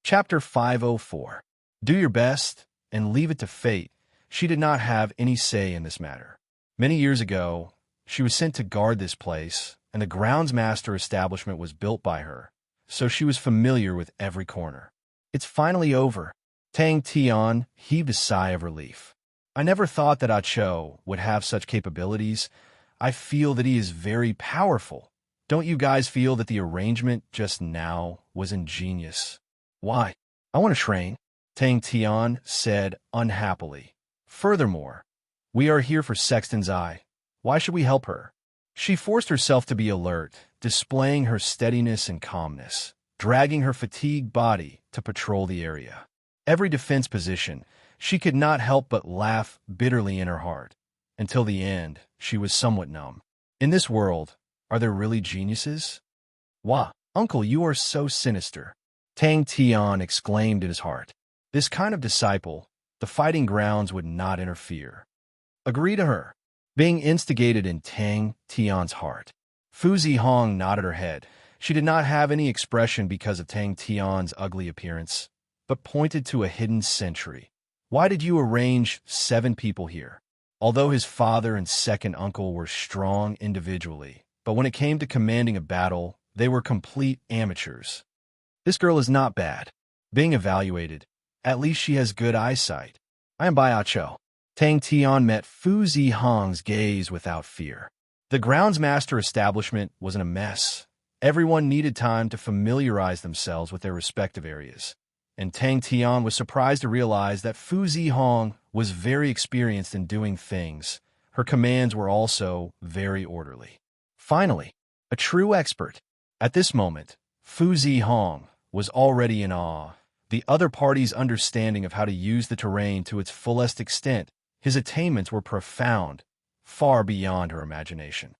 Chapter 504. Do your best, and leave it to fate. She did not have any say in this matter. Many years ago, she was sent to guard this place, and the groundsmaster establishment was built by her, so she was familiar with every corner. It's finally over. Tang Tian heaved a sigh of relief. I never thought that Ah Cho would have such capabilities. I feel that he is very powerful. Don't you guys feel that the arrangement just now was ingenious? Why? I want to train, Tang Tian said unhappily. Furthermore, we are here for Sexton's Eye. Why should we help her? She forced herself to be alert, displaying her steadiness and calmness, dragging her fatigued body to patrol the area. Every defense position, she could not help but laugh bitterly in her heart. Until the end, she was somewhat numb. In this world, are there really geniuses? Wah, uncle, you are so sinister, Tang Tian exclaimed in his heart. This kind of disciple, the fighting grounds would not interfere. Agree to her. Being instigated in Tang Tian's heart. Fu Zihong nodded her head. She did not have any expression because of Tang Tian's ugly appearance, but pointed to a hidden sentry. Why did you arrange 7 people here? Although his father and second uncle were strong individually, but when it came to commanding a battle, they were complete amateurs. This girl is not bad. Being evaluated, at least she has good eyesight. I am by Ah Cho. Tang Tian met Fu Zihong's gaze without fear. The groundsmaster establishment was in a mess. Everyone needed time to familiarize themselves with their respective areas, and Tang Tian was surprised to realize that Fu Zihong was very experienced in doing things. Her commands were also very orderly. Finally, a true expert. At this moment, Fu Zihong was already in awe. The other party's understanding of how to use the terrain to its fullest extent, his attainments were profound, far beyond her imagination.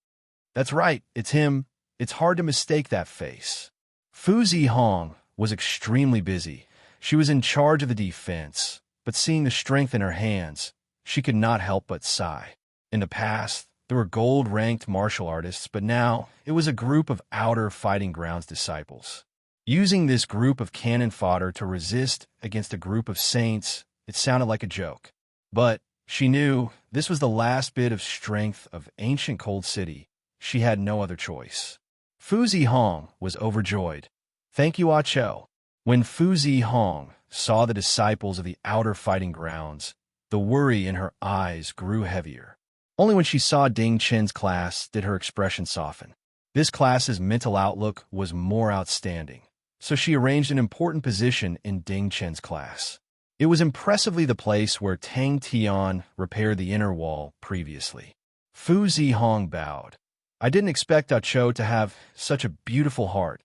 That's right, it's him. It's hard to mistake that face. Fu Zihong was extremely busy. She was in charge of the defense, but seeing the strength in her hands, she could not help but sigh. In the past, there were gold-ranked martial artists, but now it was a group of outer fighting grounds disciples. Using this group of cannon fodder to resist against a group of saints, it sounded like a joke. But she knew this was the last bit of strength of ancient Cold City. She had no other choice. Fu Zihong was overjoyed. Thank you, Ah Cho. When Fu Zihong saw the disciples of the outer fighting grounds, the worry in her eyes grew heavier. Only when she saw Ding Chen's class did her expression soften. This class's mental outlook was more outstanding, so she arranged an important position in Ding Chen's class. It was impressively the place where Tang Tian repaired the inner wall previously. Fu Zihong bowed. I didn't expect Ah Cho to have such a beautiful heart.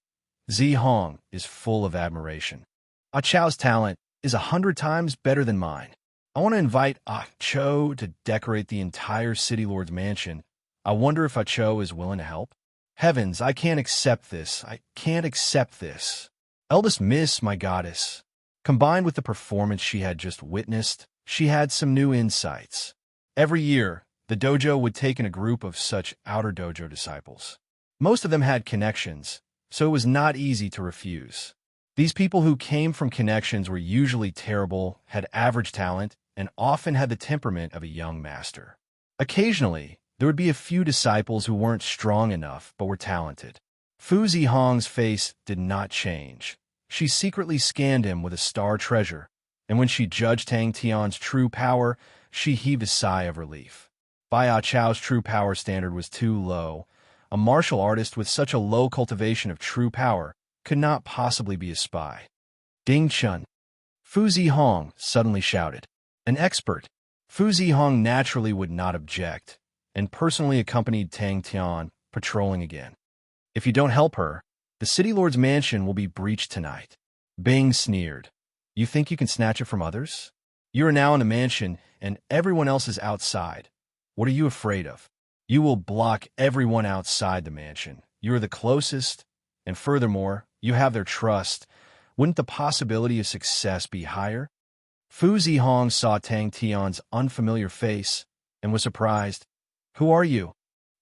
Zihong is full of admiration. Ah Cho's talent is 100 times better than mine. I want to invite Ah Cho to decorate the entire City Lord's mansion. I wonder if Ah Cho is willing to help? Heavens, I can't accept this. I can't accept this. Eldest Miss, my goddess. Combined with the performance she had just witnessed, she had some new insights. Every year, the dojo would take in a group of such outer dojo disciples. Most of them had connections, so it was not easy to refuse. These people who came from connections were usually terrible, had average talent, and often had the temperament of a young master. Occasionally, there would be a few disciples who weren't strong enough but were talented. Fu Zihong's face did not change. She secretly scanned him with a star treasure, and when she judged Tang Tian's true power, she heaved a sigh of relief. Bai Ah Chao's true power standard was too low. A martial artist with such a low cultivation of true power could not possibly be a spy. Ding Chun. Fu Zihong suddenly shouted. An expert. Fu Zihong naturally would not object, and personally accompanied Tang Tian, patrolling again. If you don't help her, the City Lord's mansion will be breached tonight. Bing sneered. You think you can snatch it from others? You are now in the mansion, and everyone else is outside. What are you afraid of? You will block everyone outside the mansion. You are the closest, and furthermore, you have their trust. Wouldn't the possibility of success be higher? Fu Zihong saw Tang Tian's unfamiliar face and was surprised. Who are you?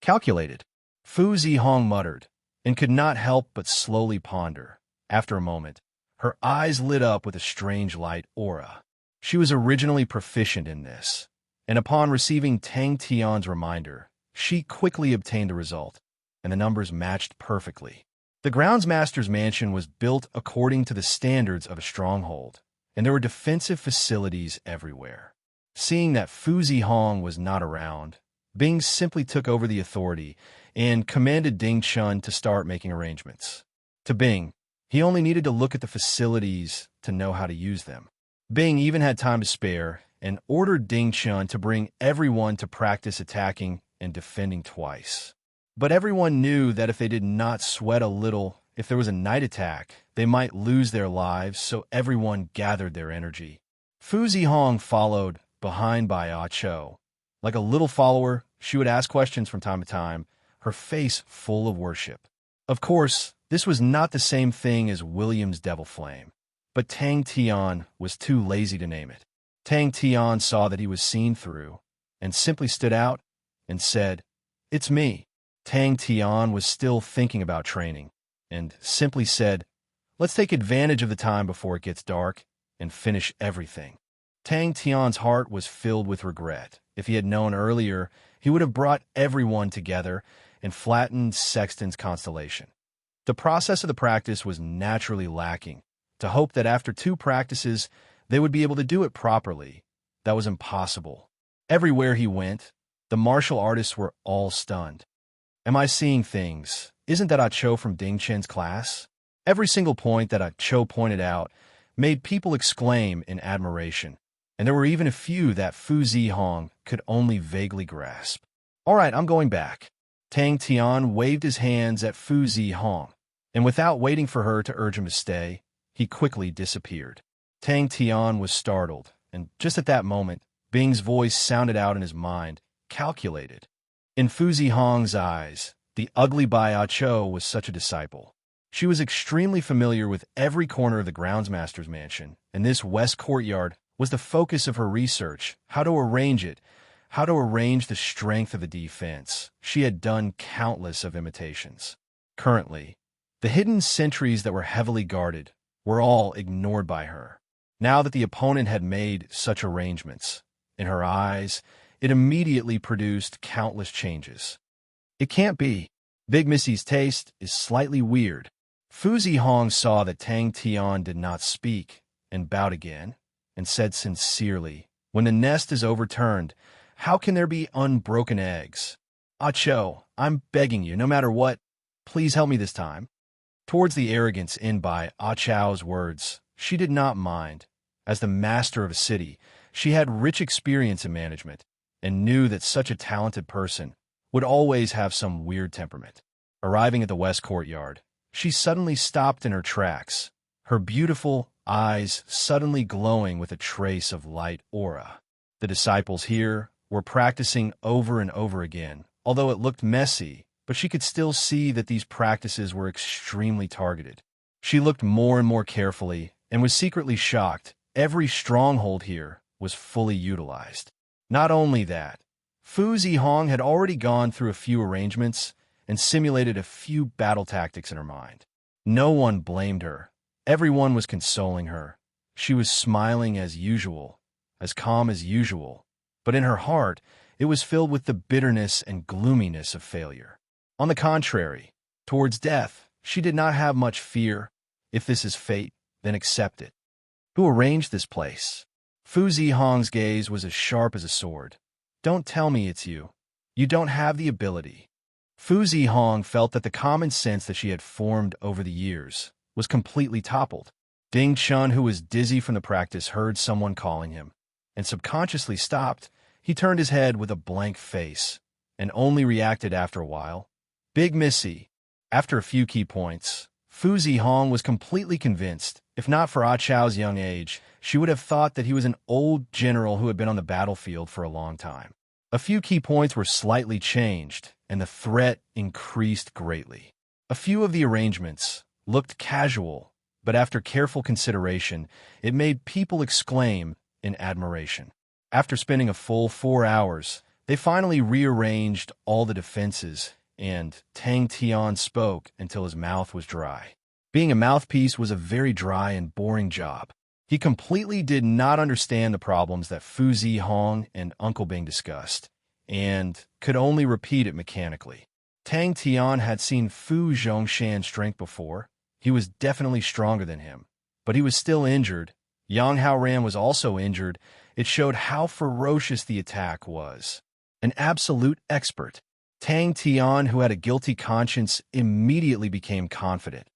Calculated. Fu Zihong muttered, and could not help but slowly ponder. After a moment, Her eyes lit up with a strange light aura. She was originally proficient in this, and upon receiving Tang Tian's reminder, she quickly obtained a result, and the numbers matched perfectly. The groundsmaster's mansion was built according to the standards of a stronghold, and there were defensive facilities everywhere. Seeing that Fu Zihong was not around, Bing simply took over the authority and commanded Ding Chun to start making arrangements. To Bing, he only needed to look at the facilities to know how to use them. Bing even had time to spare and ordered Ding Chun to bring everyone to practice attacking and defending twice. But everyone knew that if they did not sweat a little, if there was a night attack, they might lose their lives, so everyone gathered their energy. Fu Zihong followed behind by Ah Cho. Like a little follower, she would ask questions from time to time, her face full of worship. Of course, this was not the same thing as William's Devil Flame, but Tang Tian was too lazy to name it. Tang Tian saw that he was seen through, and simply stood out and said, "It's me." Tang Tian was still thinking about training, and simply said, "Let's take advantage of the time before it gets dark and finish everything." Tang Tian's heart was filled with regret. If he had known earlier, he would have brought everyone together and flattened Sexton's constellation. The process of the practice was naturally lacking. To hope that after 2 practices, they would be able to do it properly, that was impossible. Everywhere he went, the martial artists were all stunned. Am I seeing things? Isn't that Ah Cho from Ding Chen's class? Every single point that Ah Cho pointed out made people exclaim in admiration, and there were even a few that Fu Zihong could only vaguely grasp. "All right, I'm going back." Tang Tian waved his hands at Fu Zihong, and without waiting for her to urge him to stay, he quickly disappeared. Tang Tian was startled, and just at that moment, Bing's voice sounded out in his mind, calculated. In Fu Zihong's eyes, the ugly Bai Ah Cho was such a disciple. She was extremely familiar with every corner of the groundsmaster's mansion, and this west courtyard was the focus of her research, how to arrange it, how to arrange the strength of the defense. She had done countless of imitations. Currently, the hidden sentries that were heavily guarded were all ignored by her. Now that the opponent had made such arrangements, in her eyes, it immediately produced countless changes. It can't be. Big Missy's taste is slightly weird. Fu Zihong saw that Tang Tian did not speak and bowed again and said sincerely, "When the nest is overturned, how can there be unbroken eggs? Ah Cho, I'm begging you, no matter what, please help me this time." Towards the arrogance in by Ah Cho's words, she did not mind. As the master of a city, she had rich experience in management and knew that such a talented person would always have some weird temperament. Arriving at the west courtyard, she suddenly stopped in her tracks, her beautiful eyes suddenly glowing with a trace of light aura. The disciples here were practicing over and over again, although it looked messy, but she could still see that these practices were extremely targeted. She looked more and more carefully and was secretly shocked. Every stronghold here was fully utilized. Not only that, Fu Zihong had already gone through a few arrangements and simulated a few battle tactics in her mind. No one blamed her. Everyone was consoling her. She was smiling as usual, as calm as usual, but in her heart, it was filled with the bitterness and gloominess of failure. On the contrary, towards death, she did not have much fear. If this is fate, then accept it. Who arranged this place? Fu Zihong's gaze was as sharp as a sword. Don't tell me it's you. You don't have the ability. Fu Zihong felt that the common sense that she had formed over the years was completely toppled. Ding Chun, who was dizzy from the practice, heard someone calling him, and subconsciously stopped. He turned his head with a blank face, and only reacted after a while. Big Missy. After a few key points, Fu Zihong was completely convinced. If not for Ah Chao's young age, she would have thought that he was an old general who had been on the battlefield for a long time. A few key points were slightly changed, and the threat increased greatly. A few of the arrangements looked casual, but after careful consideration, it made people exclaim in admiration. After spending a full 4 hours, they finally rearranged all the defenses, and Tang Tian spoke until his mouth was dry. Being a mouthpiece was a very dry and boring job. He completely did not understand the problems that Fu Zihong and Uncle Bing discussed, and could only repeat it mechanically. Tang Tian had seen Fu Zhongshan's strength before. He was definitely stronger than him, but he was still injured. Yang Haoran was also injured. It showed how ferocious the attack was. An absolute expert. Tang Tian, who had a guilty conscience, immediately became confident.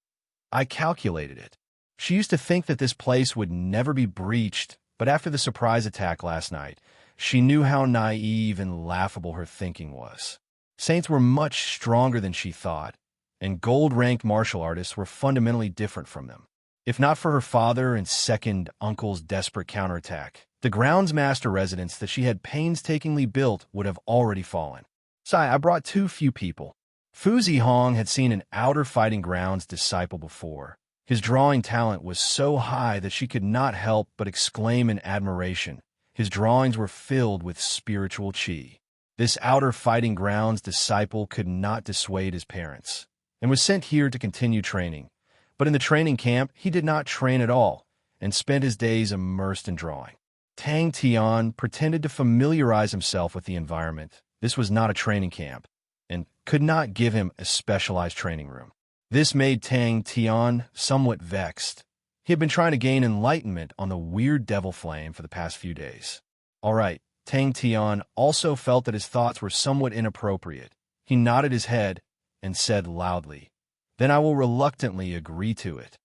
I calculated it. She used to think that this place would never be breached, but after the surprise attack last night, she knew how naive and laughable her thinking was. Saints were much stronger than she thought, and gold-ranked martial artists were fundamentally different from them. If not for her father and second uncle's desperate counterattack, the groundsmaster residence that she had painstakingly built would have already fallen. I brought too few people. Fu Zihong had seen an outer fighting grounds disciple before. His drawing talent was so high that she could not help but exclaim in admiration. His drawings were filled with spiritual qi. This outer fighting grounds disciple could not dissuade his parents, and was sent here to continue training. But in the training camp, he did not train at all, and spent his days immersed in drawing. Tang Tian pretended to familiarize himself with the environment. This was not a training camp, and could not give him a specialized training room. This made Tang Tian somewhat vexed. He had been trying to gain enlightenment on the weird devil flame for the past few days. All right, Tang Tian also felt that his thoughts were somewhat inappropriate. He nodded his head and said loudly, "Then I will reluctantly agree to it."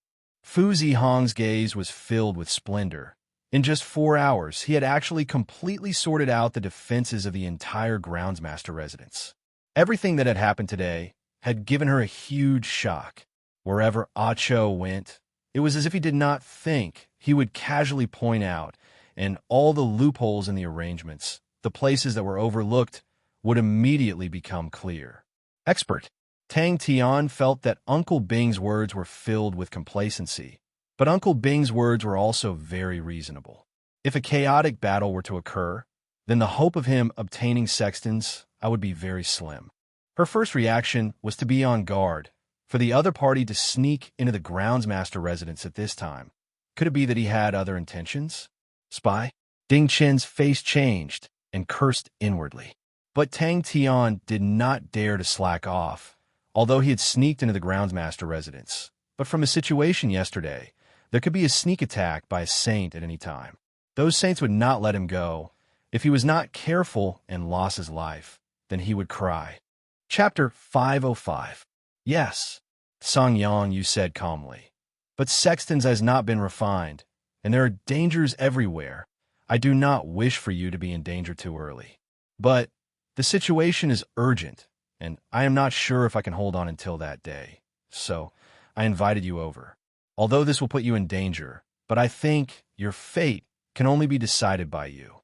Fu Zihong's gaze was filled with splendor. In just 4 hours, he had actually completely sorted out the defenses of the entire groundsmaster residence. Everything that had happened today had given her a huge shock. Wherever Ah Cho went, it was as if he did not think. He would casually point out, and all the loopholes in the arrangements, the places that were overlooked, would immediately become clear. Expert. Tang Tian felt that Uncle Bing's words were filled with complacency, but Uncle Bing's words were also very reasonable. If a chaotic battle were to occur, then the hope of him obtaining sextons would be very slim. Her first reaction was to be on guard for the other party to sneak into the groundsmaster residence at this time. Could it be that he had other intentions? Spy? Ding Chen's face changed and cursed inwardly. But Tang Tian did not dare to slack off, although he had sneaked into the groundsmaster residence. But from his situation yesterday, there could be a sneak attack by a saint at any time. Those saints would not let him go. If he was not careful and lost his life, then he would cry. Chapter 505. Yes, Song Yang, you said calmly. But sextons has not been refined, and there are dangers everywhere. I do not wish for you to be in danger too early. But the situation is urgent, and I am not sure if I can hold on until that day. So I invited you over. Although this will put you in danger, but I think your fate can only be decided by you.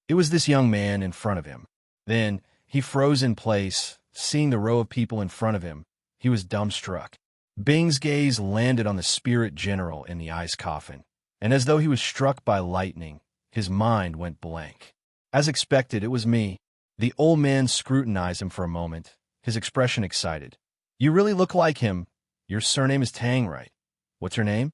It was this young man in front of him. Then he froze in place, seeing the row of people in front of him. He was dumbstruck. Bing's gaze landed on the spirit general in the ice coffin, and as though he was struck by lightning, his mind went blank. As expected, it was me. The old man scrutinized him for a moment, his expression excited. You really look like him. Your surname is Tang, right? What's your name?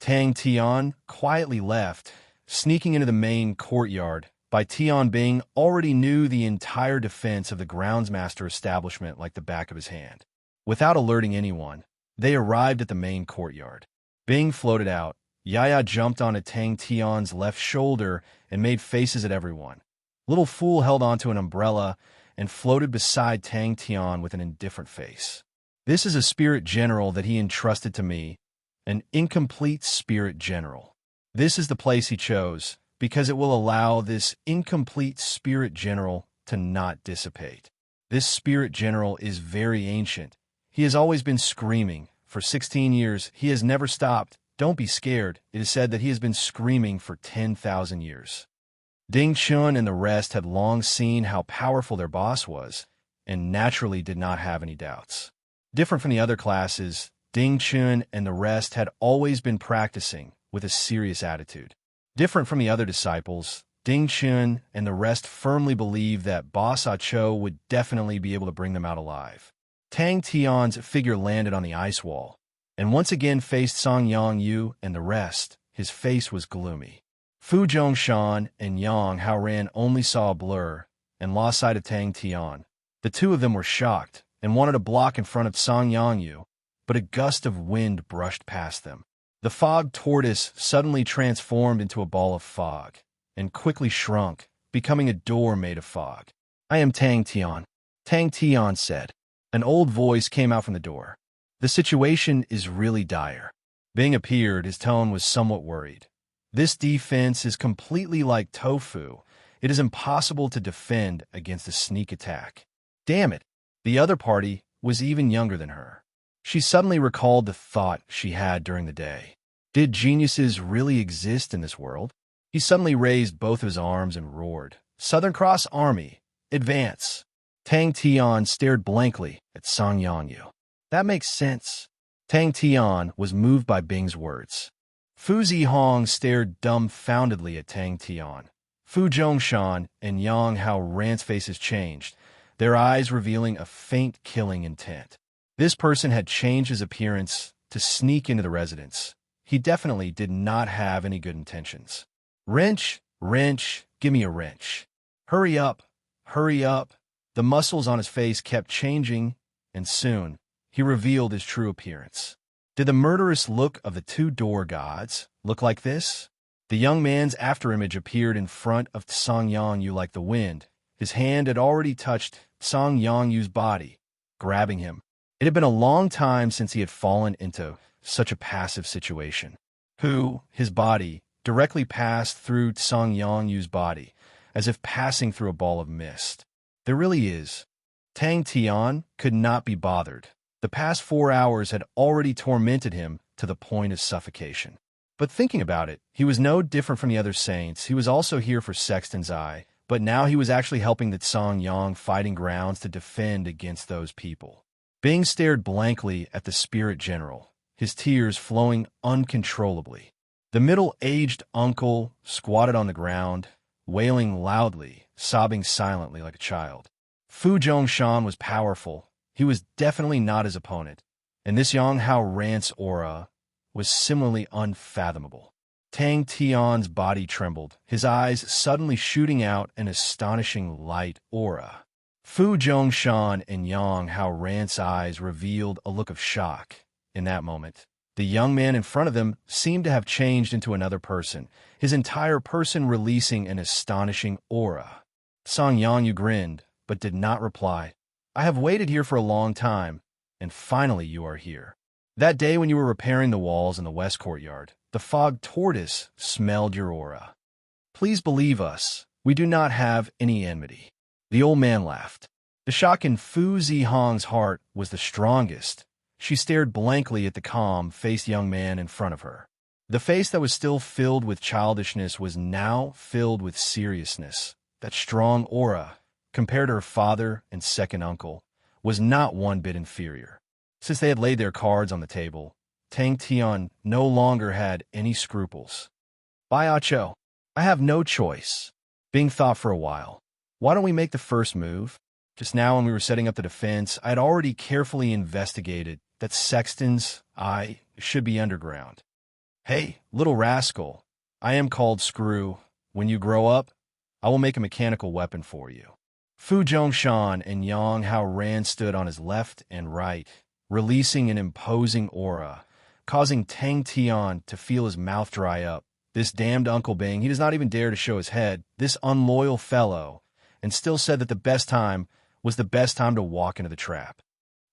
Tang Tian quietly left, sneaking into the main courtyard. By Tian Bing already knew the entire defense of the groundsmaster establishment like the back of his hand. Without alerting anyone, they arrived at the main courtyard. Bing floated out. Yaya jumped onto Tang Tian's left shoulder and made faces at everyone. Little Fool held onto an umbrella and floated beside Tang Tian with an indifferent face. This is a spirit general that he entrusted to me, an incomplete spirit general. This is the place he chose, because it will allow this incomplete spirit general to not dissipate. This spirit general is very ancient. He has always been screaming. For 16 years, he has never stopped. Don't be scared. It is said that he has been screaming for 10,000 years. Ding Chun and the rest had long seen how powerful their boss was, and naturally did not have any doubts. Different from the other classes, Ding Chun and the rest had always been practicing with a serious attitude. Different from the other disciples, Ding Chun and the rest firmly believed that Boss Ah Cho would definitely be able to bring them out alive. Tang Tian's figure landed on the ice wall. and once again faced Song Yongyu and the rest. His face was gloomy. Fu Zhongshan and Yang Haoran only saw a blur and lost sight of Tang Tian. The two of them were shocked and wanted to block in front of Song Yongyu, but a gust of wind brushed past them. The fog tortoise suddenly transformed into a ball of fog and quickly shrunk, becoming a door made of fog. "I am Tang Tian," Tang Tian said. An old voice came out from the door. "The situation is really dire." Bing appeared. His tone was somewhat worried. "This defense is completely like tofu. It is impossible to defend against a sneak attack." Damn it! The other party was even younger than her. She suddenly recalled the thought she had during the day. Did geniuses really exist in this world? He suddenly raised both of his arms and roared, "Southern Cross Army, advance!" Tang Tian stared blankly at Song Yongyu. "That makes sense." Tang Tian was moved by Bing's words. Fu Zihong stared dumbfoundedly at Tang Tian. Fu Zhongshan and Yang Haoran's faces changed, their eyes revealing a faint killing intent. This person had changed his appearance to sneak into the residence. He definitely did not have any good intentions. "Wrench, wrench, give me a wrench. Hurry up, hurry up." The muscles on his face kept changing, and soon he revealed his true appearance. Did the murderous look of the two door gods look like this? The young man's afterimage appeared in front of Song Yongyu like the wind. His hand had already touched Song Yongyu's body, grabbing him. It had been a long time since he had fallen into such a passive situation. His body, directly passed through Song Yongyu's body, as if passing through a ball of mist. There really is. Tang Tian could not be bothered. The past 4 hours had already tormented him to the point of suffocation. But thinking about it, he was no different from the other saints. He was also here for Sexton's Eye, but now he was actually helping the Song Yang fighting grounds to defend against those people. Bing stared blankly at the spirit general, his tears flowing uncontrollably. The middle-aged uncle squatted on the ground, wailing loudly, sobbing silently like a child. Fu Zhongshan was powerful. He was definitely not his opponent, and this Yang Haoran's aura was similarly unfathomable. Tang Tian's body trembled, his eyes suddenly shooting out an astonishing light aura. Fu Zhongshan and Yang Haoran's eyes revealed a look of shock. In that moment, the young man in front of them seemed to have changed into another person, his entire person releasing an astonishing aura. Song Yongyu grinned, but did not reply. "I have waited here for a long time, and finally you are here." That day when you were repairing the walls in the west courtyard, the fog tortoise smelled your aura. "Please believe us, we do not have any enmity." The old man laughed. The shock in Fu Zihong's heart was the strongest. She stared blankly at the calm-faced young man in front of her. The face that was still filled with childishness was now filled with seriousness. That strong aura, compared to her father and second uncle, was not one bit inferior. Since they had laid their cards on the table, Tang Tian no longer had any scruples. "Baiacho, I have no choice." Bing thought for a while. "Why don't we make the first move?" Just now when we were setting up the defense, I had already carefully investigated that Sexton's Eye should be underground. "Hey, little rascal, I am called Screw. When you grow up, I will make a mechanical weapon for you." Fu Zhongshan and Yang Haoran stood on his left and right, releasing an imposing aura, causing Tang Tian to feel his mouth dry up. This damned Uncle Bing, he does not even dare to show his head, this unloyal fellow, and still said that the best time was the best time to walk into the trap.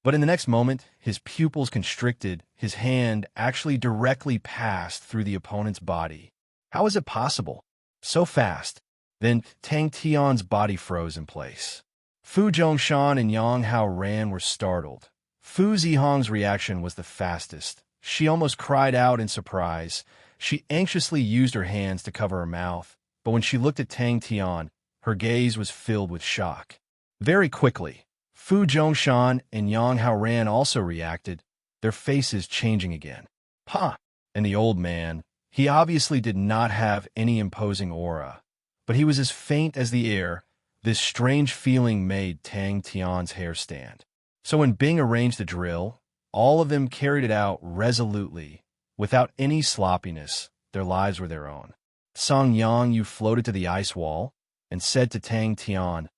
But in the next moment, his pupils constricted, his hand actually directly passed through the opponent's body. How is it possible? So fast. Then Tang Tian's body froze in place. Fu Zhongshan and Yang Haoran were startled. Fu Zihong's reaction was the fastest. She almost cried out in surprise. She anxiously used her hands to cover her mouth, but when she looked at Tang Tian, her gaze was filled with shock. Very quickly, Fu Zhongshan and Yang Haoran also reacted, their faces changing again. "Huh!" And the old man, he obviously did not have any imposing aura, but he was as faint as the air. This strange feeling made Tang Tian's hair stand. So when Bing arranged the drill, all of them carried it out resolutely, without any sloppiness. Their lives were their own. Song Yang Yu floated to the ice wall and said to Tang Tian,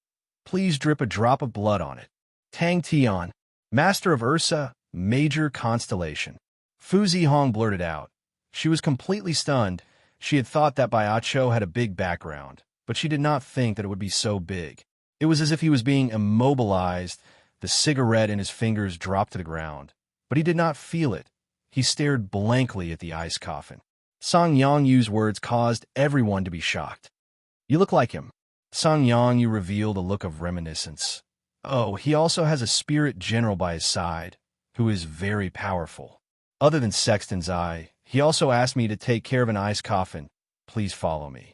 "Please drip a drop of blood on it." Tang Tian, master of Ursa, major constellation. Fu Zihong blurted out. She was completely stunned. She had thought that Bai Cho had a big background, but she did not think that it would be so big. It was as if he was being immobilized. The cigarette in his fingers dropped to the ground, but he did not feel it. He stared blankly at the ice coffin. Song Yang Yu's words caused everyone to be shocked. "You look like him." Song Yang Yu revealed a look of reminiscence. "Oh, he also has a spirit general by his side, who is very powerful. Other than Sexton's Eye, he also asked me to take care of an ice coffin. Please follow me.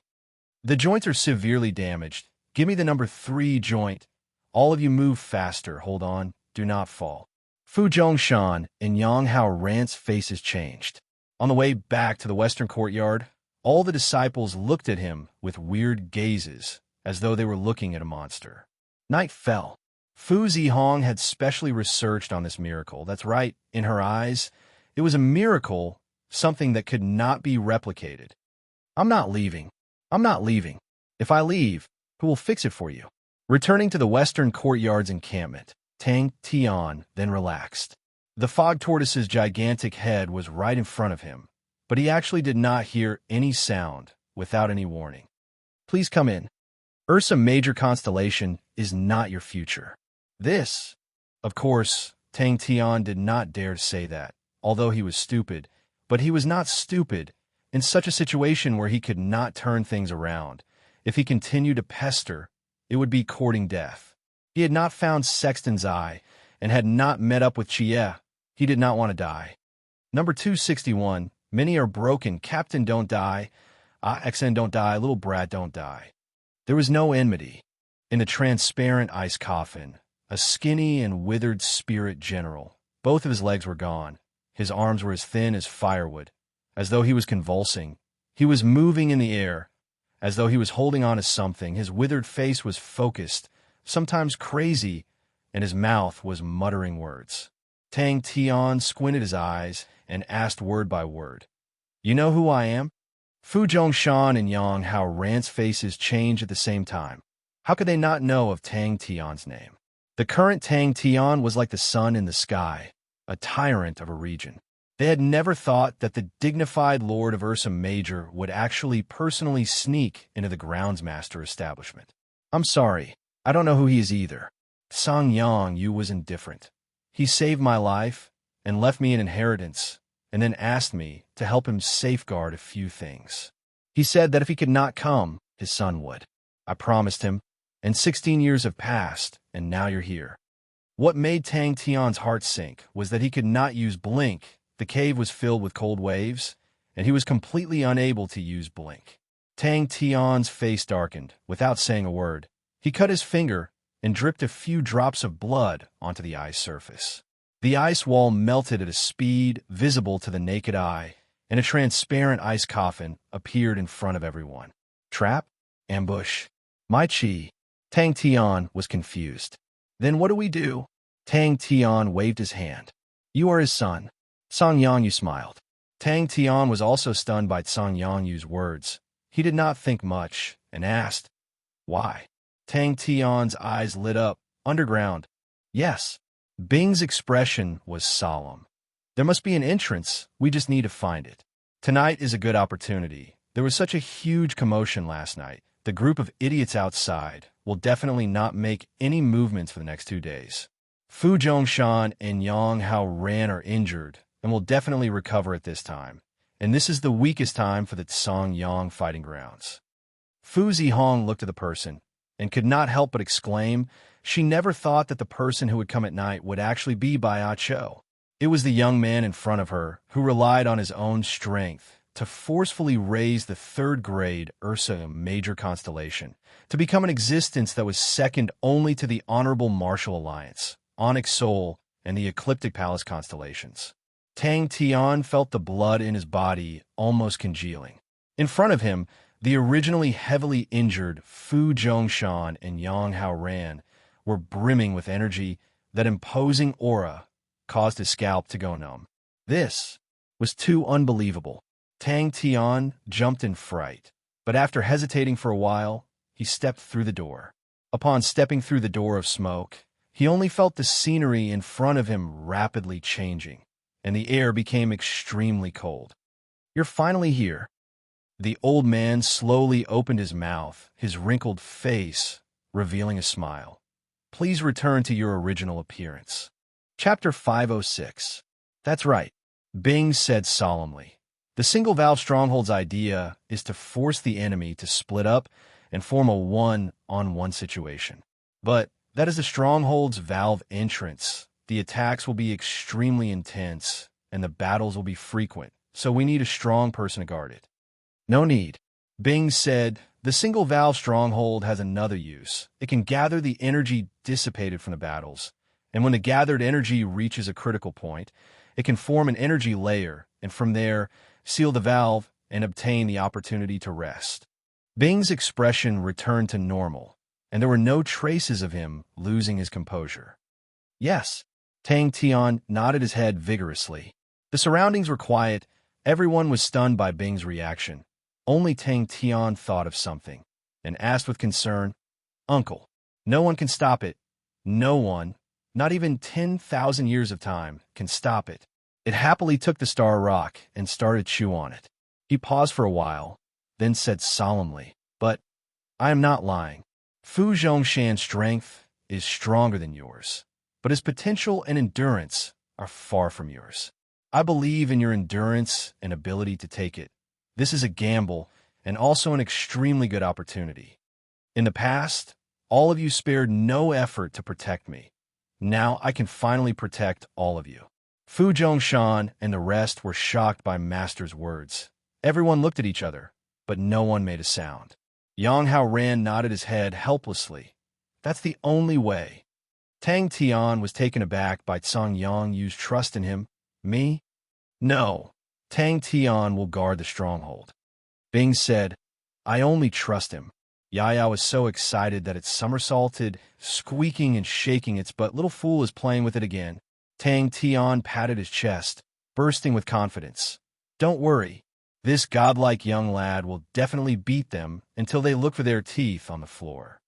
The joints are severely damaged. Give me the number 3 joint. All of you move faster. Hold on. Do not fall." Fu Zhongshan and Yang Hao Ran's faces changed. On the way back to the western courtyard, all the disciples looked at him with weird gazes, as though they were looking at a monster. Night fell. Fu Zihong had specially researched on this miracle. That's right, in her eyes, it was a miracle, something that could not be replicated. "I'm not leaving. I'm not leaving. If I leave, who will fix it for you?" Returning to the western courtyard's encampment, Tang Tian then relaxed. The fog tortoise's gigantic head was right in front of him, but he actually did not hear any sound without any warning. "Please come in. Ursa Major Constellation is not your future." This, of course, Tang Tian did not dare to say that, although he was stupid, but he was not stupid in such a situation where he could not turn things around. If he continued to pester, it would be courting death. He had not found Sexton's Eye and had not met up with Chie. He did not want to die. Number 261, many are broken. Captain don't die. XN don't die. Little brat don't die. There was no enmity. In the transparent ice coffin, a skinny and withered spirit general. Both of his legs were gone. His arms were as thin as firewood, as though he was convulsing. He was moving in the air, as though he was holding on to something. His withered face was focused, sometimes crazy, and his mouth was muttering words. Tang Tian squinted his eyes and asked word by word, "You know who I am?" Fu Zhongshan and Yang Hao Ran's faces changed at the same time. How could they not know of Tang Tian's name? The current Tang Tian was like the sun in the sky, a tyrant of a region. They had never thought that the dignified Lord of Ursa Major would actually personally sneak into the groundsmaster establishment. "I'm sorry, I don't know who he is either." Song Yang Yu was indifferent. "He saved my life and left me an inheritance, and then asked me to help him safeguard a few things. He said that if he could not come, his son would. I promised him, and 16 years have passed, and now you're here." What made Tang Tian's heart sink was that he could not use Blink. The cave was filled with cold waves, and he was completely unable to use Blink. Tang Tian's face darkened. Without saying a word, he cut his finger and dripped a few drops of blood onto the ice surface. The ice wall melted at a speed visible to the naked eye, and a transparent ice coffin appeared in front of everyone. Trap? Ambush? My chi. Tang Tian was confused. "Then what do we do?" Tang Tian waved his hand. "You are his son." Song Yang Yu smiled. Tang Tian was also stunned by Song Yang Yu's words. He did not think much and asked, "Why?" Tang Tian's eyes lit up. "Underground." "Yes." Bing's expression was solemn. "There must be an entrance. We just need to find it. Tonight is a good opportunity. There was such a huge commotion last night. The group of idiots outside will definitely not make any movements for the next 2 days. Fu Zhongshan and Yang Hao Ran are injured and will definitely recover at this time. And this is the weakest time for the Song Yang fighting grounds." Fu Zihong looked at the person and could not help but exclaim, she never thought that the person who would come at night would actually be Bai Cho. It was the young man in front of her who relied on his own strength to forcefully raise the 3rd grade Ursa Major Constellation to become an existence that was second only to the Honorable Martial Alliance, Onyx Soul, and the Ecliptic Palace constellations. Tang Tian felt the blood in his body almost congealing. In front of him, the originally heavily injured Fu Zhongshan and Yang Hao Ran were brimming with energy. That imposing aura caused his scalp to go numb. This was too unbelievable. Tang Tian jumped in fright, but after hesitating for a while, he stepped through the door. Upon stepping through the door of smoke, he only felt the scenery in front of him rapidly changing, and the air became extremely cold. "You're finally here." The old man slowly opened his mouth, his wrinkled face revealing a smile. "Please return to your original appearance." Chapter 506. "That's right," Bing said solemnly. "The single-valve stronghold's idea is to force the enemy to split up and form a one-on-one situation. But that is the stronghold's valve entrance. The attacks will be extremely intense, and the battles will be frequent, so we need a strong person to guard it." "No need," Bing said. "The single-valve stronghold has another use. It can gather the energy dissipated from the battles, and when the gathered energy reaches a critical point, it can form an energy layer, and from there, seal the valve and obtain the opportunity to rest." Bing's expression returned to normal, and there were no traces of him losing his composure. "Yes." Tang Tian nodded his head vigorously. The surroundings were quiet. Everyone was stunned by Bing's reaction. Only Tang Tian thought of something, and asked with concern, "Uncle, no one can stop it. No one, not even 10,000 years of time, can stop it." It happily took the star rock and started to chew on it. He paused for a while, then said solemnly, "But I am not lying. Fu Zhongshan's strength is stronger than yours, but his potential and endurance are far from yours. I believe in your endurance and ability to take it. This is a gamble and also an extremely good opportunity. In the past, all of you spared no effort to protect me. Now I can finally protect all of you." Fu Zhongshan and the rest were shocked by Master's words. Everyone looked at each other, but no one made a sound. Yang Haoran nodded his head helplessly. "That's the only way." Tang Tian was taken aback by Tsang Yang Yu's trust in him. "Me? No. Tang Tian will guard the stronghold." Bing said, "I only trust him." Yaya was so excited that it somersaulted, squeaking and shaking its but little fool is playing with it again. Tang Tian patted his chest, bursting with confidence. "Don't worry. This godlike young lad will definitely beat them until they look for their teeth on the floor.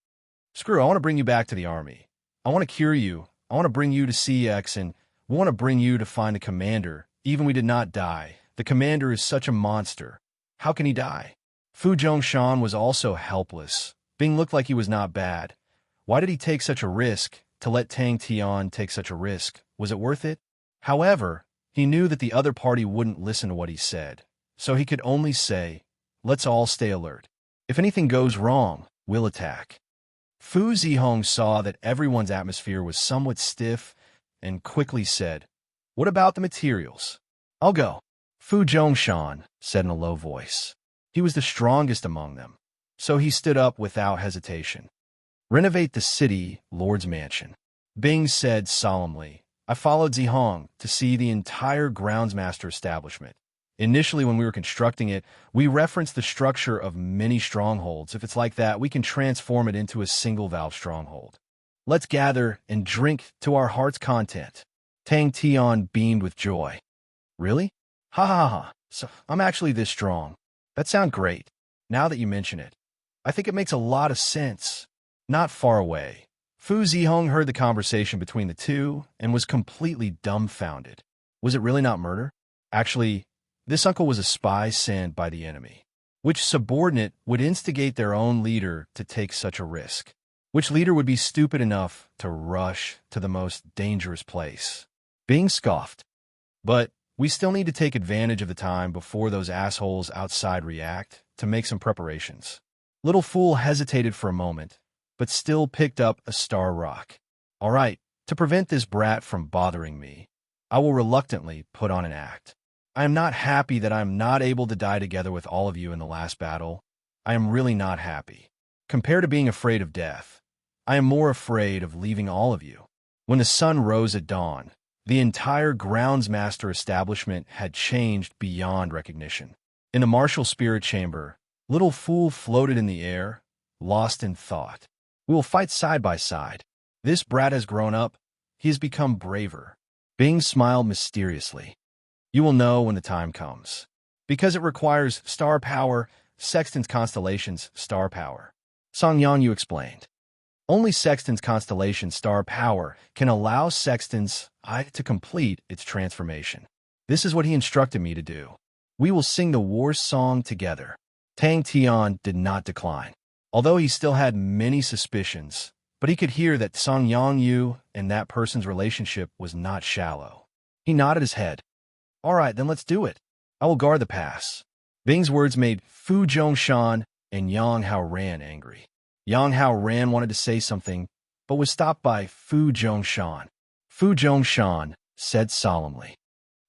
Screw, I want to bring you back to the army. I want to cure you. I want to bring you to CX, and we want to bring you to find the commander. Even we did not die. The commander is such a monster. How can he die?" Fu Zhongshan was also helpless. Bing looked like he was not bad. Why did he take such a risk? To let Tang Tian take such a risk, was it worth it? However, he knew that the other party wouldn't listen to what he said, so he could only say, "Let's all stay alert. If anything goes wrong, we'll attack." Fu Zihong saw that everyone's atmosphere was somewhat stiff and quickly said, "What about the materials?" "I'll go." Fu Zhongshan said in a low voice. He was the strongest among them, so he stood up without hesitation. "Renovate the city, Lord's mansion." Bing said solemnly. "I followed Zihong to see the entire groundsmaster establishment. Initially, when we were constructing it, we referenced the structure of many strongholds. If it's like that, we can transform it into a single-valve stronghold. Let's gather and drink to our heart's content." Tang Tian beamed with joy. "Really? Ha ha ha. So I'm actually this strong. That sounds great. Now that you mention it, I think it makes a lot of sense." Not far away, Fu Zihong heard the conversation between the two and was completely dumbfounded. Was it really not murder? Actually, this uncle was a spy sent by the enemy. Which subordinate would instigate their own leader to take such a risk? Which leader would be stupid enough to rush to the most dangerous place? Bing scoffed. "But we still need to take advantage of the time before those assholes outside react to make some preparations." Little Fool hesitated for a moment, but still picked up a star rock. "All right, to prevent this brat from bothering me, I will reluctantly put on an act. I am not happy that I am not able to die together with all of you in the last battle. I am really not happy. Compared to being afraid of death, I am more afraid of leaving all of you." When the sun rose at dawn, the entire groundsmaster establishment had changed beyond recognition. In the martial spirit chamber, Little Fool floated in the air, lost in thought. "We will fight side by side. This brat has grown up. He has become braver. Bing smiled mysteriously. You will know when the time comes. Because it requires star power, Sexton's constellation's star power. Song Yang explained. Only Sexton's constellation star power can allow Sexton's eye to complete its transformation. This is what he instructed me to do. We will sing the war song together. Tang Tian did not decline. Although he still had many suspicions, but he could hear that Song Yang and that person's relationship was not shallow. He nodded his head. All right, then let's do it. I will guard the pass. Bing's words made Fu Zhongshan and Yang Hao Ran angry. Yang Hao Ran wanted to say something, but was stopped by Fu Zhongshan. Fu Zhongshan said solemnly,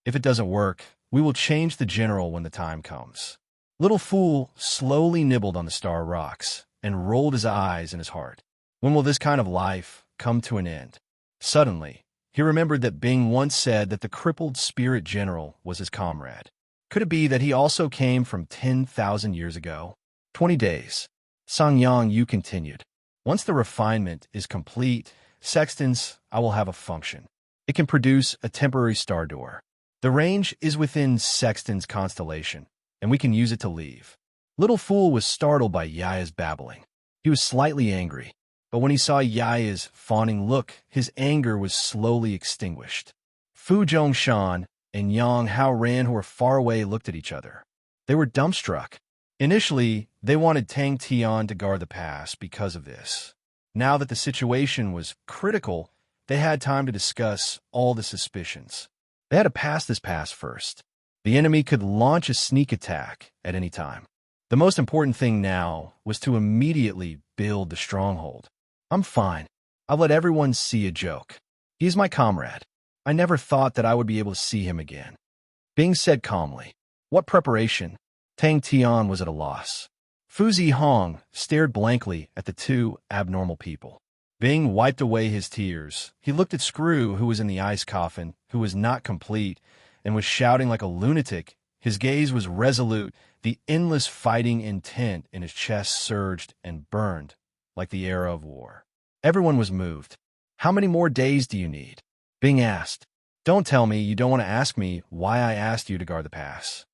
If it doesn't work, we will change the general when the time comes. Little Fool slowly nibbled on the star rocks and rolled his eyes in his heart. When will this kind of life come to an end? Suddenly, he remembered that Bing once said that the crippled spirit general was his comrade. Could it be that he also came from 10,000 years ago? 20 days. Song Yang continued. Once the refinement is complete, Sexton's I will have a function. It can produce a temporary star door. The range is within Sexton's constellation, and we can use it to leave. Little Fool was startled by Yaya's babbling. He was slightly angry, but when he saw Yaya's fawning look, his anger was slowly extinguished. Fu Zhongshan and Yang Hao Ran, who were far away, looked at each other. They were dumbstruck. Initially, they wanted Tang Tian to guard the pass because of this. Now that the situation was critical, they had time to discuss all the suspicions. They had to pass this pass first. The enemy could launch a sneak attack at any time. The most important thing now was to immediately build the stronghold. I'm fine. I've let everyone see a joke. He's my comrade. I never thought that I would be able to see him again. Bing said calmly. What preparation? Tang Tian was at a loss. Fu Zihong stared blankly at the two abnormal people. Bing wiped away his tears. He looked at Screw, who was in the ice coffin, who was not complete, and was shouting like a lunatic. His gaze was resolute. The endless fighting intent in his chest surged and burned like the era of war. Everyone was moved. How many more days do you need? Bing asked. Don't tell me you don't want to ask me why I asked you to guard the pass.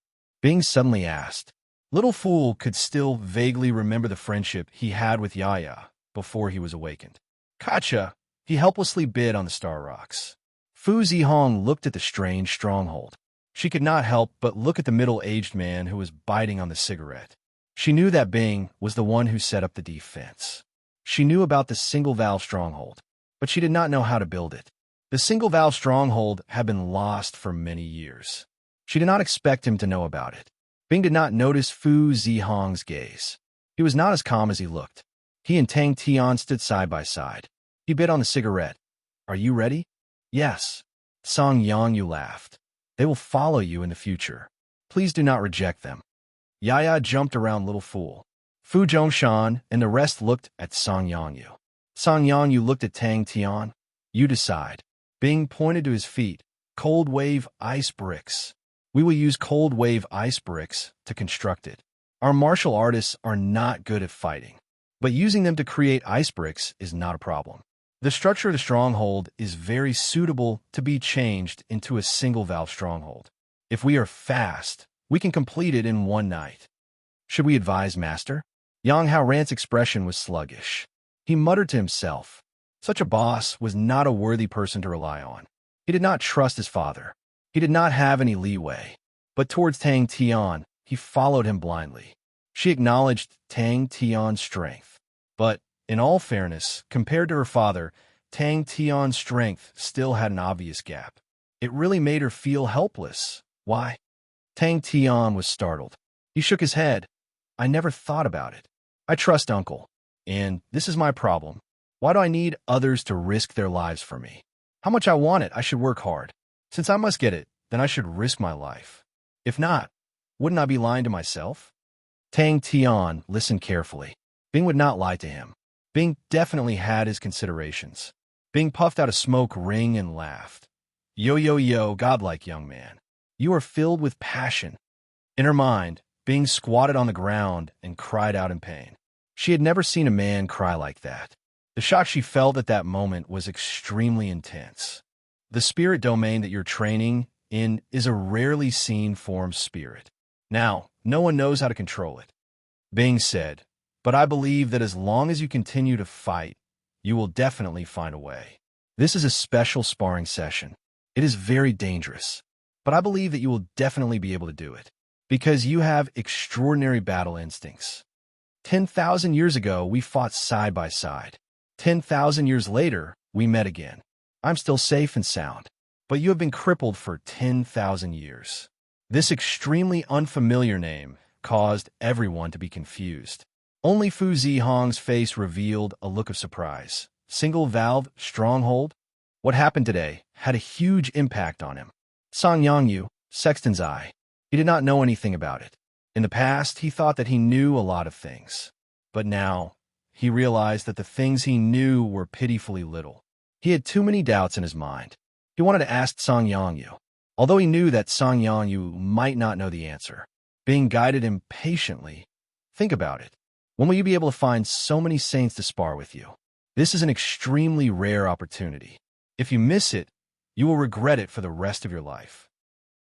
Bing suddenly asked. Little Fool could still vaguely remember the friendship he had with Yaya before he was awakened. Gotcha, he helplessly bid on the star rocks. Fu Zihong looked at the strange stronghold. She could not help but look at the middle-aged man who was biting on the cigarette. She knew that Bing was the one who set up the defense. She knew about the single-valve stronghold, but she did not know how to build it. The single-valve stronghold had been lost for many years. She did not expect him to know about it. Bing did not notice Fu Zihong's gaze. He was not as calm as he looked. He and Tang Tian stood side by side. He bit on the cigarette. Are you ready? Yes. Song Yang laughed. They will follow you in the future. Please do not reject them. Yaya jumped around Little Fool. Fu Zhongshan and the rest looked at Song Yang. Song Yang looked at Tang Tian. You decide. Bing pointed to his feet. Cold wave ice bricks. We will use cold wave ice bricks to construct it. Our martial artists are not good at fighting, but using them to create ice bricks is not a problem. The structure of the stronghold is very suitable to be changed into a single-valve stronghold. If we are fast, we can complete it in one night. Should we advise Master? Yang Hao Ran's expression was sluggish. He muttered to himself. Such a boss was not a worthy person to rely on. He did not trust his father. He did not have any leeway. But towards Tang Tian, he followed him blindly. She acknowledged Tang Tian's strength. But, in all fairness, compared to her father, Tang Tian's strength still had an obvious gap. It really made her feel helpless. Why? Tang Tian was startled. He shook his head. I never thought about it. I trust Uncle. And this is my problem. Why do I need others to risk their lives for me? How much I want it, I should work hard. Since I must get it, then I should risk my life. If not, wouldn't I be lying to myself? Tang Tian listened carefully. Bing would not lie to him. Bing definitely had his considerations. Bing puffed out a smoke ring and laughed. Yo, yo, yo, godlike young man. You are filled with passion. In her mind, Bing squatted on the ground and cried out in pain. She had never seen a man cry like that. The shock she felt at that moment was extremely intense. The spirit domain that you're training in is a rarely seen form spirit. Now, no one knows how to control it. Being said, but I believe that as long as you continue to fight, you will definitely find a way. This is a special sparring session. It is very dangerous, but I believe that you will definitely be able to do it because you have extraordinary battle instincts. 10,000 years ago, we fought side by side. 10,000 years later, we met again. I'm still safe and sound, but you have been crippled for 10,000 years. This extremely unfamiliar name caused everyone to be confused. Only Fu Zihong's face revealed a look of surprise. Single valve stronghold? What happened today had a huge impact on him. Song Yangyu, Sexton's eye. He did not know anything about it. In the past, he thought that he knew a lot of things. But now, he realized that the things he knew were pitifully little. He had too many doubts in his mind. He wanted to ask Song Yangyu, although he knew that Song Yangyu might not know the answer. Being guided impatiently, think about it. When will you be able to find so many saints to spar with you? This is an extremely rare opportunity. If you miss it, you will regret it for the rest of your life.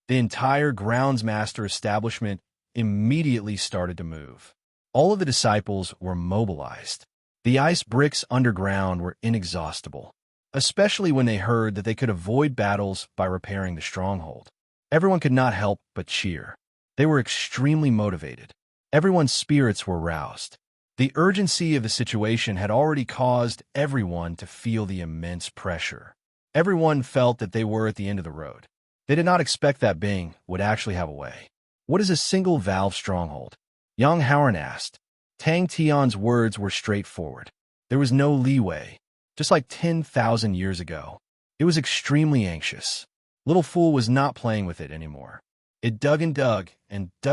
The entire groundsmaster establishment immediately started to move. All of the disciples were mobilized. The ice bricks underground were inexhaustible, especially when they heard that they could avoid battles by repairing the stronghold. Everyone could not help but cheer. They were extremely motivated. Everyone's spirits were roused. The urgency of the situation had already caused everyone to feel the immense pressure. Everyone felt that they were at the end of the road. They did not expect that Bing would actually have a way. What is a single valve stronghold? Yang Haoran asked. Tang Tian's words were straightforward. There was no leeway. Just like 10,000 years ago, it was extremely anxious. Little Fool was not playing with it anymore. It dug and dug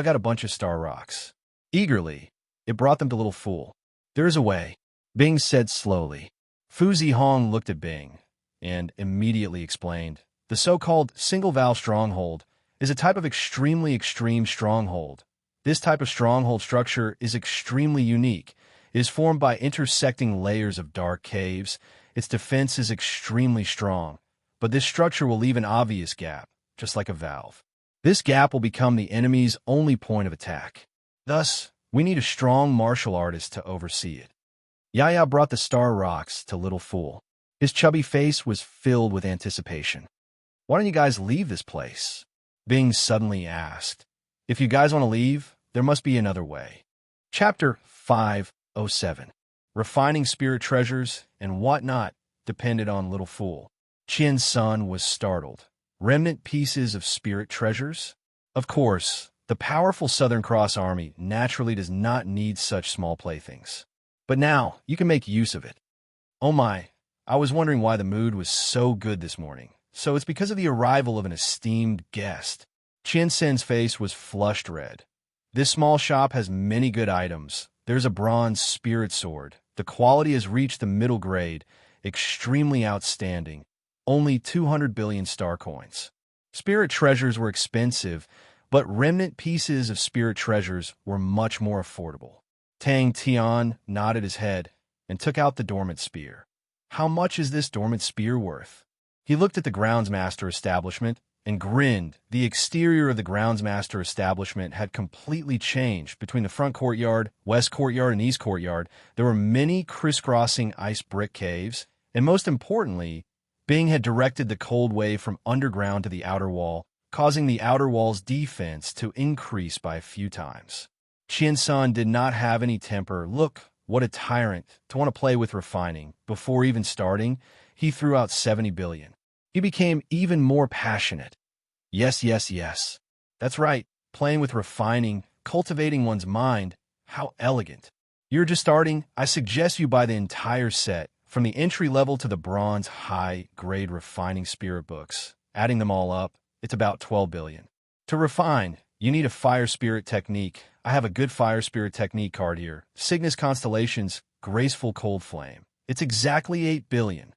out a bunch of star rocks. Eagerly, it brought them to Little Fool. There is a way, Bing said slowly. Fu Zihong looked at Bing and immediately explained. The so-called single-valve stronghold is a type of extremely extreme stronghold. This type of stronghold structure is extremely unique. It is formed by intersecting layers of dark caves. Its defense is extremely strong, but this structure will leave an obvious gap, just like a valve. This gap will become the enemy's only point of attack. Thus, we need a strong martial artist to oversee it. Yaya brought the star rocks to Little Fool. His chubby face was filled with anticipation. Why don't you guys leave this place? Bing suddenly asked. If you guys want to leave, there must be another way. Chapter 507. Refining spirit treasures and whatnot depended on Little Fool. Qian's son was startled. Remnant pieces of spirit treasures? Of course, the powerful Southern Cross Army naturally does not need such small playthings. But now, you can make use of it. Oh my, I was wondering why the mood was so good this morning. So it's because of the arrival of an esteemed guest. Qian Sen's face was flushed red. This small shop has many good items. There's a bronze spirit sword. The quality has reached the middle grade. Extremely outstanding. Only 200 billion star coins. Spirit treasures were expensive, but remnant pieces of spirit treasures were much more affordable. Tang Tian nodded his head and took out the dormant spear. How much is this dormant spear worth? He looked at the groundsmaster establishment and grinned. The exterior of the groundsmaster establishment had completely changed. Between the front courtyard, west courtyard, and east courtyard, there were many crisscrossing ice brick caves, and most importantly, Bing had directed the cold wave from underground to the outer wall, causing the outer wall's defense to increase by a few times. Qian-san did not have any temper. Look, what a tyrant, to want to play with refining. Before even starting, he threw out 70 billion. He became even more passionate. Yes, yes, yes. That's right, playing with refining, cultivating one's mind. How elegant. You're just starting. I suggest you buy the entire set, from the entry level to the bronze high-grade refining spirit books. Adding them all up, it's about 12 billion. To refine, you need a fire spirit technique. I have a good fire spirit technique card here. Cygnus Constellations, Graceful Cold Flame. It's exactly 8 billion.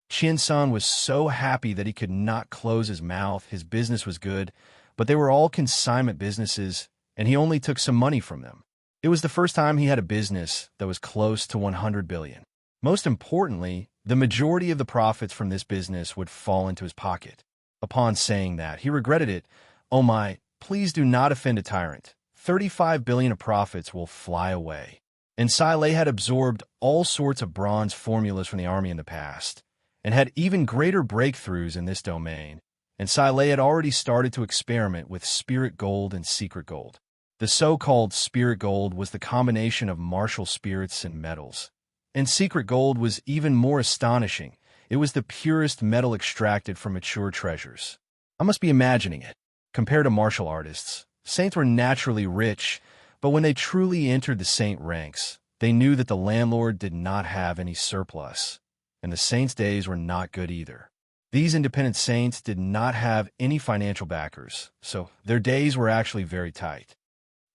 Qian-san was so happy that he could not close his mouth. His business was good, but they were all consignment businesses, and he only took some money from them. It was the first time he had a business that was close to 100 billion. Most importantly, The majority of the profits from this business would fall into his pocket. Upon saying that, he regretted it. "Oh my, please do not offend a tyrant. 35 billion of profits will fly away." And Silay had absorbed all sorts of bronze formulas from the army in the past, and had even greater breakthroughs in this domain. And Silay had already started to experiment with spirit gold and secret gold. The so-called spirit gold was the combination of martial spirits and metals. And secret gold was even more astonishing. It was the purest metal extracted from mature treasures. I must be imagining it. Compared to martial artists, saints were naturally rich, but when they truly entered the saint ranks, they knew that the landlord did not have any surplus, and the saints' days were not good either. These independent saints did not have any financial backers, so their days were actually very tight.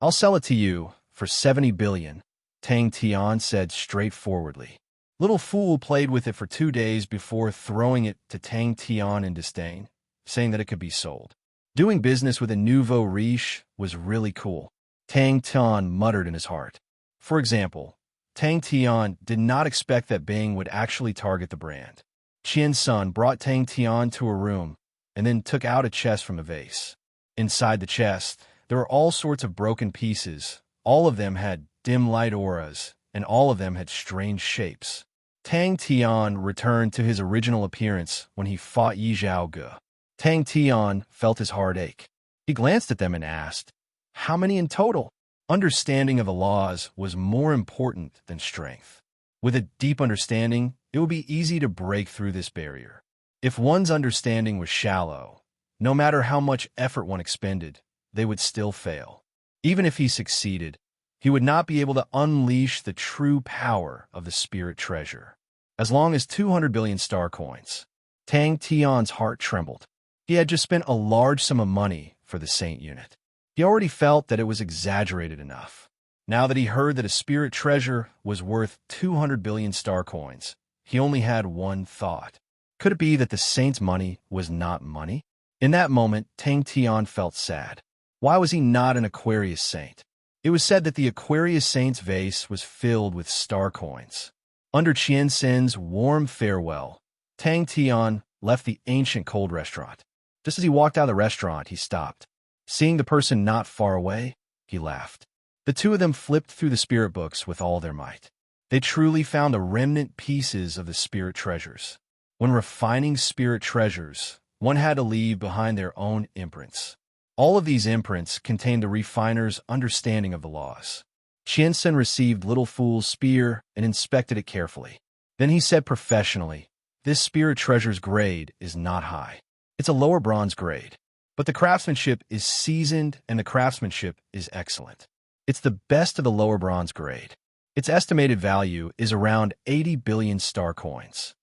"I'll sell it to you for 70 billion, Tang Tian said straightforwardly. Little Fool played with it for 2 days before throwing it to Tang Tian in disdain, saying that it could be sold. Doing business with a nouveau riche was really cool, Tang Tian muttered in his heart. For example, Tang Tian did not expect that Bing would actually target the brand. Qian Sun brought Tang Tian to a room and then took out a chest from a vase. Inside the chest, there were all sorts of broken pieces. All of them had dim light auras, and all of them had strange shapes. Tang Tian returned to his original appearance when he fought Yi Zhaoge. Tang Tian felt his heart ache. He glanced at them and asked, "How many in total?" Understanding of the laws was more important than strength. With a deep understanding, it would be easy to break through this barrier. If one's understanding was shallow, no matter how much effort one expended, they would still fail. Even if he succeeded, he would not be able to unleash the true power of the spirit treasure. As long as 200 billion star coins. Tang Tian's heart trembled. He had just spent a large sum of money for the saint unit. He already felt that it was exaggerated enough. Now that he heard that a spirit treasure was worth 200 billion star coins, he only had one thought. Could it be that the saint's money was not money? In that moment, Tang Tian felt sad. Why was he not an Aquarius saint? It was said that the Aquarius saint's vase was filled with star coins. Under Qian Sen's warm farewell, Tang Tian left the ancient cold restaurant. Just as he walked out of the restaurant, he stopped. Seeing the person not far away, he laughed. The two of them flipped through the spirit books with all their might. They truly found the remnant pieces of the spirit treasures. When refining spirit treasures, one had to leave behind their own imprints. All of these imprints contained the refiner's understanding of the laws. Qiansen received Little Fool's spear and inspected it carefully. Then he said professionally, "This spirit treasure's grade is not high. It's a lower bronze grade. But the craftsmanship is seasoned and the craftsmanship is excellent. It's the best of the lower bronze grade. Its estimated value is around 80 billion star coins."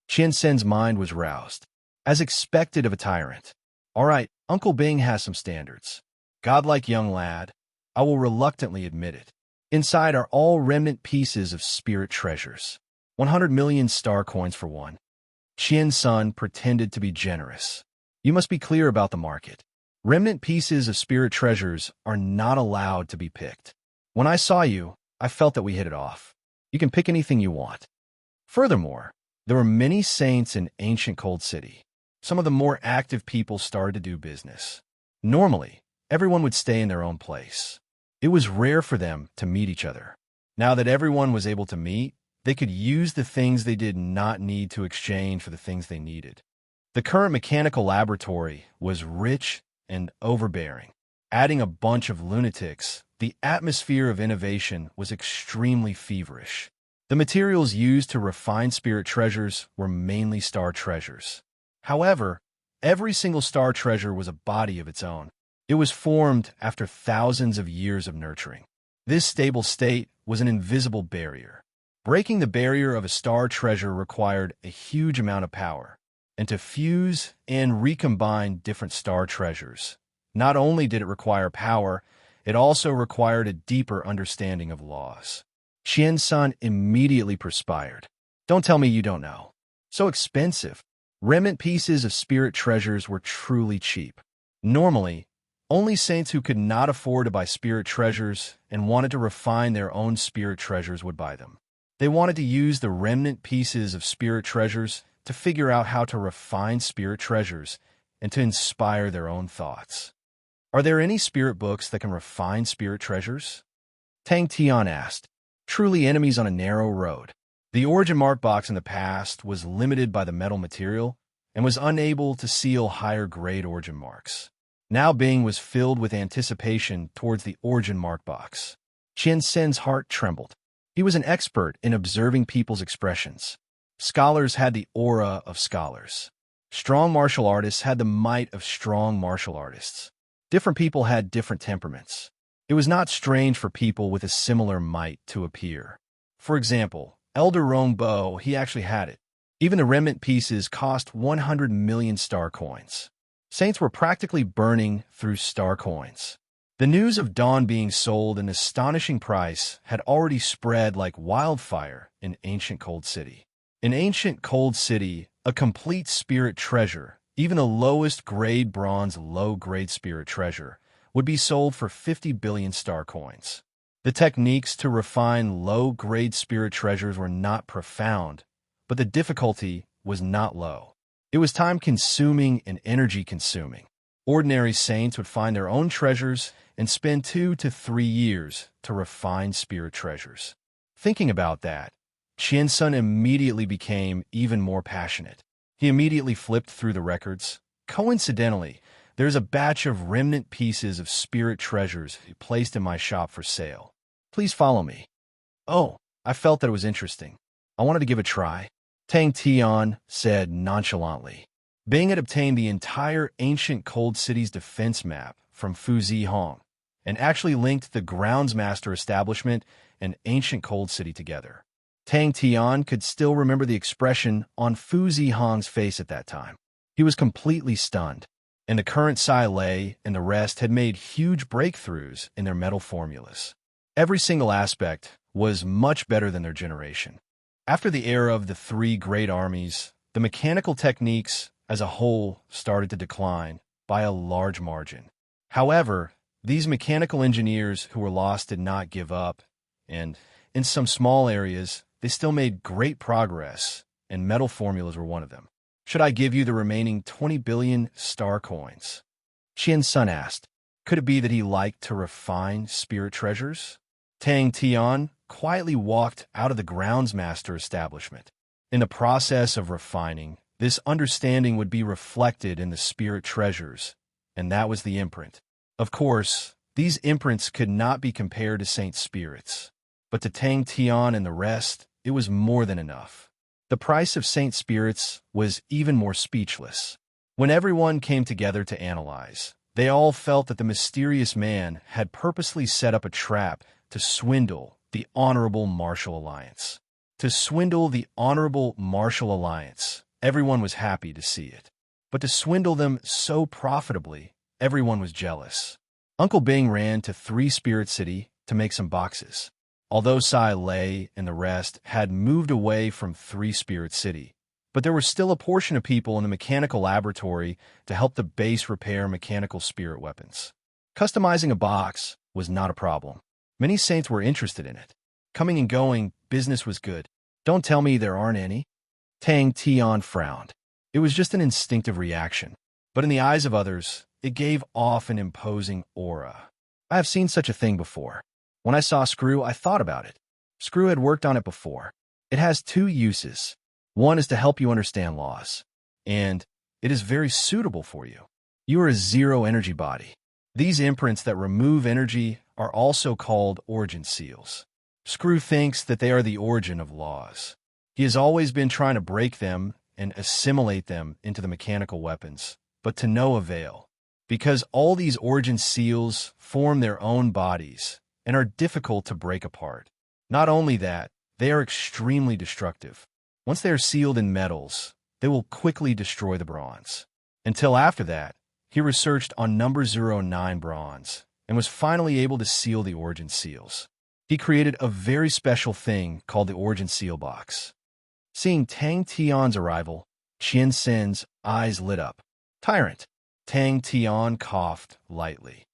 Qiansen's mind was roused. As expected of a tyrant. "All right, Uncle Bing has some standards. Godlike young lad, I will reluctantly admit it. Inside are all remnant pieces of spirit treasures. 100 million star coins for one." Qian Sun pretended to be generous. "You must be clear about the market. Remnant pieces of spirit treasures are not allowed to be picked. When I saw you, I felt that we hit it off. You can pick anything you want." Furthermore, there were many saints in ancient Cold City. Some of the more active people started to do business. Normally, everyone would stay in their own place. It was rare for them to meet each other. Now that everyone was able to meet, they could use the things they did not need to exchange for the things they needed. The current mechanical laboratory was rich and overbearing. Adding a bunch of lunatics, the atmosphere of innovation was extremely feverish. The materials used to refine spirit treasures were mainly star treasures. However, every single star treasure was a body of its own. It was formed after thousands of years of nurturing. This stable state was an invisible barrier. Breaking the barrier of a star treasure required a huge amount of power. And to fuse and recombine different star treasures. Not only did it require power, it also required a deeper understanding of laws. Qian Sun immediately perspired. "Don't tell me you don't know. So expensive." Remnant pieces of spirit treasures were truly cheap. Normally, only saints who could not afford to buy spirit treasures and wanted to refine their own spirit treasures would buy them. They wanted to use the remnant pieces of spirit treasures to figure out how to refine spirit treasures and to inspire their own thoughts. Are there any spirit books that can refine spirit treasures? Tang Tian asked. Truly enemies on a narrow road. The origin mark box in the past was limited by the metal material and was unable to seal higher-grade origin marks. Now Bing was filled with anticipation towards the origin mark box. Qian Sen's heart trembled. He was an expert in observing people's expressions. Scholars had the aura of scholars. Strong martial artists had the might of strong martial artists. Different people had different temperaments. It was not strange for people with a similar might to appear. For example, Elder Rong Bo, he actually had it. Even the remnant pieces cost 100 million star coins. Saints were practically burning through star coins. The news of Dawn being sold at an astonishing price had already spread like wildfire in ancient Cold City. In ancient Cold City, a complete spirit treasure, even the lowest grade bronze low-grade spirit treasure, would be sold for 50 billion star coins. The techniques to refine low-grade spirit treasures were not profound, but the difficulty was not low. It was time-consuming and energy-consuming. Ordinary saints would find their own treasures and spend 2 to 3 years to refine spirit treasures. Thinking about that, Qian Sun immediately became even more passionate. He immediately flipped through the records. Coincidentally, there's a batch of remnant pieces of spirit treasures placed in my shop for sale. Please follow me. Oh, I felt that it was interesting. I wanted to give it a try. Tang Tian said nonchalantly. Bing had obtained the entire ancient Cold City's defense map from Fu Zihong and actually linked the Groundsmaster establishment and ancient Cold City together. Tang Tian could still remember the expression on Fu Zihong's face at that time. He was completely stunned, and the current Sai Lei and the rest had made huge breakthroughs in their metal formulas. Every single aspect was much better than their generation. After the era of the 3 great armies, the mechanical techniques as a whole started to decline by a large margin. However, these mechanical engineers who were lost did not give up, and in some small areas, they still made great progress, and metal formulas were one of them. Should I give you the remaining 20 billion star coins? Qian Sun asked. Could it be that he liked to refine spirit treasures? Tang Tian quietly walked out of the Groundsmaster establishment. In the process of refining, this understanding would be reflected in the spirit treasures, and that was the imprint. Of course, these imprints could not be compared to Saint Spirits, but to Tang Tian and the rest, it was more than enough. The price of Saint Spirits was even more speechless. When everyone came together to analyze, they all felt that the mysterious man had purposely set up a trap to swindle the Honorable Martial Alliance. To swindle the Honorable Martial Alliance, everyone was happy to see it. But to swindle them so profitably, everyone was jealous. Uncle Bing ran to 3 Spirit City to make some boxes. Although Sai Lei and the rest had moved away from 3 Spirit City, but there was still a portion of people in the mechanical laboratory to help the base repair mechanical spirit weapons. Customizing a box was not a problem. Many saints were interested in it. Coming and going, business was good. Don't tell me there aren't any. Tang Tian frowned. It was just an instinctive reaction, but in the eyes of others, it gave off an imposing aura. I have seen such a thing before. When I saw Screw, I thought about it. Screw had worked on it before. It has 2 uses. One is to help you understand laws, and it is very suitable for you. You are a zero-energy body. These imprints that remove energy are also called origin seals. Screw thinks that they are the origin of laws. He has always been trying to break them and assimilate them into the mechanical weapons, but to no avail, because all these origin seals form their own bodies and are difficult to break apart. Not only that, they are extremely destructive. Once they are sealed in metals, they will quickly destroy the bronze. Until after that, he researched on number 09 bronze and was finally able to seal the origin seals. He created a very special thing called the origin seal box. Seeing Tang Tian's arrival, Qian Sen's eyes lit up. Tyrant. Tang Tian coughed lightly.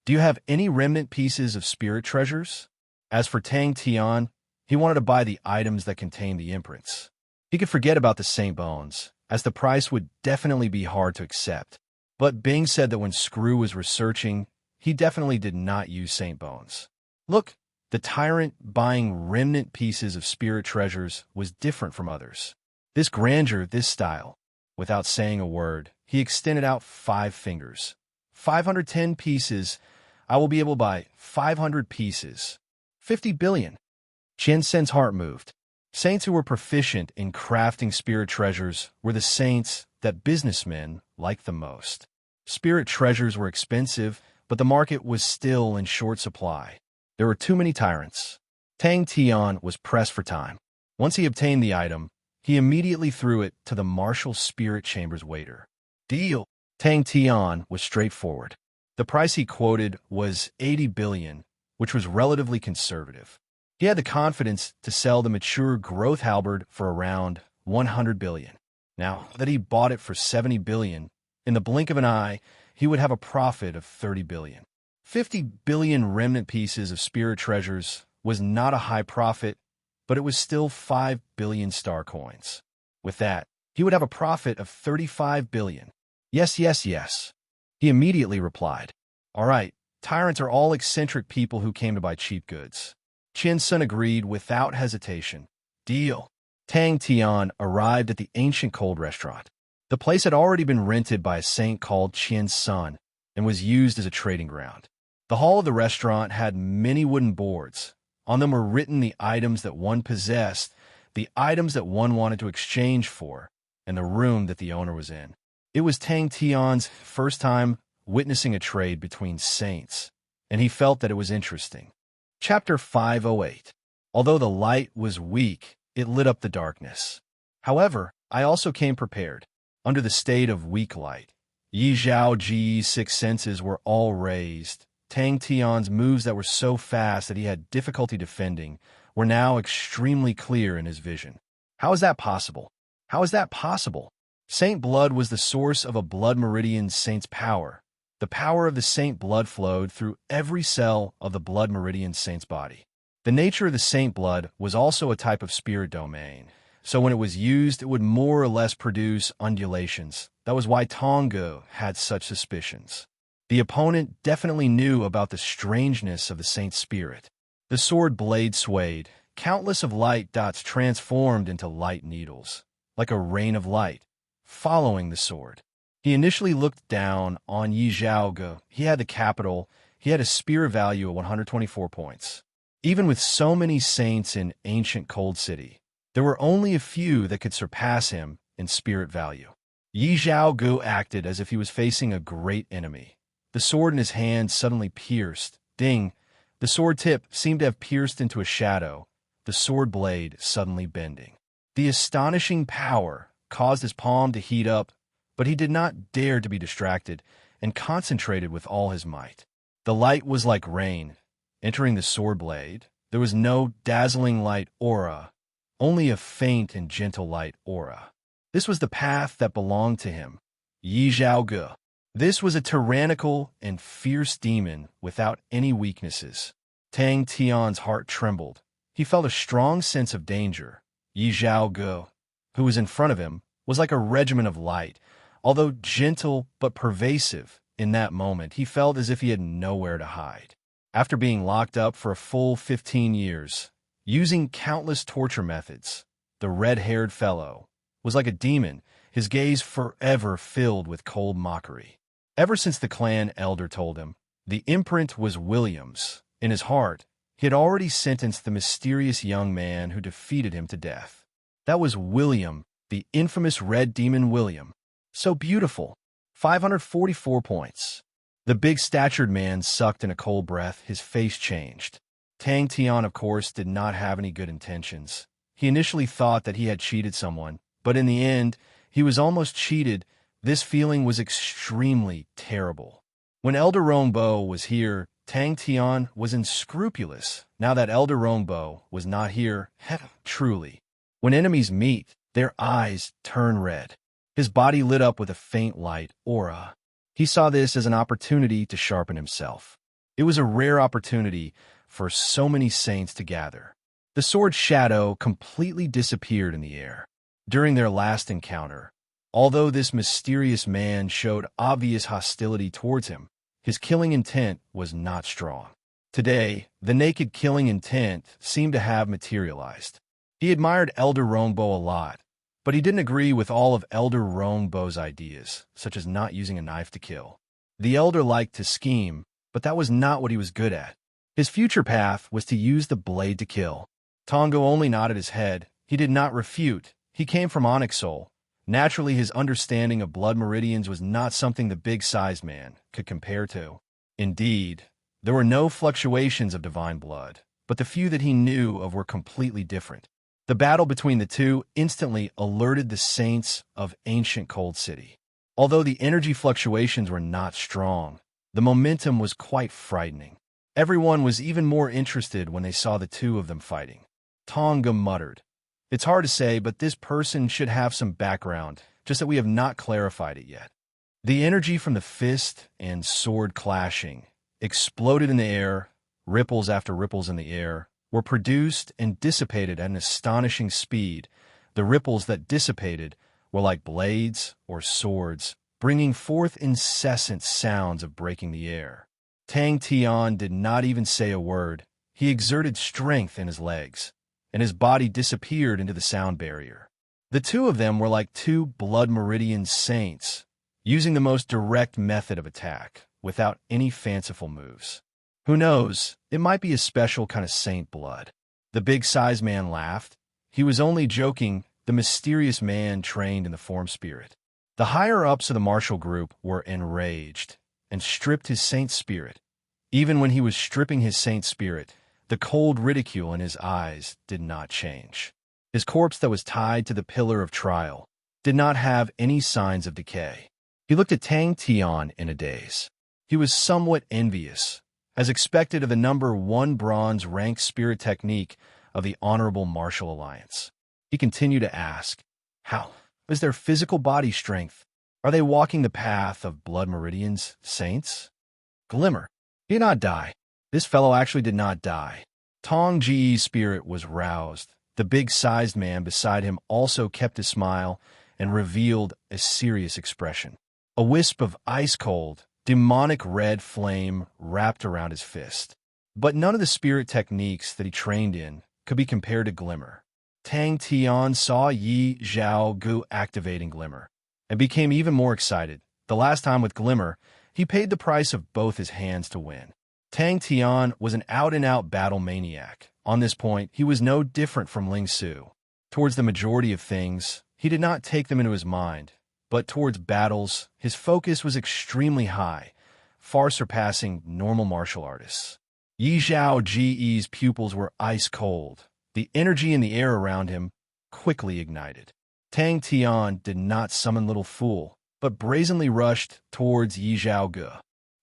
Do you have any remnant pieces of spirit treasures? As for Tang Tian, He wanted to buy the items that contained the imprints. He could forget about the Saint Bones, as the price would definitely be hard to accept. But Bing said that when Screw was researching, he definitely did not use Saint Bones. Look, the tyrant buying remnant pieces of spirit treasures was different from others. This grandeur, this style. Without saying a word, he extended out 5 fingers. 510 pieces. I will be able to buy 500 pieces. 50 billion. Qian Sen's heart moved. Saints who were proficient in crafting spirit treasures were the saints that businessmen liked the most. Spirit treasures were expensive, but the market was still in short supply. There were too many tyrants. Tang Tian was pressed for time. Once he obtained the item, he immediately threw it to the martial spirit chamber's waiter. Deal! Tang Tian was straightforward. The price he quoted was 80 billion, which was relatively conservative. He had the confidence to sell the mature growth halberd for around 100 billion. Now that he bought it for 70 billion, in the blink of an eye, he would have a profit of 30 billion. 50 billion remnant pieces of spirit treasures was not a high profit, but it was still 5 billion star coins. With that, he would have a profit of 35 billion. Yes, yes, yes. He immediately replied. All right, tyrants are all eccentric people who came to buy cheap goods. Qian Sun agreed without hesitation. Deal. Tang Tian arrived at the ancient cold restaurant. The place had already been rented by a saint called Qian Sun and was used as a trading ground. The hall of the restaurant had many wooden boards. On them were written the items that one possessed, the items that one wanted to exchange for, and the room that the owner was in. It was Tang Tian's first time witnessing a trade between saints, and he felt that it was interesting. Chapter 508. Although the light was weak, it lit up the darkness. However, I also came prepared. Under the state of weak light, Yi Zhao Ji's 6 senses were all raised. Tang Tian's moves that were so fast that he had difficulty defending were now extremely clear in his vision. How is that possible? How is that possible? Saint Blood was the source of a blood meridian saint's power. The power of the saint blood flowed through every cell of the blood meridian saint's body. The nature of the saint blood was also a type of spirit domain, so when it was used, it would more or less produce undulations. That was why Tongo had such suspicions. The opponent definitely knew about the strangeness of the saint's spirit. The sword blade swayed. Countless of light dots transformed into light needles, like a rain of light, following the sword. He initially looked down on Yi Zhaoge. He had the capital. He had a spirit value of 124 points. Even with so many saints in ancient Cold City, there were only a few that could surpass him in spirit value. Yi Zhaoge acted as if he was facing a great enemy. The sword in his hand suddenly pierced. Ding! The sword tip seemed to have pierced into a shadow, the sword blade suddenly bending. The astonishing power caused his palm to heat up, but he did not dare to be distracted and concentrated with all his might. The light was like rain. Entering the sword blade, there was no dazzling light aura, only a faint and gentle light aura. This was the path that belonged to him, Yi Zhaoge. This was a tyrannical and fierce demon without any weaknesses. Tang Tian's heart trembled. He felt a strong sense of danger. Yi Zhaoge, who was in front of him, was like a regiment of light. Although gentle but pervasive, in that moment he felt as if he had nowhere to hide. After being locked up for a full 15 years, using countless torture methods, the red-haired fellow was like a demon, his gaze forever filled with cold mockery. Ever since the clan elder told him the imprint was William's, in his heart, he had already sentenced the mysterious young man who defeated him to death. That was William, the infamous red demon William. So beautiful. 544 points. The big-statured man sucked in a cold breath. His face changed. Tang Tian, of course, did not have any good intentions. He initially thought that he had cheated someone, but in the end, he was almost cheated. This feeling was extremely terrible. When Elder Rongbo was here, Tang Tian was unscrupulous. Now that Elder Rongbo was not here, truly. When enemies meet, their eyes turn red. His body lit up with a faint light aura. He saw this as an opportunity to sharpen himself. It was a rare opportunity for so many saints to gather. The sword's shadow completely disappeared in the air. During their last encounter, although this mysterious man showed obvious hostility towards him, his killing intent was not strong. Today, the naked killing intent seemed to have materialized. He admired Elder Rongbo a lot, but he didn't agree with all of Elder Rongbo's ideas, such as not using a knife to kill. The Elder liked to scheme, but that was not what he was good at. His future path was to use the blade to kill. Tongo only nodded his head. He did not refute. He came from Onyx Soul. Naturally, his understanding of blood meridians was not something the big-sized man could compare to. Indeed, there were no fluctuations of divine blood, but the few that he knew of were completely different. The battle between the two instantly alerted the saints of ancient Cold City. Although the energy fluctuations were not strong, the momentum was quite frightening. Everyone was even more interested when they saw the two of them fighting. Tonga muttered, "It's hard to say, but this person should have some background, just that we have not clarified it yet." The energy from the fist and sword clashing exploded in the air. Ripples after ripples in the air were produced and dissipated at an astonishing speed. The ripples that dissipated were like blades or swords, bringing forth incessant sounds of breaking the air. Tang Tian did not even say a word. He exerted strength in his legs, and his body disappeared into the sound barrier. The two of them were like two blood meridian saints, using the most direct method of attack, without any fanciful moves. Who knows, it might be a special kind of saint blood. The big-sized man laughed. He was only joking. The mysterious man trained in the form spirit. The higher-ups of the martial group were enraged and stripped his saint spirit. Even when he was stripping his saint spirit, the cold ridicule in his eyes did not change. His corpse that was tied to the pillar of trial did not have any signs of decay. He looked at Tang Tian in a daze. He was somewhat envious, as expected of the number 1 bronze ranked spirit technique of the Honorable Martial Alliance. He continued to ask, "How is their physical body strength? Are they walking the path of blood meridians, saints?" Glimmer. He did not die. This fellow actually did not die. Tong Ji's spirit was roused. The big-sized man beside him also kept his smile and revealed a serious expression. A wisp of ice-cold, demonic red flame wrapped around his fist. But none of the spirit techniques that he trained in could be compared to Glimmer. Tang Tian saw Yi Zhao Gu activating Glimmer and became even more excited. The last time with Glimmer, he paid the price of both his hands to win. Tang Tian was an out-and-out battle maniac. On this point, he was no different from Ling Su. Towards the majority of things, he did not take them into his mind, but towards battles, his focus was extremely high, far surpassing normal martial artists. Yi Zhao Ji's pupils were ice-cold. The energy in the air around him quickly ignited. Tang Tian did not summon Little Fool, but brazenly rushed towards Yi Zhao Gu.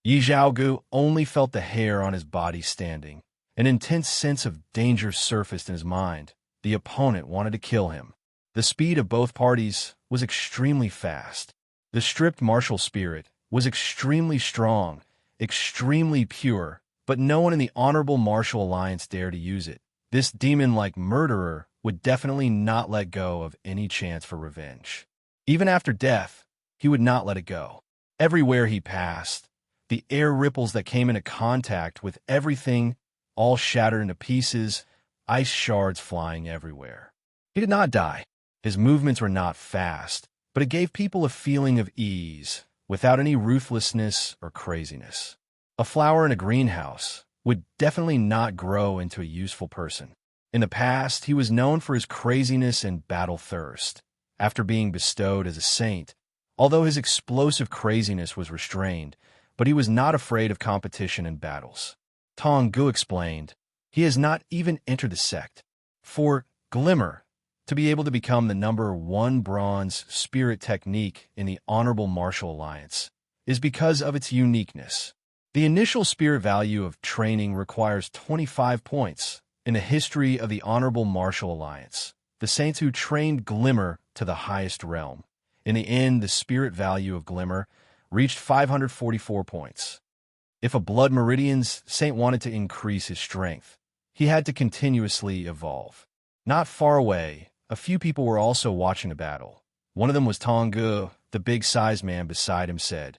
Yi Zhao Gu only felt the hair on his body standing. An intense sense of danger surfaced in his mind. The opponent wanted to kill him. The speed of both parties was extremely fast. The stripped martial spirit was extremely strong, extremely pure, but no one in the Honorable Martial Alliance dared to use it. This demon-like murderer would definitely not let go of any chance for revenge. Even after death, he would not let it go. Everywhere he passed, the air ripples that came into contact with everything all shattered into pieces, ice shards flying everywhere. He did not die. His movements were not fast, but it gave people a feeling of ease, without any ruthlessness or craziness. A flower in a greenhouse would definitely not grow into a useful person. In the past, he was known for his craziness and battle thirst. After being bestowed as a saint, although his explosive craziness was restrained, but he was not afraid of competition and battles. Tong Gu explained, he has not even entered the sect. For Glimmer to be able to become the number 1 bronze spirit technique in the Honorable Martial Alliance is because of its uniqueness. The initial spirit value of training requires 25 points. In the history of the Honorable Martial Alliance, the saints who trained Glimmer to the highest realm. In the end, the spirit value of Glimmer reached 544 points. If a Blood Meridian's saint wanted to increase his strength, he had to continuously evolve. Not far away, a few people were also watching the battle. One of them was Tongu, the big-sized man beside him said,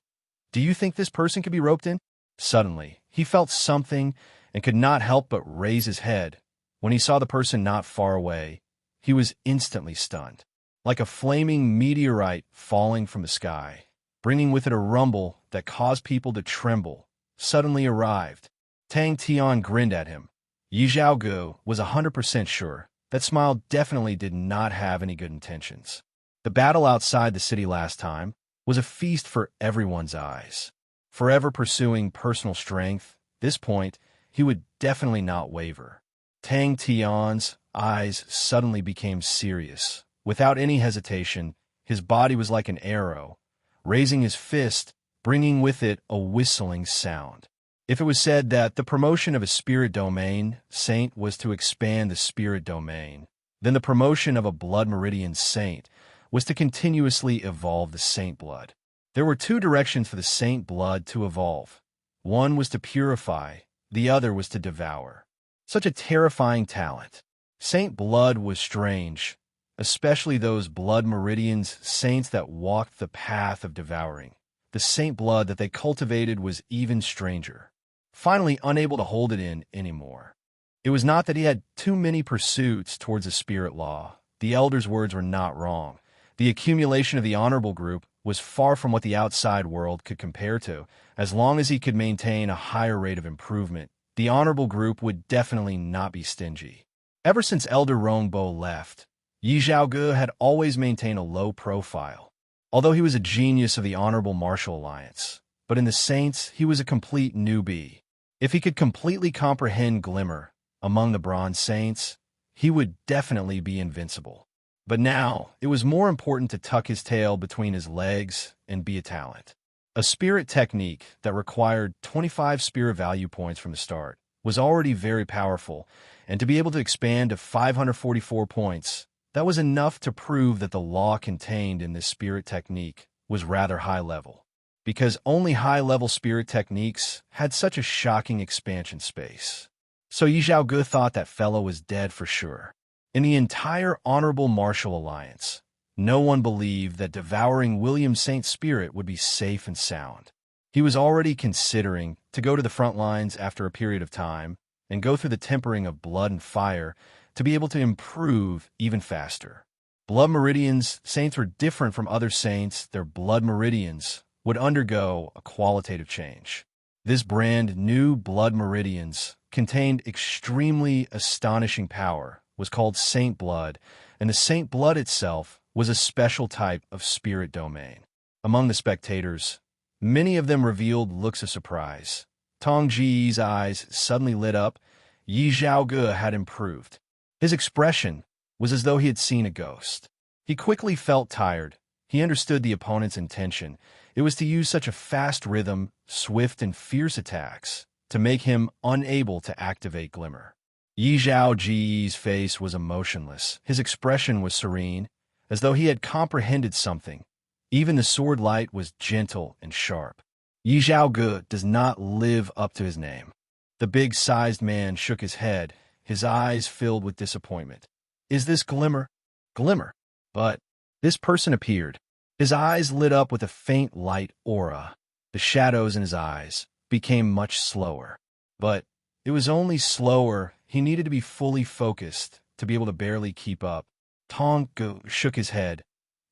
"Do you think this person could be roped in?" Suddenly, he felt something and could not help but raise his head. When he saw the person not far away, he was instantly stunned. Like a flaming meteorite falling from the sky, bringing with it a rumble that caused people to tremble, suddenly arrived. Tang Tian grinned at him. Yi Zhaogu was 100% sure that smile definitely did not have any good intentions. The battle outside the city last time was a feast for everyone's eyes. Forever pursuing personal strength, this point, he would definitely not waver. Tang Tian's eyes suddenly became serious. Without any hesitation, his body was like an arrow, raising his fist, bringing with it a whistling sound. If it was said that the promotion of a spirit domain saint was to expand the spirit domain, then the promotion of a blood meridian saint was to continuously evolve the saint blood. There were two directions for the saint blood to evolve. One was to purify, the other was to devour. Such a terrifying talent. Saint blood was strange, especially those blood meridians, saints that walked the path of devouring. The saint blood that they cultivated was even stranger. Finally, unable to hold it in anymore. It was not that he had too many pursuits towards the spirit law. The elder's words were not wrong. The accumulation of the honorable group was far from what the outside world could compare to. As long as he could maintain a higher rate of improvement, the honorable group would definitely not be stingy. Ever since Elder Rongbo left, Yi Zhaogu had always maintained a low profile. Although he was a genius of the Honorable Martial Alliance, but in the Saints he was a complete newbie. If he could completely comprehend Glimmer among the Bronze Saints, he would definitely be invincible. But now, it was more important to tuck his tail between his legs and be a talent. A spirit technique that required 25 spirit value points from the start was already very powerful, and to be able to expand to 544 points, that was enough to prove that the law contained in this spirit technique was rather high level. Because only high-level spirit techniques had such a shocking expansion space. So Yi Zhaogu thought that fellow was dead for sure. In the entire Honorable Martial Alliance, no one believed that devouring William St. Spirit would be safe and sound. He was already considering to go to the front lines after a period of time and go through the tempering of blood and fire to be able to improve even faster. Blood meridians, saints were different from other saints. Their blood meridians would undergo a qualitative change. This brand new blood meridians contained extremely astonishing power, was called Saint Blood, and the Saint Blood itself was a special type of spirit domain. Among the spectators, many of them revealed looks of surprise. Tong Ji's eyes suddenly lit up. Yi Zhaogu had improved. His expression was as though he had seen a ghost. He quickly felt tired. He understood the opponent's intention. It was to use such a fast rhythm, swift and fierce attacks, to make him unable to activate Glimmer. Yi Zhaoji's face was emotionless. His expression was serene, as though he had comprehended something. Even the sword light was gentle and sharp. Yi Zhaogu does not live up to his name. The big-sized man shook his head, his eyes filled with disappointment. Is this Glimmer? Glimmer. But this person appeared. His eyes lit up with a faint light aura. The shadows in his eyes became much slower. But it was only slower. He needed to be fully focused to be able to barely keep up. Tonggu shook his head.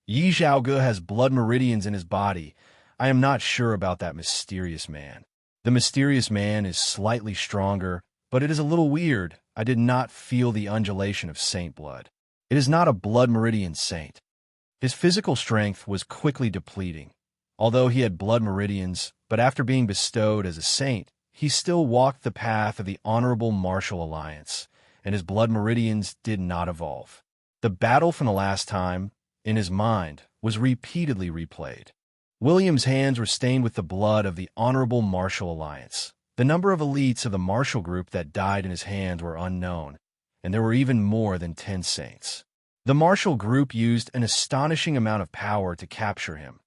Yi Zhaogu has blood meridians in his body. I am not sure about that mysterious man. The mysterious man is slightly stronger, but it is a little weird. I did not feel the undulation of saint blood. It is not a blood meridian saint. His physical strength was quickly depleting. Although he had blood meridians, but after being bestowed as a saint, he still walked the path of the Honorable Martial Alliance, and his blood meridians did not evolve. The battle from the last time, in his mind, was repeatedly replayed. William's hands were stained with the blood of the Honorable Martial Alliance. The number of elites of the martial group that died in his hands were unknown, and there were even more than 10 saints. The martial group used an astonishing amount of power to capture him,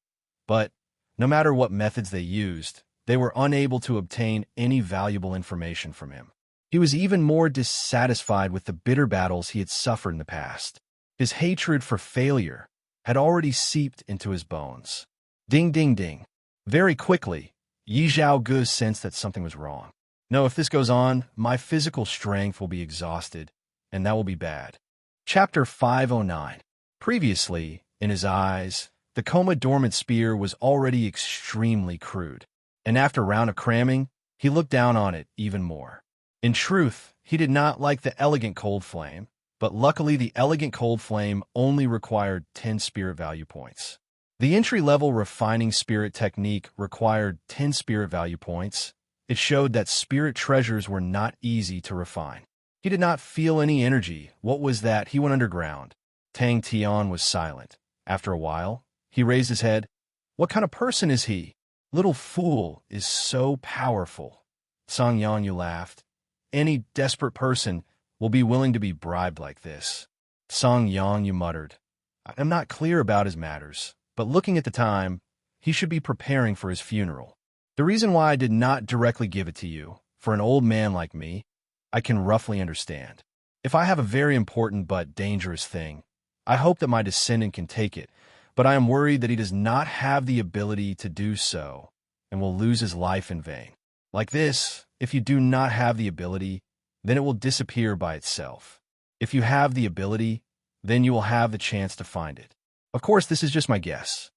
but no matter what methods they used, they were unable to obtain any valuable information from him. He was even more dissatisfied with the bitter battles he had suffered in the past. His hatred for failure had already seeped into his bones. Ding, ding, ding. Very quickly, Yi Zhaoge sensed that something was wrong. No, if this goes on, my physical strength will be exhausted, and that will be bad. Chapter 509. Previously, in his eyes, the coma-dormant spear was already extremely crude, and after a round of cramming, he looked down on it even more. In truth, he did not like the elegant cold flame, but luckily the elegant cold flame only required 10 spirit value points. The entry-level refining spirit technique required 10 spirit value points. It showed that spirit treasures were not easy to refine. He did not feel any energy. What was that? He went underground. Tang Tian was silent. After a while, he raised his head. What kind of person is he? Little fool is so powerful. Song Yanyu laughed. Any desperate person will be willing to be bribed like this. Song Yanyu muttered. I am not clear about his matters, but looking at the time, he should be preparing for his funeral. The reason why I did not directly give it to you, for an old man like me, I can roughly understand. If I have a very important but dangerous thing, I hope that my descendant can take it, but I am worried that he does not have the ability to do so and will lose his life in vain. Like this, if you do not have the ability, then it will disappear by itself. If you have the ability, then you will have the chance to find it. Of course, this is just my guess.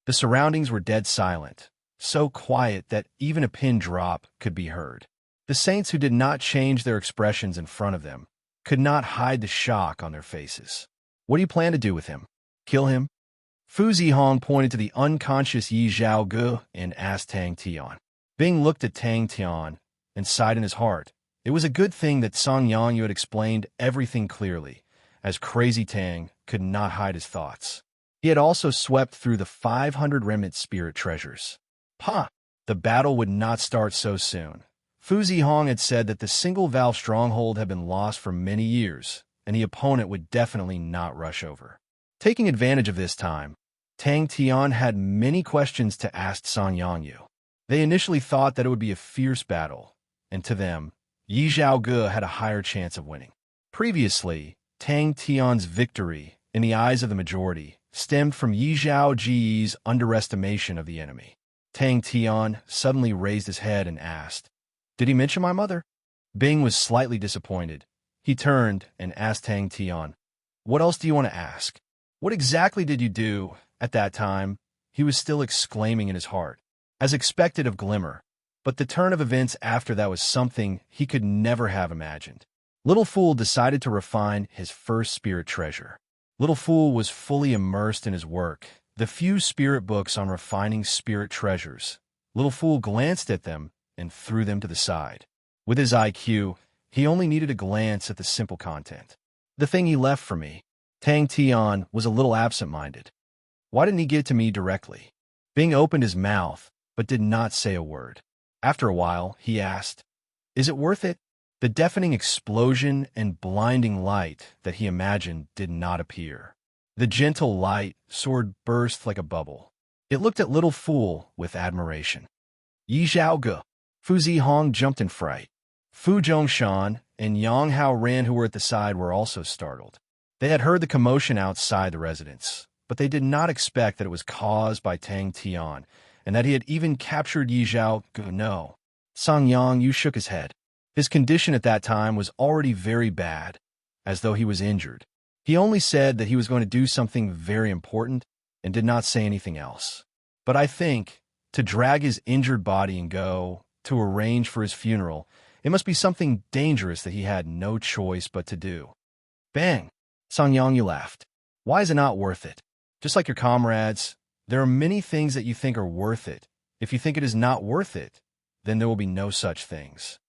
The surroundings were dead silent, so quiet that even a pin drop could be heard. The saints who did not change their expressions in front of them could not hide the shock on their faces. What do you plan to do with him? Kill him? Fu Zihong pointed to the unconscious Yi Zhaoge and asked Tang Tian. Bing looked at Tang Tian and sighed in his heart. It was a good thing that Song Yanyu had explained everything clearly, as Crazy Tang could not hide his thoughts. He had also swept through the 500 remnant spirit treasures. The battle would not start so soon. Fu Zihong had said that the single-valve stronghold had been lost for many years, and the opponent would definitely not rush over. Taking advantage of this time, Tang Tian had many questions to ask Song Yanyu. They initially thought that it would be a fierce battle, and to them, Yi Zhaoge had a higher chance of winning. Previously, Tang Tian's victory, in the eyes of the majority, stemmed from Yi Zhaoge's underestimation of the enemy. Tang Tian suddenly raised his head and asked, Did he mention my mother? Bing was slightly disappointed. He turned and asked Tang Tian, What else do you want to ask? What exactly did you do? At that time, he was still exclaiming in his heart, as expected of Glimmer, but the turn of events after that was something he could never have imagined. Little Fool decided to refine his first spirit treasure. Little Fool was fully immersed in his work, the few spirit books on refining spirit treasures. Little Fool glanced at them and threw them to the side. With his IQ, he only needed a glance at the simple content. The thing he left for me. Tang Tian was a little absent-minded. Why didn't he give it to me directly? Bing opened his mouth, but did not say a word. After a while, he asked, Is it worth it? The deafening explosion and blinding light that he imagined did not appear. The gentle light sword burst like a bubble. It looked at Little Fool with admiration. Yi Zhaoge. Fu Zihong jumped in fright. Fu Zhongshan and Yang Hao Ran, who were at the side, were also startled. They had heard the commotion outside the residence, but they did not expect that it was caused by Tang Tian, and that he had even captured Yi Zhaoge. No. Song Yanyu shook his head. His condition at that time was already very bad, as though he was injured. He only said that he was going to do something very important and did not say anything else. But I think, to drag his injured body and go to arrange for his funeral, it must be something dangerous that he had no choice but to do. Bang! Song Yanyu laughed. Why is it not worth it? Just like your comrades, there are many things that you think are worth it. If you think it is not worth it, then there will be no such things.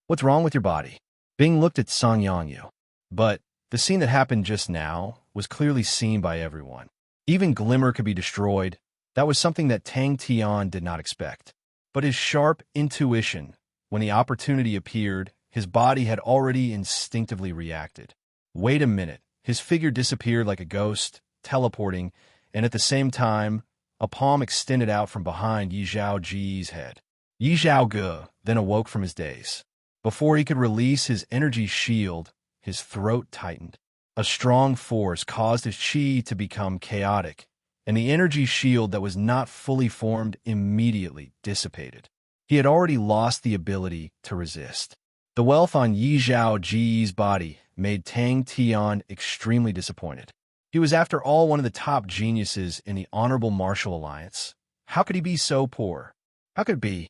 What's wrong with your body? Bing looked at Song Yanyu. But the scene that happened just now was clearly seen by everyone. Even Glimmer could be destroyed. That was something that Tang Tian did not expect. But his sharp intuition, when the opportunity appeared, his body had already instinctively reacted. Wait a minute. His figure disappeared like a ghost, teleporting, and at the same time, a palm extended out from behind Yi Zhaoge's head. Yi Zhaoge then awoke from his daze. Before he could release his energy shield, his throat tightened. A strong force caused his chi to become chaotic, and the energy shield that was not fully formed immediately dissipated. He had already lost the ability to resist. The wealth on Yi Zhao Ji's body made Tang Tian extremely disappointed. He was, after all, one of the top geniuses in the Honorable Martial Alliance. How could he be so poor? How could it be?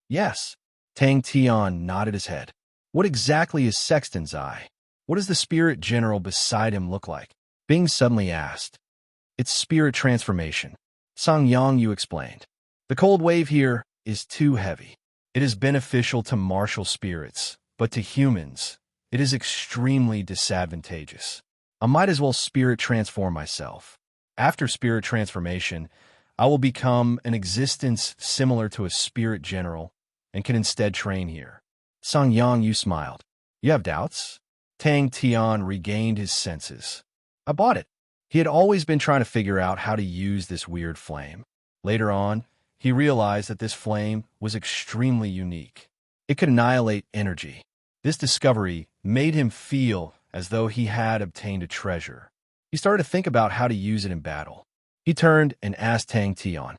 Yes. Tang Tian nodded his head. What exactly is Sexton's eye? What does the spirit general beside him look like? Bing suddenly asked. It's spirit transformation. Song Yongyu explained. The cold wave here is too heavy. It is beneficial to martial spirits, but to humans, it is extremely disadvantageous. I might as well spirit transform myself. After spirit transformation, I will become an existence similar to a spirit general and can instead train here. Song Yongyu smiled. You have doubts? Tang Tian regained his senses. I bought it. He had always been trying to figure out how to use this weird flame. Later on, he realized that this flame was extremely unique. It could annihilate energy. This discovery made him feel as though he had obtained a treasure. He started to think about how to use it in battle. He turned and asked Tang Tian,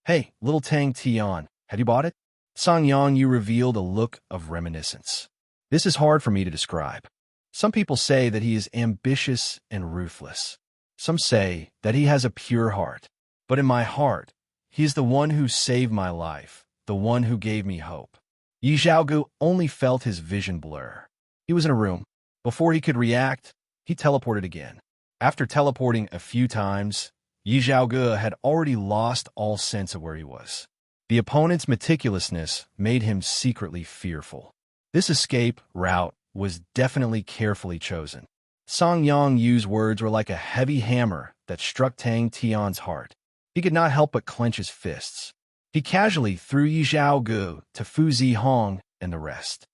Hey, little Tang Tian, have you bought it? Song Yongyu revealed a look of reminiscence. This is hard for me to describe. Some people say that he is ambitious and ruthless. Some say that he has a pure heart. But in my heart, he is the one who saved my life, the one who gave me hope. Yi Zhaogu only felt his vision blur. He was in a room. Before he could react, he teleported again. After teleporting a few times, Yi Zhaogu had already lost all sense of where he was. The opponent's meticulousness made him secretly fearful. This escape route was definitely carefully chosen. Song Yongyu's words were like a heavy hammer that struck Tang Tian's heart. He could not help but clench his fists. He casually threw Yi Zhaogu to Fu Zihong and the rest.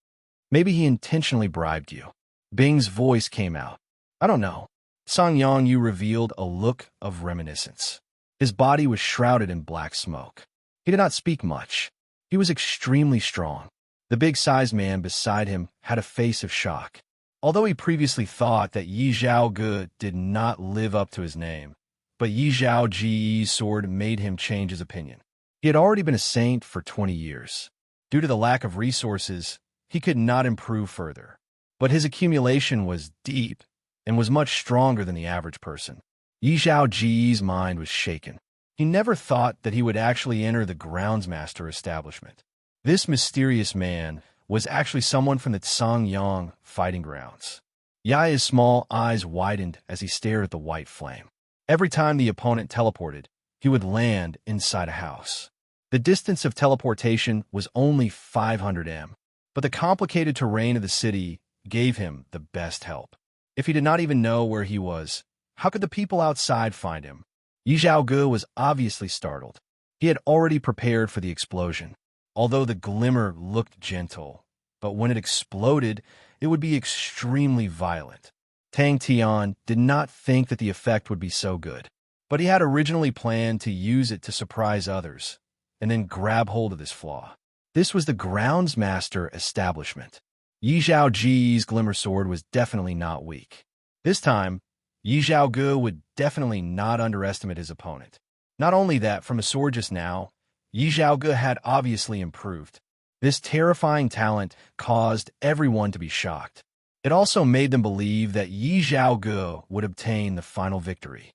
Maybe he intentionally bribed you. Bing's voice came out. I don't know. Song Yongyu revealed a look of reminiscence. His body was shrouded in black smoke. He did not speak much. He was extremely strong. The big-sized man beside him had a face of shock. Although he previously thought that Yi Zhaogu did not live up to his name, but Yi Zhao Ji's sword made him change his opinion. He had already been a saint for 20 years. Due to the lack of resources, he could not improve further. But his accumulation was deep and was much stronger than the average person. Yi Zhao Ji's mind was shaken. He never thought that he would actually enter the groundsmaster establishment. This mysterious man was actually someone from the Cangyang fighting grounds. Yaya's small eyes widened as he stared at the white flame. Every time the opponent teleported, he would land inside a house. The distance of teleportation was only 500 m, but the complicated terrain of the city gave him the best help. If he did not even know where he was, how could the people outside find him? Yi Zhaogu was obviously startled. He had already prepared for the explosion. Although the glimmer looked gentle, but when it exploded, it would be extremely violent. Tang Tian did not think that the effect would be so good, but he had originally planned to use it to surprise others, and then grab hold of this flaw. This was the groundsmaster establishment. Yi Zhao Ji's glimmer sword was definitely not weak. This time, Yi Zhaogu would definitely not underestimate his opponent. Not only that, from a sword just now, Yi Zhaogu had obviously improved. This terrifying talent caused everyone to be shocked. It also made them believe that Yi Zhaogu would obtain the final victory.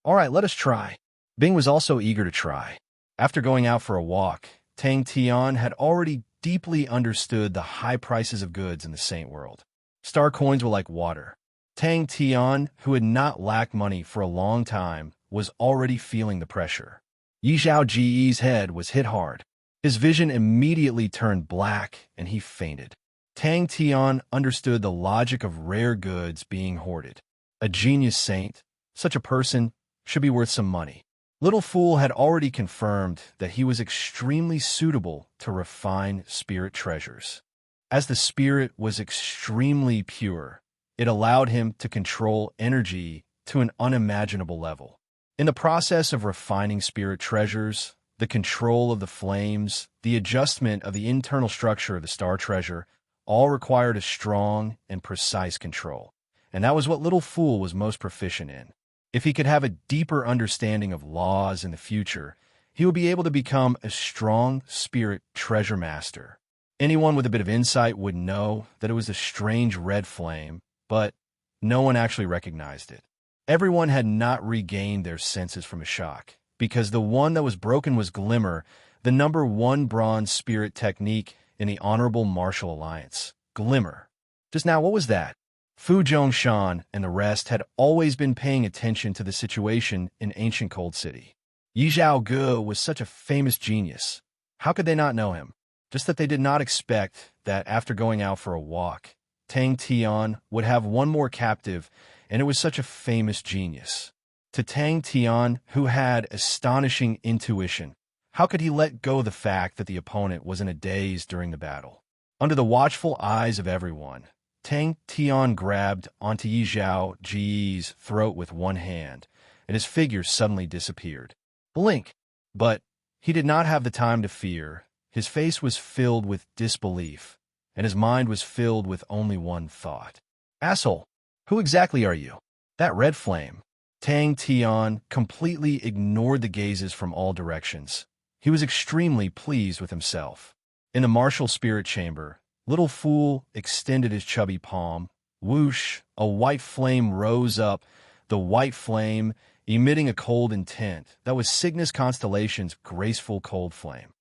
All right, let us try. Bing was also eager to try. After going out for a walk, Tang Tian had already deeply understood the high prices of goods in the Saint world. Star coins were like water. Tang Tian, who had not lacked money for a long time, was already feeling the pressure. Yi Zhao Ji's head was hit hard. His vision immediately turned black and he fainted. Tang Tian understood the logic of rare goods being hoarded. A genius saint, such a person, should be worth some money. Little Fool had already confirmed that he was extremely suitable to refine spirit treasures. As the spirit was extremely pure, it allowed him to control energy to an unimaginable level. In the process of refining spirit treasures, the control of the flames, the adjustment of the internal structure of the star treasure, all required a strong and precise control, and that was what Little Fool was most proficient in. If he could have a deeper understanding of laws in the future, he would be able to become a strong spirit treasure master. Anyone with a bit of insight would know that it was a strange red flame, but no one actually recognized it. Everyone had not regained their senses from a shock, because the one that was broken was Glimmer, the #1 bronze spirit technique in the Honorable Martial Alliance. Glimmer. Just now, what was that? Fu Zhongshan and the rest had always been paying attention to the situation in ancient Cold City. Yi Zhaoge was such a famous genius. How could they not know him? Just that they did not expect that after going out for a walk, Tang Tian would have one more captive, and it was such a famous genius. To Tang Tian, who had astonishing intuition, how could he let go of the fact that the opponent was in a daze during the battle? Under the watchful eyes of everyone, Tang Tian grabbed onto Yi Zhaoge's throat with one hand, and his figure suddenly disappeared. Blink! But he did not have the time to fear. His face was filled with disbelief, and his mind was filled with only one thought. Asshole! Who exactly are you? That red flame. Tang Tian completely ignored the gazes from all directions. He was extremely pleased with himself. In the martial spirit chamber, Little Fool extended his chubby palm. Whoosh! A white flame rose up, the white flame emitting a cold intent that was Cygnus Constellation's graceful cold flame.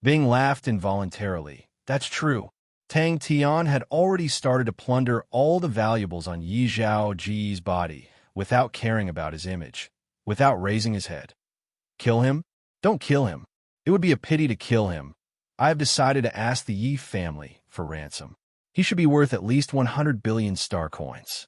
Bing laughed involuntarily. That's true. Tang Tian had already started to plunder all the valuables on Yi Zhaoge's body without caring about his image, without raising his head. Kill him? Don't kill him. It would be a pity to kill him. I have decided to ask the Yi family for ransom. He should be worth at least 100 billion star coins.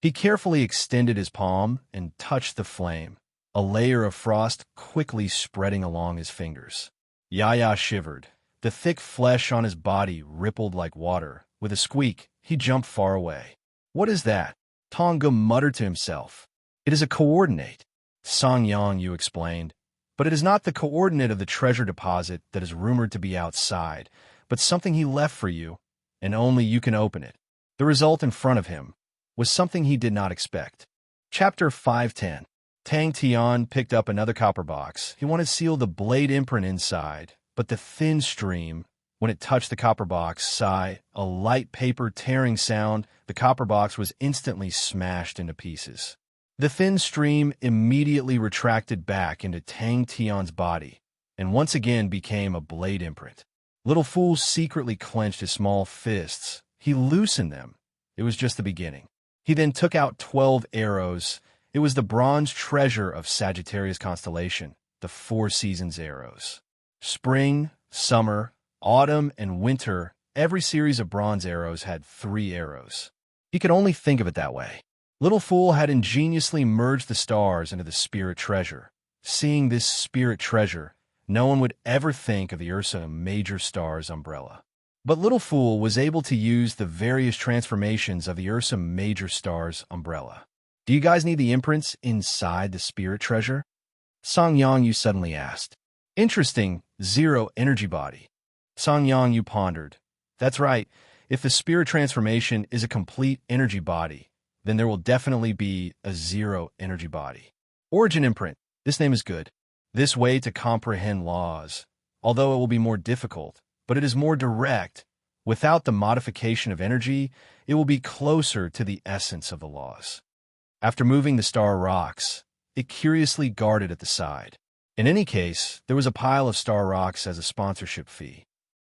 He carefully extended his palm and touched the flame, a layer of frost quickly spreading along his fingers. Yaya shivered. The thick flesh on his body rippled like water. With a squeak, he jumped far away. What is that? Tonga muttered to himself. It is a coordinate. Song Yang Yu explained. But it is not the coordinate of the treasure deposit that is rumored to be outside, but something he left for you, and only you can open it. The result in front of him was something he did not expect. Chapter 510. Tang Tian picked up another copper box. He wanted to seal the blade imprint inside, but the thin stream, when it touched the copper box, sigh, a light paper tearing sound, the copper box was instantly smashed into pieces. The thin stream immediately retracted back into Tang Tian's body, and once again became a blade imprint. Little Fool secretly clenched his small fists. He loosened them. It was just the beginning. He then took out 12 arrows. It was the bronze treasure of Sagittarius constellation, the 4 seasons arrows. Spring, summer, autumn, and winter, every series of bronze arrows had 3 arrows. He could only think of it that way. Little Fool had ingeniously merged the stars into the spirit treasure. Seeing this spirit treasure, no one would ever think of the Ursa Major Star's umbrella. But Little Fool was able to use the various transformations of the Ursa Major Star's umbrella. Do you guys need the imprints inside the spirit treasure? Song Yang Yu suddenly asked. Interesting, 0 energy body. Song Yang Yu pondered. That's right. If the spirit transformation is a complete energy body, then there will definitely be a 0 energy body. Origin imprint. This name is good. This way to comprehend laws, although it will be more difficult, but it is more direct. Without the modification of energy, it will be closer to the essence of the laws. After moving the star rocks, it curiously guarded at the side. In any case, there was a pile of star rocks as a sponsorship fee.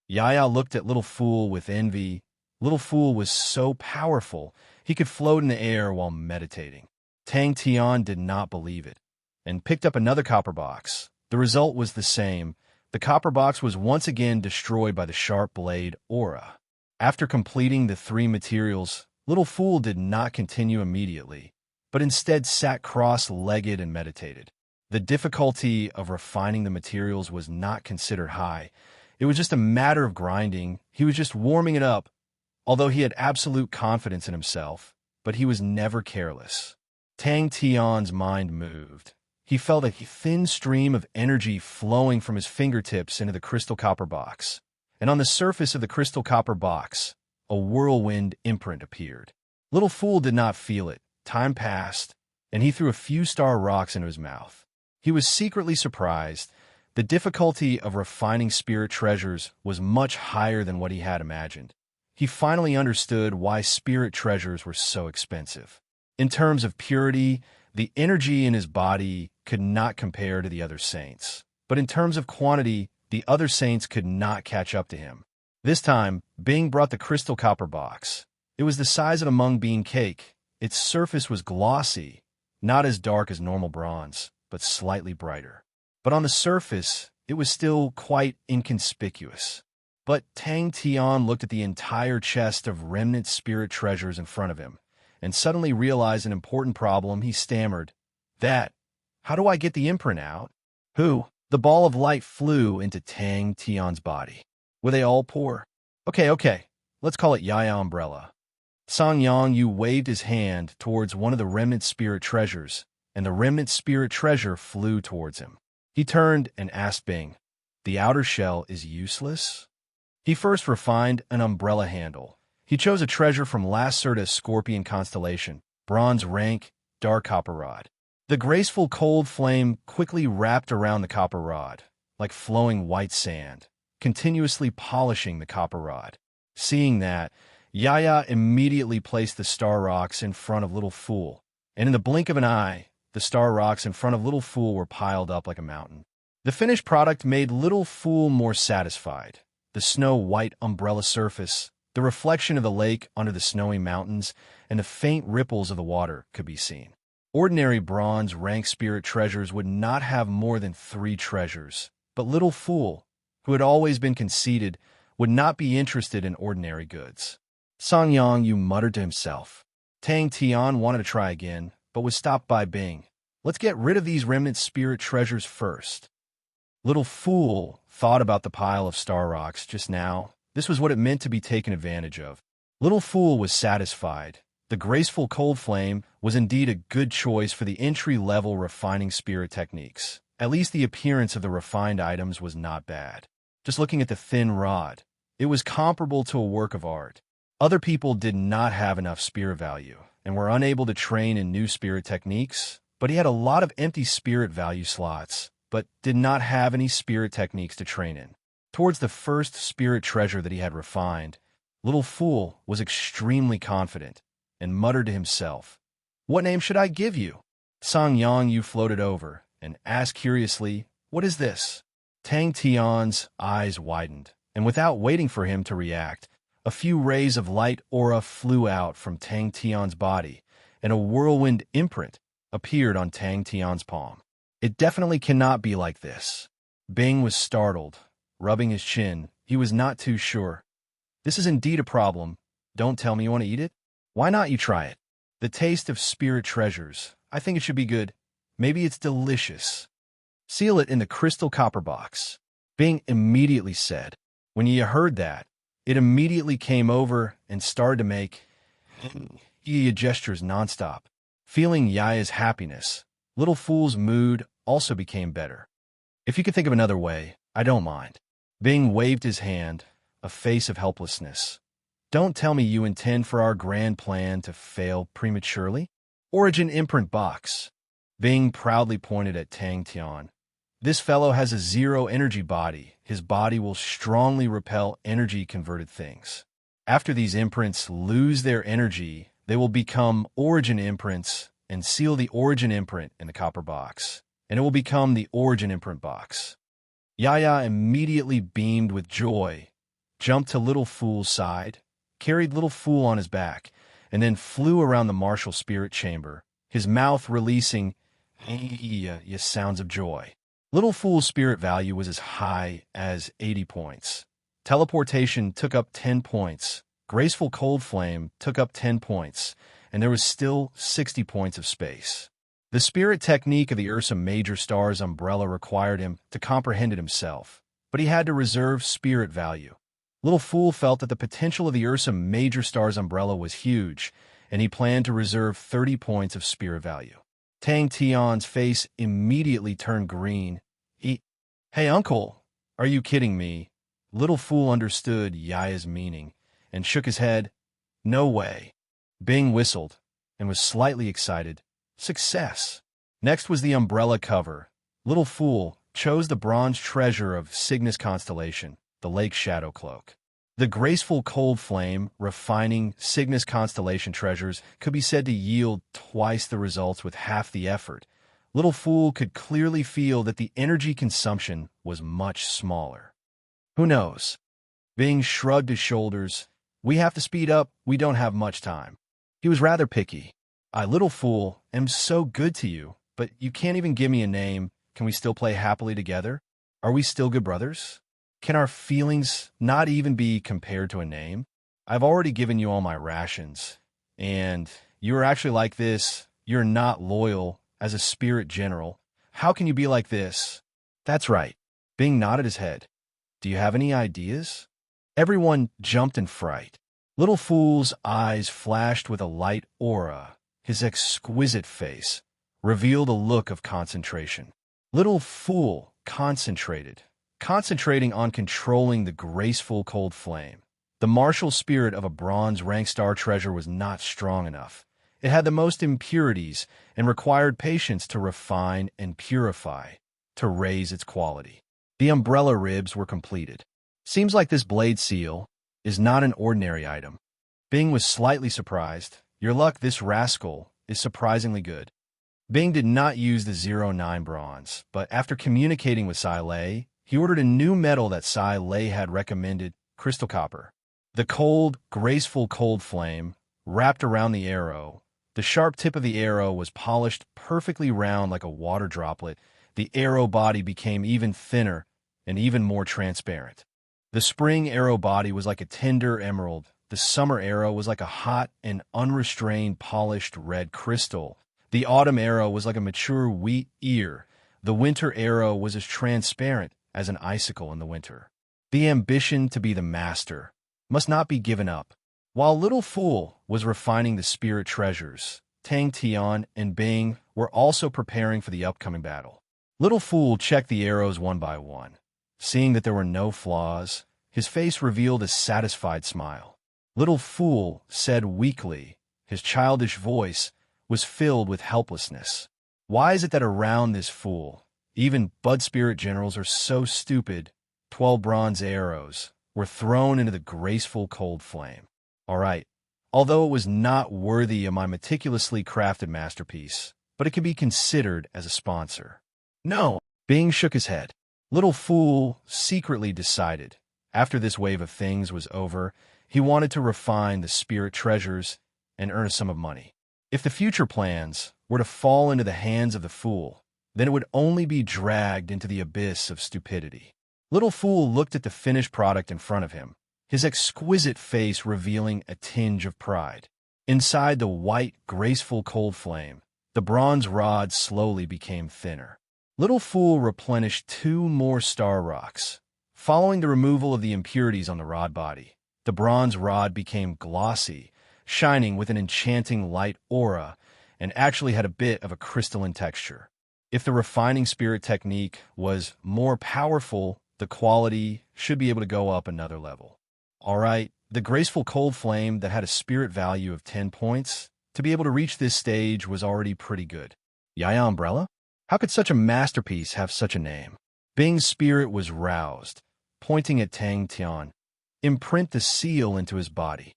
Yaya looked at Little Fool with envy. Little Fool was so powerful, he could float in the air while meditating. Tang Tian did not believe it, and picked up another copper box. The result was the same. The copper box was once again destroyed by the sharp blade aura. After completing the 3 materials, Little Fool did not continue immediately, but instead sat cross-legged and meditated. The difficulty of refining the materials was not considered high. It was just a matter of grinding. He was just warming it up, although he had absolute confidence in himself, but he was never careless. Tang Tian's mind moved. He felt a thin stream of energy flowing from his fingertips into the crystal copper box, and on the surface of the crystal copper box, a whirlwind imprint appeared. Little Fool did not feel it. Time passed, and he threw a few star rocks into his mouth. He was secretly surprised. The difficulty of refining spirit treasures was much higher than what he had imagined. He finally understood why spirit treasures were so expensive. In terms of purity, the energy in his body could not compare to the other saints. But in terms of quantity, the other saints could not catch up to him. This time, Bing brought the crystal copper box. It was the size of a mung bean cake. Its surface was glossy, not as dark as normal bronze, but slightly brighter. But on the surface, it was still quite inconspicuous. But Tang Tian looked at the entire chest of remnant spirit treasures in front of him, and suddenly realized an important problem. He stammered, how do I get the imprint out? Who? The ball of light flew into Tang Tian's body. Were they all poor? Okay, let's call it Yaya Umbrella. Song Yang Yu waved his hand towards one of the remnant spirit treasures, and the remnant spirit treasure flew towards him. He turned and asked Bing, the outer shell is useless? He first refined an umbrella handle. He chose a treasure from Lacerta's Scorpion constellation, bronze rank, dark copper rod. The graceful cold flame quickly wrapped around the copper rod, like flowing white sand, continuously polishing the copper rod. Seeing that, Yaya immediately placed the star rocks in front of Little Fool, and in the blink of an eye, the star rocks in front of Little Fool were piled up like a mountain. The finished product made Little Fool more satisfied. The snow-white umbrella surface, the reflection of the lake under the snowy mountains, and the faint ripples of the water could be seen. Ordinary bronze rank spirit treasures would not have more than 3 treasures, but Little Fool, who had always been conceited, would not be interested in ordinary goods. Song Yang Yu muttered to himself. Tang Tian wanted to try again, but was stopped by Bing. Let's get rid of these remnant spirit treasures first. Little Fool thought about the pile of star rocks just now. This was what it meant to be taken advantage of. Little Fool was satisfied. The graceful cold flame was indeed a good choice for the entry-level refining spirit techniques. At least the appearance of the refined items was not bad. Just looking at the thin rod, it was comparable to a work of art. Other people did not have enough spirit value and were unable to train in new spirit techniques, but he had a lot of empty spirit value slots, but did not have any spirit techniques to train in. Towards the first spirit treasure that he had refined, Little Fool was extremely confident and muttered to himself, what name should I give you? Song Yang Yu floated over and asked curiously, what is this? Tang Tian's eyes widened, and without waiting for him to react, a few rays of light aura flew out from Tang Tian's body, and a whirlwind imprint appeared on Tang Tian's palm. It definitely cannot be like this. Bing was startled. Rubbing his chin, he was not too sure. This is indeed a problem. Don't tell me you want to eat it? Why not you try it? The taste of spirit treasures. I think it should be good. Maybe it's delicious. Seal it in the crystal copper box. Bing immediately said. When Yaya heard that, it immediately came over and started to make Yaya gestures nonstop. Feeling Yaya's happiness, Little Fool's mood also became better. If you could think of another way, I don't mind. Bing waved his hand, a face of helplessness. Don't tell me you intend for our grand plan to fail prematurely? Origin imprint box. Bing proudly pointed at Tang Tian. This fellow has a zero energy body. His body will strongly repel energy-converted things. After these imprints lose their energy, they will become origin imprints and seal the origin imprint in the copper box, and it will become the origin imprint box. Yaya immediately beamed with joy, jumped to Little Fool's side, carried Little Fool on his back, and then flew around the martial spirit chamber, his mouth releasing sounds of joy. Little Fool's spirit value was as high as 80 points. Teleportation took up 10 points. Graceful Cold Flame took up 10 points, and there was still 60 points of space. The spirit technique of the Ursa Major Star's umbrella required him to comprehend it himself, but he had to reserve spirit value. Little Fool felt that the potential of the Ursa Major Star's umbrella was huge, and he planned to reserve 30 points of spirit value. Tang Tian's face immediately turned green. Hey, uncle, are you kidding me? Little Fool understood Yaya's meaning, and shook his head. No way. Bing whistled and was slightly excited. Success. Next was the umbrella cover. Little Fool chose the bronze treasure of Cygnus constellation, the lake shadow cloak. The graceful cold flame, refining Cygnus constellation treasures could be said to yield twice the results with half the effort. Little Fool could clearly feel that the energy consumption was much smaller. Who knows? Bing shrugged his shoulders. We have to speed up. We don't have much time. He was rather picky. I, Little Fool, am so good to you, but you can't even give me a name. Can we still play happily together? Are we still good brothers? Can our feelings not even be compared to a name? I've already given you all my rations, and you are actually like this. You're not loyal as a spirit general. How can you be like this? That's right. Bing nodded his head. Do you have any ideas? Everyone jumped in fright. Little Fool's eyes flashed with a light aura. His exquisite face revealed a look of concentration. Little Fool concentrated, concentrating on controlling the graceful cold flame. The martial spirit of a bronze rank star treasure was not strong enough. It had the most impurities and required patience to refine and purify, to raise its quality. The umbrella ribs were completed. Seems like this blade seal is not an ordinary item. Bing was slightly surprised. Your luck, this rascal is surprisingly good. Bing did not use the 09 bronze, but after communicating with Sai Lei, he ordered a new metal that Sai Lei had recommended, crystal copper. The cold, graceful cold flame wrapped around the arrow. The sharp tip of the arrow was polished perfectly round like a water droplet. The arrow body became even thinner and even more transparent. The spring arrow body was like a tender emerald. The summer arrow was like a hot and unrestrained polished red crystal. The autumn arrow was like a mature wheat ear. The winter arrow was as transparent as an icicle in the winter. The ambition to be the master must not be given up. While Little Fool was refining the spirit treasures, Tang Tian and Bing were also preparing for the upcoming battle. Little Fool checked the arrows one by one. Seeing that there were no flaws, his face revealed a satisfied smile. Little Fool said weakly, his childish voice was filled with helplessness. Why is it that around this fool, even Bud Spirit Generals are so stupid? 12 bronze arrows were thrown into the graceful cold flame. All right, although it was not worthy of my meticulously crafted masterpiece, but it can be considered as a sponsor. No, Bing shook his head. Little Fool secretly decided, after this wave of things was over, he wanted to refine the spirit treasures and earn a sum of money. If the future plans were to fall into the hands of the fool, then it would only be dragged into the abyss of stupidity. Little Fool looked at the finished product in front of him, his exquisite face revealing a tinge of pride. Inside the white, graceful cold flame, the bronze rod slowly became thinner. Little Fool replenished 2 more star rocks. Following the removal of the impurities on the rod body, the bronze rod became glossy, shining with an enchanting light aura, and actually had a bit of a crystalline texture. If the refining spirit technique was more powerful, the quality should be able to go up another level. All right, the graceful cold flame that had a spirit value of 10 points, to be able to reach this stage was already pretty good. Yaya Umbrella? How could such a masterpiece have such a name? Bing's spirit was roused, pointing at Tang Tian. Imprint the seal into his body.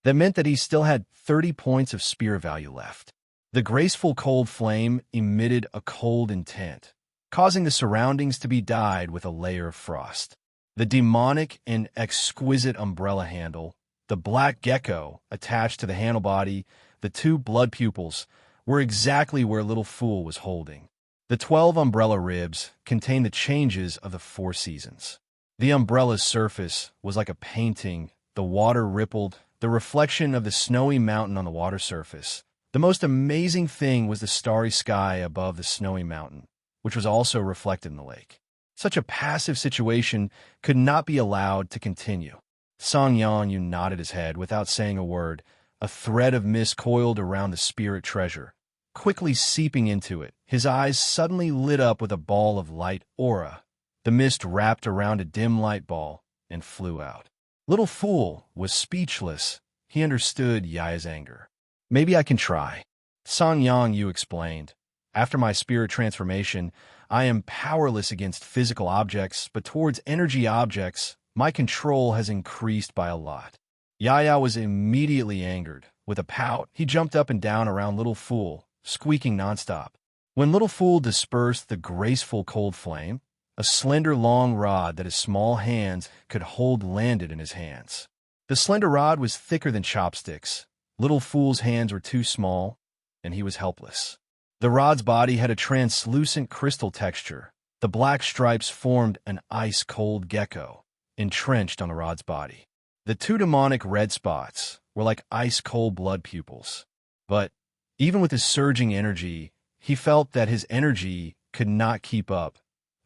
That meant that he still had 30 points of spirit value left. The graceful cold flame emitted a cold intent, causing the surroundings to be dyed with a layer of frost. The demonic and exquisite umbrella handle, the black gecko attached to the handle body, the 2 blood pupils, were exactly where Little Fool was holding. The 12 umbrella ribs contained the changes of the 4 seasons. The umbrella's surface was like a painting. The water rippled, the reflection of the snowy mountain on the water surface. The most amazing thing was the starry sky above the snowy mountain, which was also reflected in the lake. Such a passive situation could not be allowed to continue. Song Yan Yu nodded his head without saying a word. A thread of mist coiled around the spirit treasure. Quickly seeping into it, his eyes suddenly lit up with a ball of light aura. The mist wrapped around a dim light ball and flew out. Little Fool was speechless. He understood Yaya's anger. Maybe I can try. Song Yang Yu explained. After my spirit transformation, I am powerless against physical objects, but towards energy objects, my control has increased by a lot. Yaya was immediately angered. With a pout, he jumped up and down around Little Fool, squeaking nonstop. When Little Fool dispersed the graceful cold flame, a slender long rod that his small hands could hold landed in his hands. The slender rod was thicker than chopsticks. Little Fool's hands were too small, and he was helpless. The rod's body had a translucent crystal texture. The black stripes formed an ice-cold gecko, entrenched on the rod's body. The two demonic red spots were like ice-cold blood pupils. But even with his surging energy, he felt that his energy could not keep up.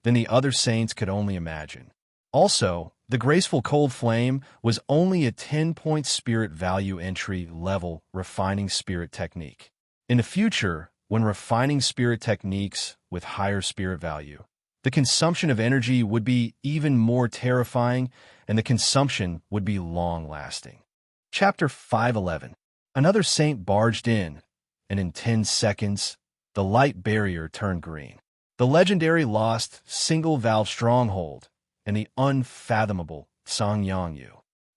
Then the other saints could only imagine. Also, the graceful cold flame was only a 10-point spirit value entry level refining spirit technique. In the future, when refining spirit techniques with higher spirit value, the consumption of energy would be even more terrifying, and the consumption would be long-lasting. Chapter 511. Another saint barged in, and in 10 seconds, the light barrier turned green. The legendary lost single-valve stronghold and the unfathomable Song Yang Yu.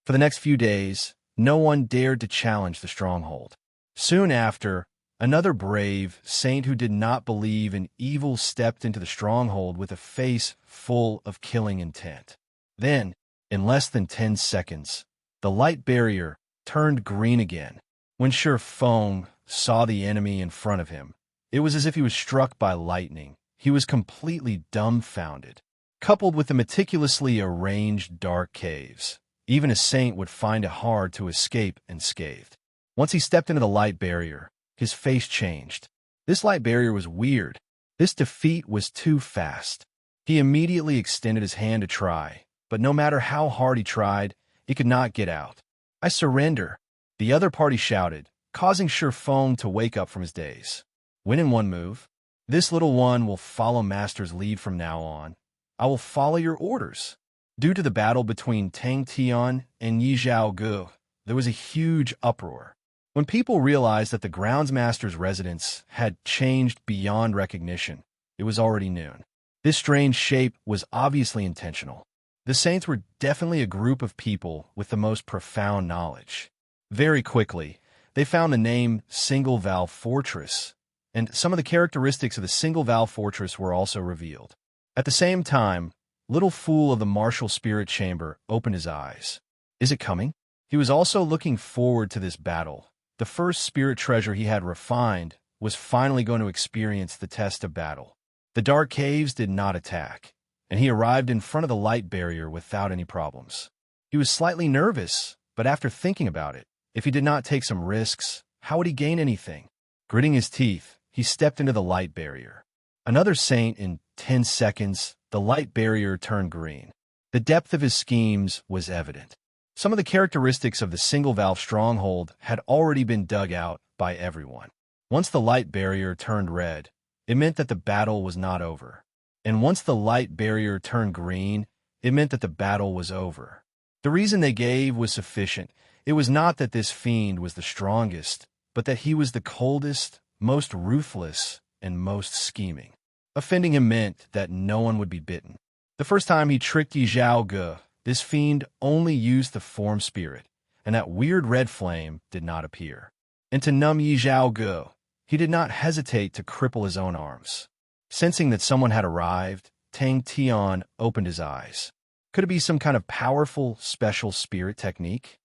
For the next few days, no one dared to challenge the stronghold. Soon after, another brave saint who did not believe in evil stepped into the stronghold with a face full of killing intent. Then, in less than 10 seconds, the light barrier turned green again. When Shi Feng saw the enemy in front of him, it was as if he was struck by lightning. He was completely dumbfounded. Coupled with the meticulously arranged dark caves, even a saint would find it hard to escape unscathed. Once he stepped into the light barrier, his face changed. This light barrier was weird. This defeat was too fast. He immediately extended his hand to try, but no matter how hard he tried, he could not get out. I surrender, the other party shouted, causing Shi Feng to wake up from his daze. Win in one move. This little one will follow Master's lead from now on. I will follow your orders. Due to the battle between Tang Tian and Yi Zhao Gu, there was a huge uproar. When people realized that the groundsmaster's residence had changed beyond recognition, it was already noon. This strange shape was obviously intentional. The saints were definitely a group of people with the most profound knowledge. Very quickly, they found the name Single Valve Fortress, and some of the characteristics of the Single Valve Fortress were also revealed. At the same time, Little Fool of the Martial Spirit Chamber opened his eyes. Is it coming? He was also looking forward to this battle. The first spirit treasure he had refined was finally going to experience the test of battle. The dark caves did not attack, and he arrived in front of the light barrier without any problems. He was slightly nervous, but after thinking about it, if he did not take some risks, how would he gain anything? Gritting his teeth, he stepped into the light barrier. Another saint in 10 seconds, the light barrier turned green. The depth of his schemes was evident. Some of the characteristics of the single-valve stronghold had already been dug out by everyone. Once the light barrier turned red, it meant that the battle was not over. And once the light barrier turned green, it meant that the battle was over. The reason they gave was sufficient. It was not that this fiend was the strongest, but that he was the coldest, most ruthless, and most scheming. Offending him meant that no one would be bitten. The first time he tricked Yi Zhao Gu, this fiend only used the form spirit, and that weird red flame did not appear. And to numb Yi Zhao Gu, he did not hesitate to cripple his own arms. Sensing that someone had arrived, Tang Tian opened his eyes. Could it be some kind of powerful, special spirit technique?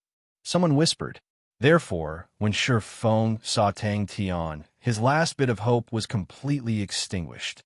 Someone whispered. Therefore, when Shi Feng saw Tang Tian, his last bit of hope was completely extinguished.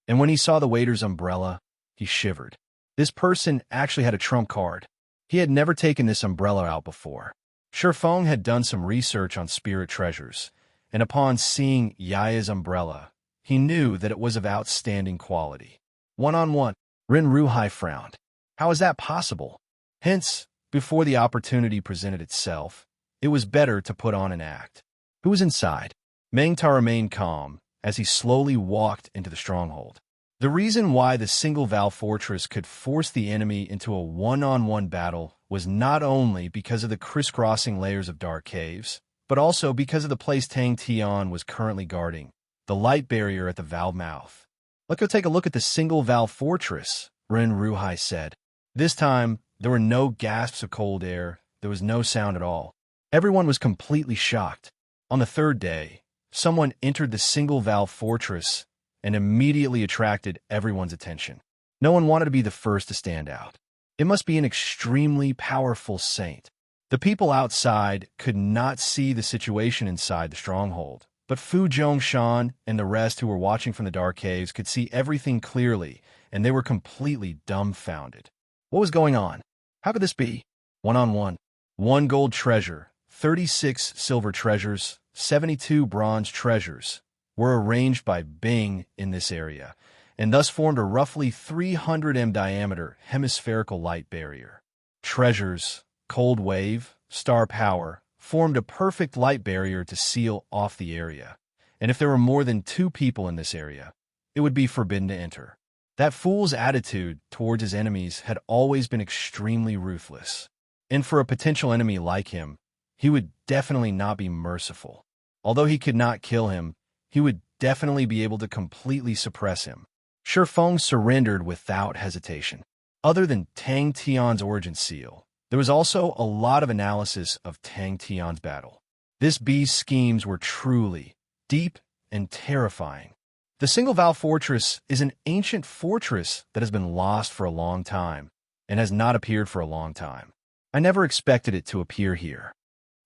And when he saw the waiter's umbrella, he shivered. This person actually had a trump card. He had never taken this umbrella out before. Shi Feng had done some research on spirit treasures, and upon seeing Yaya's umbrella, he knew that it was of outstanding quality. One-on-one, Ren Ruhai frowned. How is that possible? Hence, before the opportunity presented itself, it was better to put on an act. Who was inside? Meng Ta remained calm as he slowly walked into the stronghold. The reason why the single-valve fortress could force the enemy into a one-on-one battle was not only because of the crisscrossing layers of dark caves, but also because of the place Tang Tian was currently guarding, the light barrier at the valve mouth. "Let's go take a look at the single valve fortress," Ren Ruhai said. This time, there were no gasps of cold air, there was no sound at all. Everyone was completely shocked. On the third day, someone entered the single valve fortress and immediately attracted everyone's attention. No one wanted to be the first to stand out. It must be an extremely powerful saint. The people outside could not see the situation inside the stronghold, but Fu Zhongshan and the rest who were watching from the dark caves could see everything clearly, and they were completely dumbfounded. What was going on? How could this be? One-on-one. 1 gold treasure, 36 silver treasures, 72 bronze treasures were arranged by Bing in this area, and thus formed a roughly 300 m diameter hemispherical light barrier. Treasures, cold wave, star power, formed a perfect light barrier to seal off the area, and if there were more than 2 people in this area, it would be forbidden to enter. That fool's attitude towards his enemies had always been extremely ruthless, and for a potential enemy like him, he would definitely not be merciful. Although he could not kill him, he would definitely be able to completely suppress him. Shifeng surrendered without hesitation. Other than Tang Tian's origin seal, there was also a lot of analysis of Tang Tian's battle. This beast's schemes were truly deep and terrifying. The Single Valve Fortress is an ancient fortress that has been lost for a long time and has not appeared for a long time. I never expected it to appear here.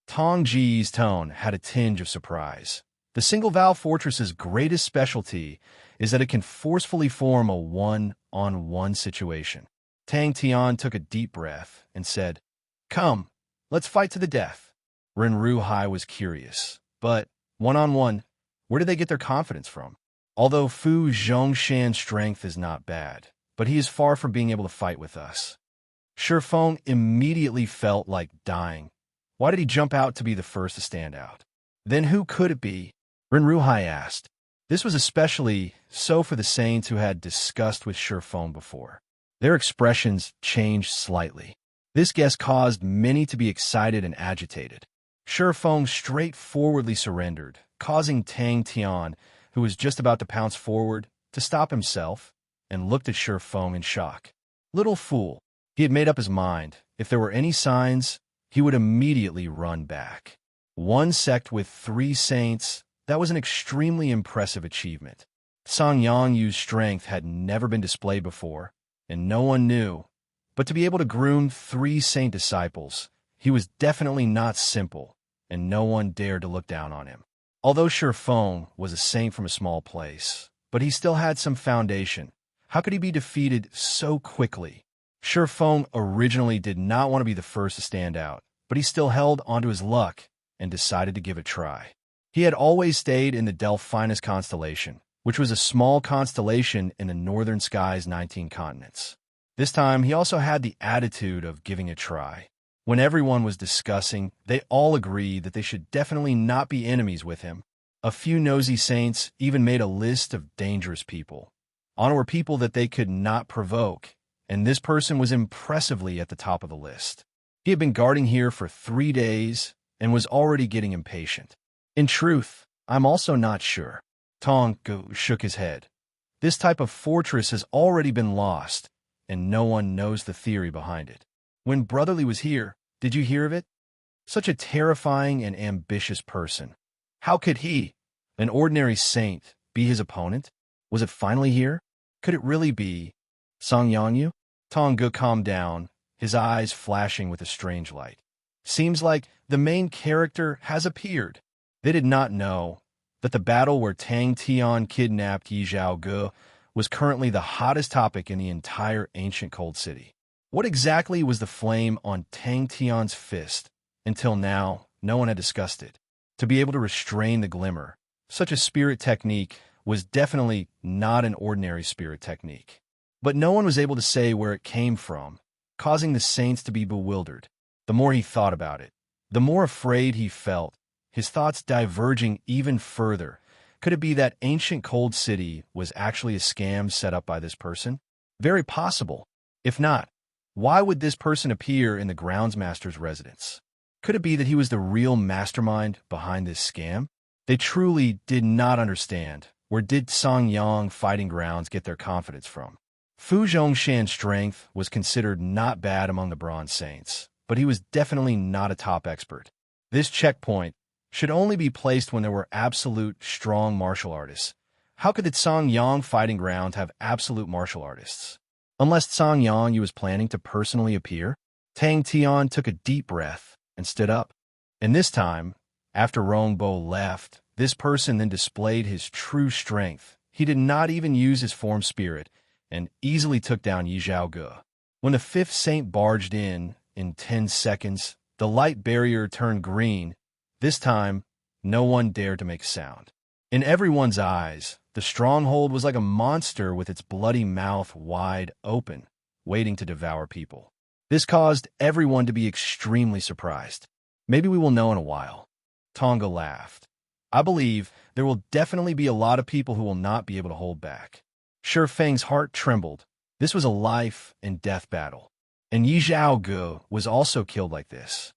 Tong Ji's tone had a tinge of surprise. The Single Valve Fortress's greatest specialty is that it can forcefully form a one-on-one situation. Tang Tian took a deep breath and said, "Come, let's fight to the death." Ren Ruhai was curious, but one-on-one, where did they get their confidence from? Although Fu Zhongshan's strength is not bad, but he is far from being able to fight with us. Shifeng immediately felt like dying. Why did he jump out to be the first to stand out? Then who could it be? Ren Ruhai asked. This was especially so for the saints who had discussed with Shifeng before. Their expressions changed slightly. This guess caused many to be excited and agitated. Shifeng straightforwardly surrendered, causing Tang Tian, who was just about to pounce forward, to stop himself and looked at Shifeng in shock. Little fool. He had made up his mind. If there were any signs, he would immediately run back. One sect with 3 saints, that was an extremely impressive achievement. Song Yangyu's strength had never been displayed before, and no one knew. But to be able to groom 3 saint disciples, he was definitely not simple, and no one dared to look down on him. Although Shifeng was a saint from a small place, but he still had some foundation. How could he be defeated so quickly? Shifeng originally did not want to be the first to stand out, but he still held onto his luck and decided to give it a try. He had always stayed in the Delphinus constellation, which was a small constellation in the northern sky's 19 continents. This time, he also had the attitude of giving it a try. When everyone was discussing, they all agreed that they should definitely not be enemies with him. A few nosy saints even made a list of dangerous people. On were people that they could not provoke, and this person was impressively at the top of the list. He had been guarding here for 3 days and was already getting impatient. In truth, I'm also not sure. Tong Gu shook his head. This type of fortress has already been lost, and no one knows the theory behind it. When Brotherly was here, did you hear of it? Such a terrifying and ambitious person. How could he, an ordinary saint, be his opponent? Was it finally here? Could it really be Song Yangyu? Tong Gu calmed down, his eyes flashing with a strange light. Seems like the main character has appeared. They did not know that the battle where Tang Tian kidnapped Yi Zhao Gu was currently the hottest topic in the entire ancient cold city. What exactly was the flame on Tang Tian's fist? Until now, no one had discussed it. To be able to restrain the glimmer, such a spirit technique was definitely not an ordinary spirit technique. But no one was able to say where it came from, causing the saints to be bewildered. The more he thought about it, the more afraid he felt, his thoughts diverging even further. Could it be that ancient cold city was actually a scam set up by this person? Very possible. If not, Why would this person appear in the groundsmaster's residence? Could it be that he was the real mastermind behind this scam? They truly did not understand. Where did Songyang Fighting Grounds get their confidence from? Fu Zhongshan's strength was considered not bad among the Bronze Saints, but he was definitely not a top expert. This checkpoint should only be placed when there were absolute strong martial artists. How could the Songyang Fighting Ground have absolute martial artists? Unless Songyang was planning to personally appear? Tang Tian took a deep breath and stood up. And this time, after Rongbo left, this person then displayed his true strength. He did not even use his form spirit and easily took down Yi Zhaoge. When the fifth saint barged in 10 seconds, the light barrier turned green. This time, no one dared to make a sound. In everyone's eyes, the stronghold was like a monster with its bloody mouth wide open, waiting to devour people. This caused everyone to be extremely surprised. Maybe we will know in a while. Tonga laughed. I believe there will definitely be a lot of people who will not be able to hold back. Shi Feng's heart trembled. This was a life and death battle. And Yi Zhaoge was also killed like this.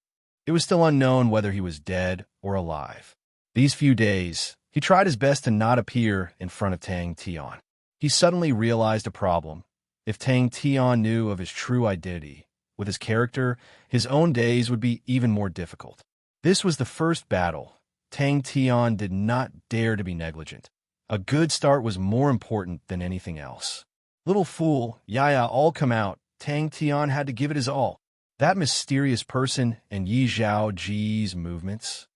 It was still unknown whether he was dead or alive. These few days, he tried his best to not appear in front of Tang Tian. He suddenly realized a problem. If Tang Tian knew of his true identity, with his character, his own days would be even more difficult. This was the first battle. Tang Tian did not dare to be negligent. A good start was more important than anything else. Little fool, Yaya, all come out. Tang Tian had to give it his all. That mysterious person and Yi Zhaoji's movements?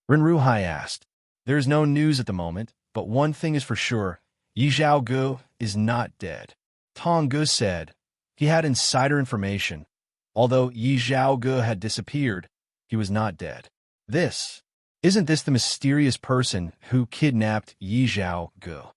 Ren Ruhai asked. There is no news at the moment, but one thing is for sure. Yi Zhaoge is not dead. Tong Gu said. He had insider information. Although Yi Zhaoge had disappeared, he was not dead. Isn't this the mysterious person who kidnapped Yi Zhaoge?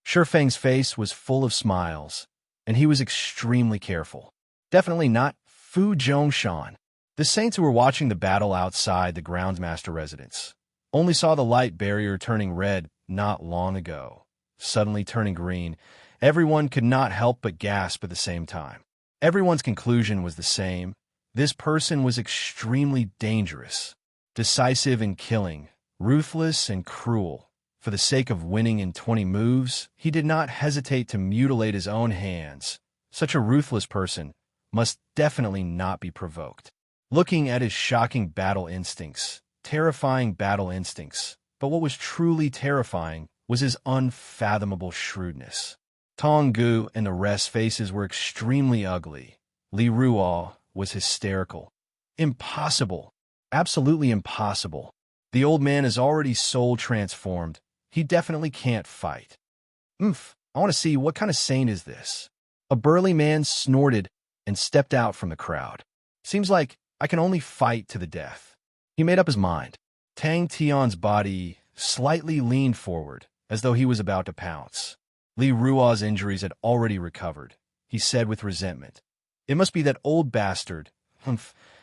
Shi Feng's face was full of smiles, and he was extremely careful. Definitely not Fu Zhongshan. The saints who were watching the battle outside the groundsmaster residence only saw the light barrier turning red not long ago, suddenly turning green. Everyone could not help but gasp at the same time. Everyone's conclusion was the same. This person was extremely dangerous, decisive in killing, ruthless and cruel. For the sake of winning in 20 moves, he did not hesitate to mutilate his own hands. Such a ruthless person must definitely not be provoked. Looking at his shocking battle instincts, terrifying battle instincts, but what was truly terrifying was his unfathomable shrewdness. Tong Gu and the rest's faces were extremely ugly. Li Ruo was hysterical. Impossible. Absolutely impossible. The old man is already soul transformed. He definitely can't fight. I want to see what kind of saint is this. A burly man snorted and stepped out from the crowd. Seems like I can only fight to the death. He made up his mind. Tang Tian's body slightly leaned forward, as though he was about to pounce. Li Ruo's injuries had already recovered. He said with resentment, It must be that old bastard.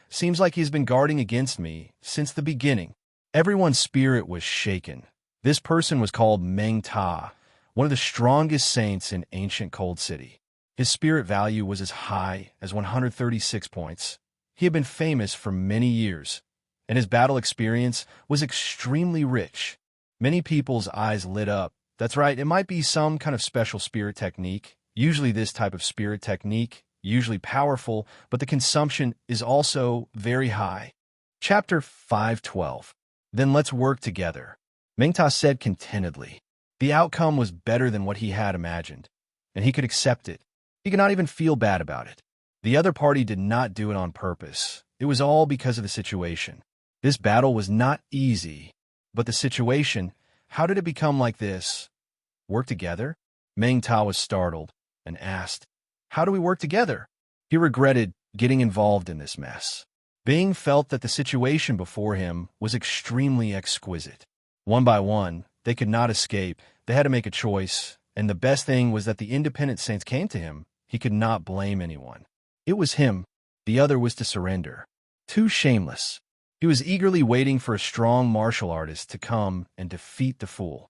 Seems like he's been guarding against me since the beginning. Everyone's spirit was shaken. This person was called Meng Ta, one of the strongest saints in ancient Cold City. His spirit value was as high as 136 points. He had been famous for many years, and his battle experience was extremely rich. Many people's eyes lit up. That's right, it might be some kind of special spirit technique. Usually this type of spirit technique, usually powerful, but the consumption is also very high. Chapter 512. Then let's work together. Meng Ta said contentedly. The outcome was better than what he had imagined, and he could accept it. He could not even feel bad about it. The other party did not do it on purpose. It was all because of the situation. This battle was not easy, but the situation, how did it become like this? Work together? Meng Ta was startled and asked, How do we work together? He regretted getting involved in this mess. Bing felt that the situation before him was extremely exquisite. One by one, they could not escape. They had to make a choice, and the best thing was that the independent saints came to him. He could not blame anyone. It was him. The other was to surrender. Too shameless. He was eagerly waiting for a strong martial artist to come and defeat the fool.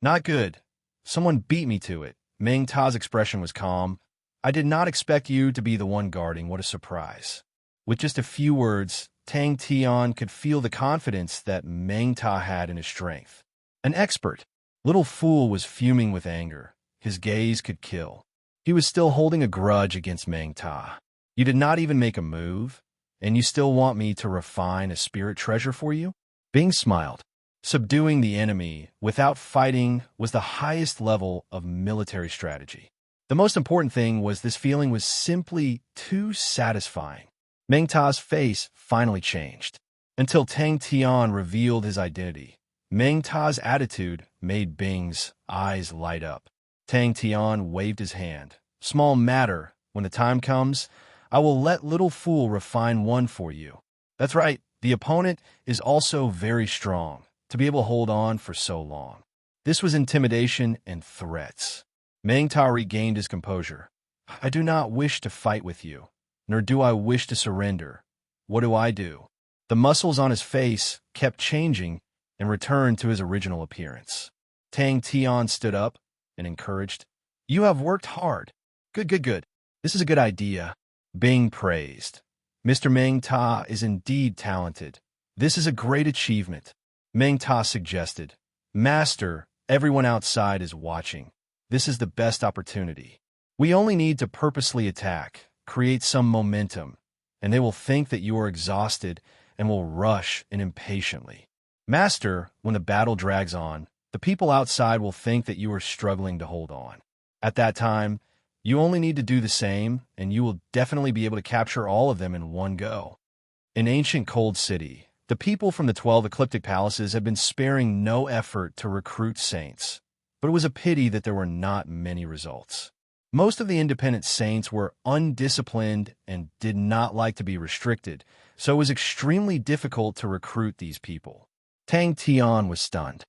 Not good. Someone beat me to it. Meng Ta's expression was calm. I did not expect you to be the one guarding. What a surprise. With just a few words, Tang Tian could feel the confidence that Meng Ta had in his strength. An expert. Little Fool was fuming with anger. His gaze could kill. He was still holding a grudge against Meng Ta. You did not even make a move, and you still want me to refine a spirit treasure for you? Bing smiled. Subduing the enemy without fighting was the highest level of military strategy. The most important thing was this feeling was simply too satisfying. Meng Ta's face finally changed. Until Tang Tian revealed his identity, Meng Ta's attitude made Bing's eyes light up. Tang Tian waved his hand. Small matter. When the time comes, I will let Little Fool refine one for you. That's right. The opponent is also very strong to be able to hold on for so long. This was intimidation and threats. Meng Ta regained his composure. I do not wish to fight with you, nor do I wish to surrender. What do I do? The muscles on his face kept changing and returned to his original appearance. Tang Tian stood up and encouraged. You have worked hard. Good. This is a good idea. Bing praised. Mr. Meng Ta is indeed talented. This is a great achievement. Meng Ta suggested. Master, everyone outside is watching. This is the best opportunity. We only need to purposely attack, create some momentum, and they will think that you are exhausted and will rush in impatiently. Master, when the battle drags on, the people outside will think that you are struggling to hold on. At that time, you only need to do the same, and you will definitely be able to capture all of them in one go. In ancient Cold City, the people from the 12 ecliptic palaces had been sparing no effort to recruit saints, but it was a pity that there were not many results. Most of the independent saints were undisciplined and did not like to be restricted, so it was extremely difficult to recruit these people. Tang Tian was stunned.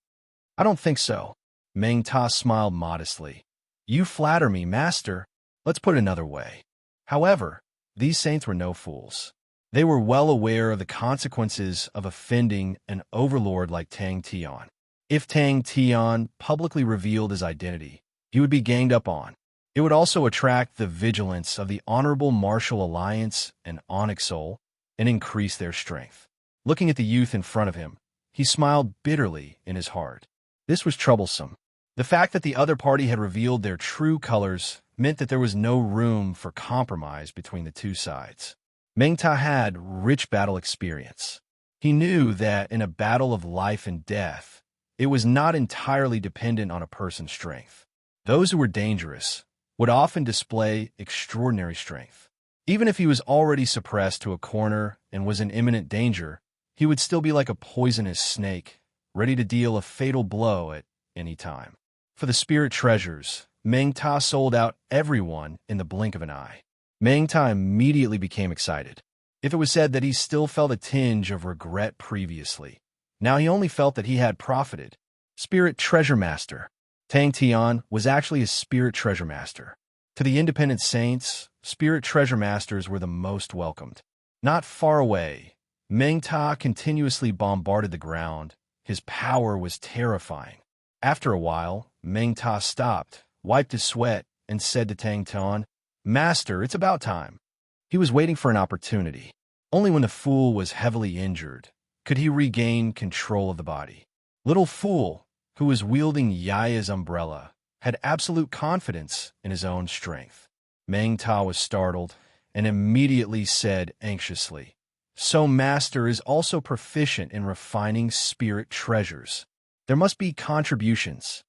I don't think so. Meng Ta smiled modestly. You flatter me, master. Let's put it another way. However, these saints were no fools. They were well aware of the consequences of offending an overlord like Tang Tian. If Tang Tian publicly revealed his identity, he would be ganged up on. It would also attract the vigilance of the Honorable Martial Alliance and Onyx Soul and increase their strength. Looking at the youth in front of him, he smiled bitterly in his heart. This was troublesome. The fact that the other party had revealed their true colors meant that there was no room for compromise between the two sides. Meng Ta had rich battle experience. He knew that in a battle of life and death, it was not entirely dependent on a person's strength. Those who were dangerous would often display extraordinary strength. Even if he was already suppressed to a corner and was in imminent danger, he would still be like a poisonous snake, ready to deal a fatal blow at any time. For the spirit treasures, Meng Ta sold out everyone in the blink of an eye. Meng Ta immediately became excited. If it was said that he still felt a tinge of regret previously, now he only felt that he had profited. Spirit Treasure Master. Tang Tian was actually a Spirit Treasure Master. To the independent saints, Spirit Treasure Masters were the most welcomed. Not far away, Meng Ta continuously bombarded the ground. His power was terrifying. After a while, Meng Ta stopped, wiped his sweat, and said to Tang Tian, Master, it's about time. He was waiting for an opportunity. Only when the fool was heavily injured could he regain control of the body. Little Fool, who was wielding Yaya's umbrella, had absolute confidence in his own strength. Meng Ta was startled and immediately said anxiously, So Master is also proficient in refining spirit treasures. There must be contributions.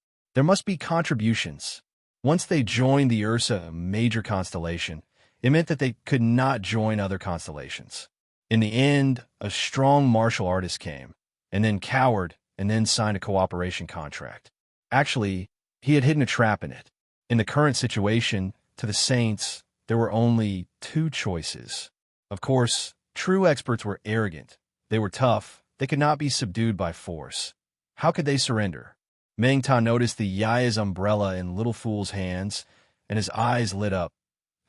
Once they joined the Ursa major constellation, it meant that they could not join other constellations. In the end, a strong martial artist came, and then cowered, and then signed a cooperation contract. Actually, he had hidden a trap in it. In the current situation, to the saints, there were only two choices. Of course, true experts were arrogant. They were tough. They could not be subdued by force. How could they surrender? Meng Ta noticed the Yaya's umbrella in Little Fool's hands, and his eyes lit up.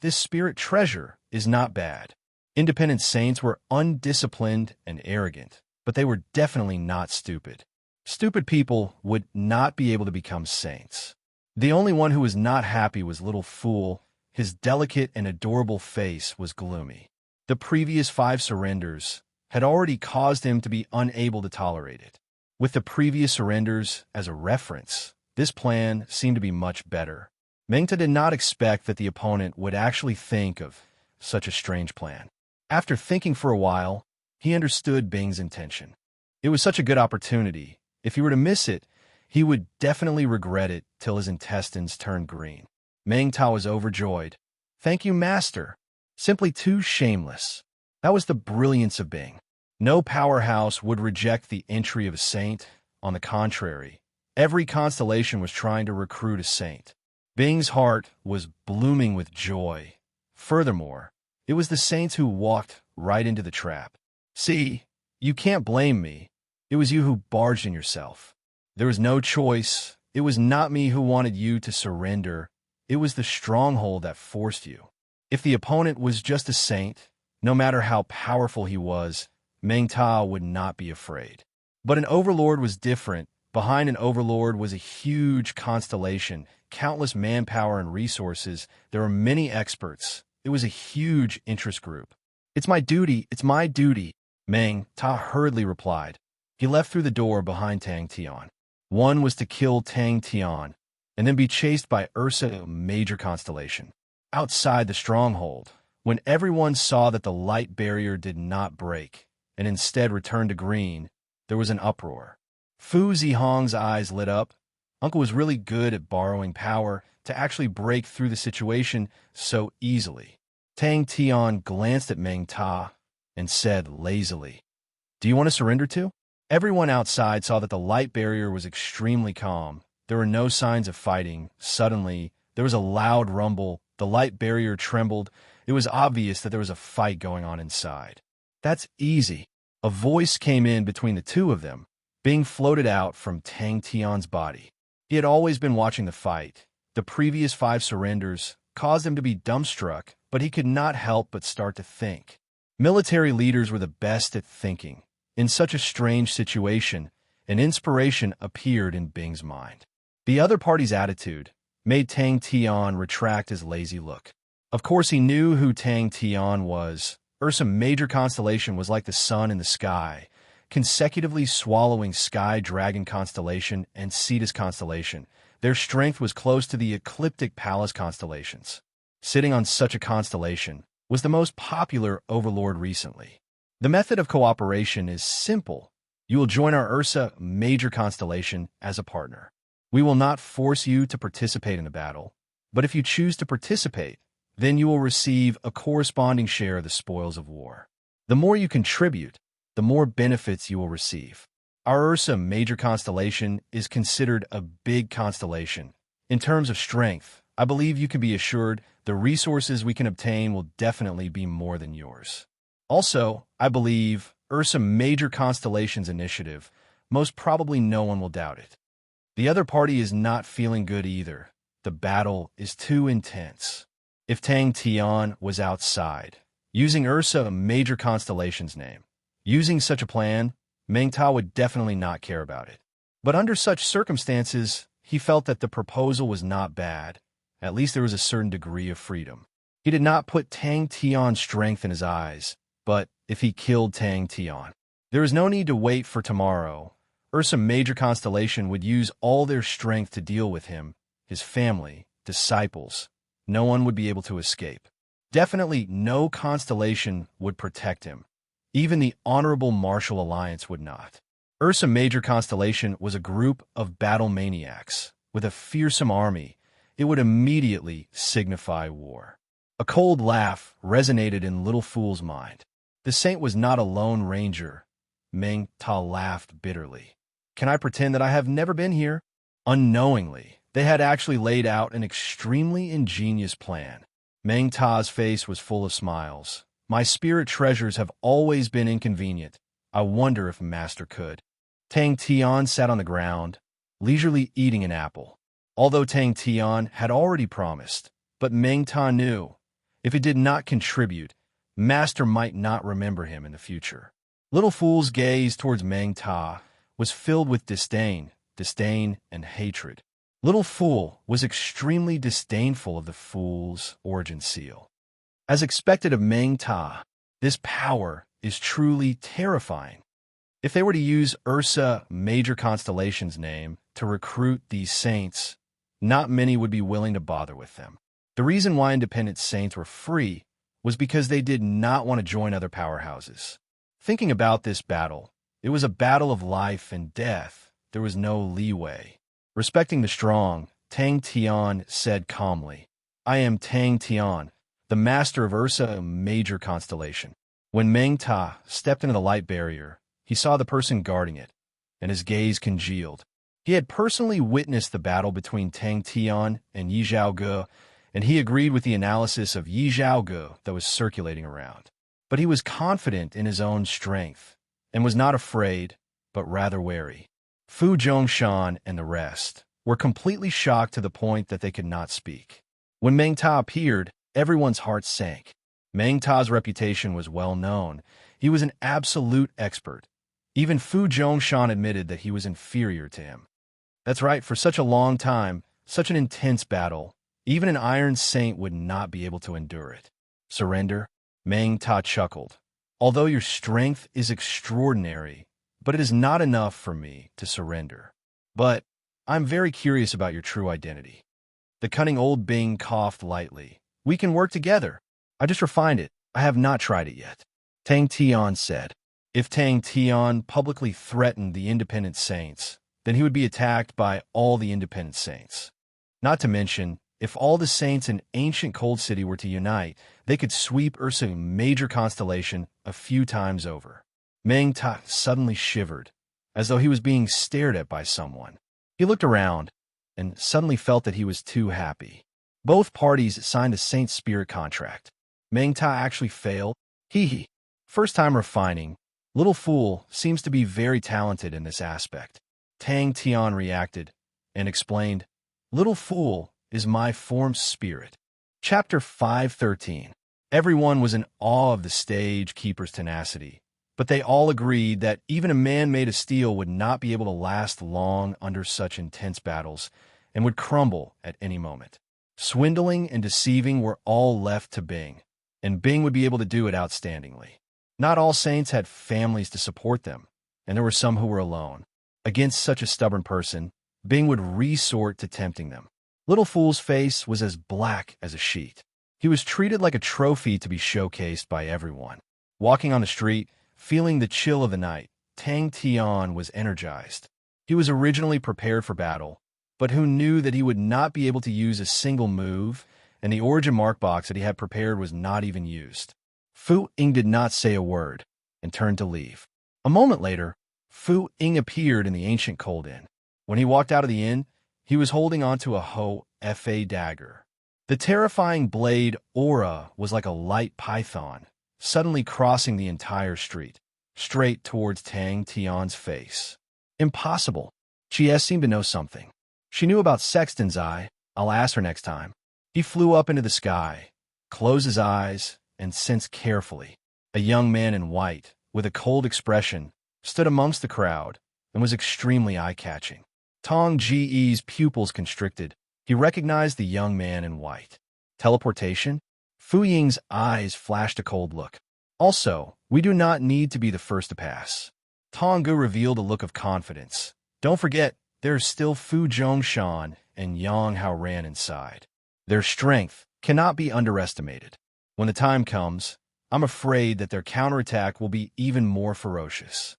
This spirit treasure is not bad. Independent saints were undisciplined and arrogant, but they were definitely not stupid. Stupid people would not be able to become saints. The only one who was not happy was Little Fool, his delicate and adorable face was gloomy. The previous 5 surrenders had already caused him to be unable to tolerate it. With the previous surrenders as a reference, this plan seemed to be much better. Mengta did not expect that the opponent would actually think of such a strange plan. After thinking for a while, he understood Bing's intention. It was such a good opportunity. If he were to miss it, he would definitely regret it till his intestines turned green. Meng Ta was overjoyed. "Thank you, Master." Simply too shameless. That was the brilliance of Bing. No powerhouse would reject the entry of a saint. On the contrary, every constellation was trying to recruit a saint. Bing's heart was blooming with joy. Furthermore, it was the saints who walked right into the trap. "See, you can't blame me. It was you who barged in yourself. There was no choice. It was not me who wanted you to surrender. It was the stronghold that forced you." If the opponent was just a saint, no matter how powerful he was, Meng Ta would not be afraid. But an overlord was different. Behind an overlord was a huge constellation, countless manpower and resources. There were many experts. It was a huge interest group. "It's my duty, it's my duty," Meng Ta hurriedly replied. He left through the door behind Tang Tian. One was to kill Tang Tian, and then be chased by Ursa, a major constellation. Outside the stronghold, when everyone saw that the light barrier did not break, and instead returned to green, there was an uproar. Fu Zihong's eyes lit up. Uncle was really good at borrowing power to actually break through the situation so easily. Tang Tian glanced at Meng Ta and said lazily, "Do you want to surrender too?" Everyone outside saw that the light barrier was extremely calm. There were no signs of fighting. Suddenly, there was a loud rumble. The light barrier trembled. It was obvious that there was a fight going on inside. "That's easy." A voice came in between the two of them. Bing floated out from Tang Tian's body. He had always been watching the fight. The previous 5 surrenders caused him to be dumbstruck, but he could not help but start to think. Military leaders were the best at thinking. In such a strange situation, an inspiration appeared in Bing's mind. The other party's attitude made Tang Tian retract his lazy look. Of course, he knew who Tang Tian was. Ursa Major constellation was like the sun in the sky, consecutively swallowing Sky Dragon constellation and Cetus constellation. Their strength was close to the ecliptic Palace constellations. Sitting on such a constellation was the most popular overlord recently. The method of cooperation is simple. You will join our Ursa Major constellation as a partner. We will not force you to participate in the battle, but if you choose to participate, then you will receive a corresponding share of the spoils of war. The more you contribute, the more benefits you will receive. Our Ursa Major constellation is considered a big constellation. In terms of strength, I believe you can be assured the resources we can obtain will definitely be more than yours. Also, I believe Ursa Major Constellation's initiative, most probably no one will doubt it. The other party is not feeling good either. The battle is too intense. If Tang Tian was outside, using Ursa Major Constellation's name, using such a plan, Meng Ta would definitely not care about it. But under such circumstances, he felt that the proposal was not bad. At least there was a certain degree of freedom. He did not put Tang Tian's strength in his eyes, but if he killed Tang Tian, there is no need to wait for tomorrow. Ursa Major Constellation would use all their strength to deal with him, his family, disciples. No one would be able to escape. Definitely no constellation would protect him. Even the Honorable Martial Alliance would not. Ursa Major Constellation was a group of battle maniacs. With a fearsome army, it would immediately signify war. A cold laugh resonated in Little Fool's mind. The saint was not a lone ranger. Meng Ta laughed bitterly. Can I pretend that I have never been here? Unknowingly, they had actually laid out an extremely ingenious plan. Meng Ta's face was full of smiles. My spirit treasures have always been inconvenient. I wonder if Master could. Tang Tian sat on the ground, leisurely eating an apple. Although Tang Tian had already promised, but Meng Ta knew, if he did not contribute, Master might not remember him in the future. Little Fool's gaze towards Meng Ta was filled with disdain and hatred. Little Fool was extremely disdainful of the Fool's origin seal. As expected of Meng Ta, this power is truly terrifying. If they were to use Ursa Major Constellation's name to recruit these saints, not many would be willing to bother with them. The reason why independent saints were free was because they did not want to join other powerhouses. Thinking about this battle, it was a battle of life and death. There was no leeway. Respecting the strong, Tang Tian said calmly, "I am Tang Tian, the master of Ursa Major Constellation." When Meng Ta stepped into the light barrier, he saw the person guarding it, and his gaze congealed. He had personally witnessed the battle between Tang Tian and Yi Zhaoge, and he agreed with the analysis of Yi Zhaoge that was circulating around. But he was confident in his own strength, and was not afraid, but rather wary. Fu Zhongshan and the rest were completely shocked to the point that they could not speak. When Meng Ta appeared, everyone's heart sank. Meng Ta's reputation was well known. He was an absolute expert. Even Fu Zhongshan admitted that he was inferior to him. That's right, for such a long time, such an intense battle, even an Iron Saint would not be able to endure it. Surrender? Meng Ta chuckled. Although your strength is extraordinary, but it is not enough for me to surrender. But I'm very curious about your true identity. The cunning old Bing coughed lightly. We can work together. I just refined it. I have not tried it yet. Tang Tian said. If Tang Tian publicly threatened the independent saints, then he would be attacked by all the independent saints. Not to mention, if all the saints in ancient Cold City were to unite, they could sweep Ursa Major Constellation a few times over. Meng Ta suddenly shivered, as though he was being stared at by someone. He looked around, and suddenly felt that he was too happy. Both parties signed a Saint Spirit contract. Meng Ta actually failed. Hee. First time refining. Little Fool seems to be very talented in this aspect. Tang Tian reacted and explained, Little Fool is my form spirit. Chapter 513. Everyone was in awe of the stage keeper's tenacity, but they all agreed that even a man made of steel would not be able to last long under such intense battles and would crumble at any moment. Swindling and deceiving were all left to Bing, and Bing would be able to do it outstandingly. Not all saints had families to support them, and there were some who were alone. Against such a stubborn person, Bing would resort to tempting them. Little Fool's face was as black as a sheet. He was treated like a trophy to be showcased by everyone. Walking on the street, feeling the chill of the night, Tang Tian was energized. He was originally prepared for battle, but who knew that he would not be able to use a single move, and the origin mark box that he had prepared was not even used. Fu Ying did not say a word, and turned to leave. A moment later, Fu Ying appeared in the ancient cold inn. When he walked out of the inn, he was holding onto a Ho-Fa dagger. The terrifying blade aura was like a light python, suddenly crossing the entire street, straight towards Tang Tian's face. Impossible. Chies seemed to know something. She knew about Sexton's eye. I'll ask her next time. He flew up into the sky, closed his eyes, and sensed carefully. A young man in white, with a cold expression, stood amongst the crowd and was extremely eye-catching. Tong Ji's pupils constricted. He recognized the young man in white. Teleportation? Fu Ying's eyes flashed a cold look. Also, we do not need to be the first to pass. Tong Gu revealed a look of confidence. Don't forget, there is still Fu Zhongshan and Yang Haoran inside. Their strength cannot be underestimated. When the time comes, I'm afraid that their counterattack will be even more ferocious.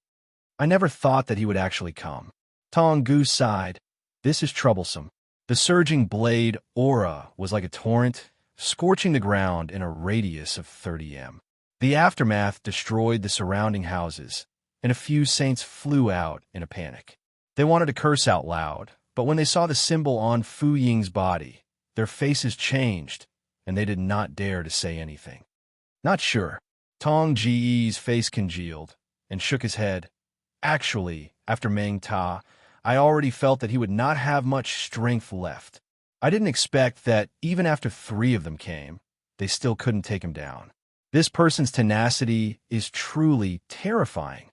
I never thought that he would actually come. Tong Gu sighed. This is troublesome. The surging blade aura was like a torrent, scorching the ground in a radius of 30 m. The aftermath destroyed the surrounding houses, and a few saints flew out in a panic. They wanted to curse out loud, but when they saw the symbol on Fu Ying's body, their faces changed, and they did not dare to say anything. Not sure. Tong Ji's face congealed and shook his head. Actually, after Meng Ta, I already felt that he would not have much strength left. I didn't expect that even after 3 of them came, they still couldn't take him down. This person's tenacity is truly terrifying.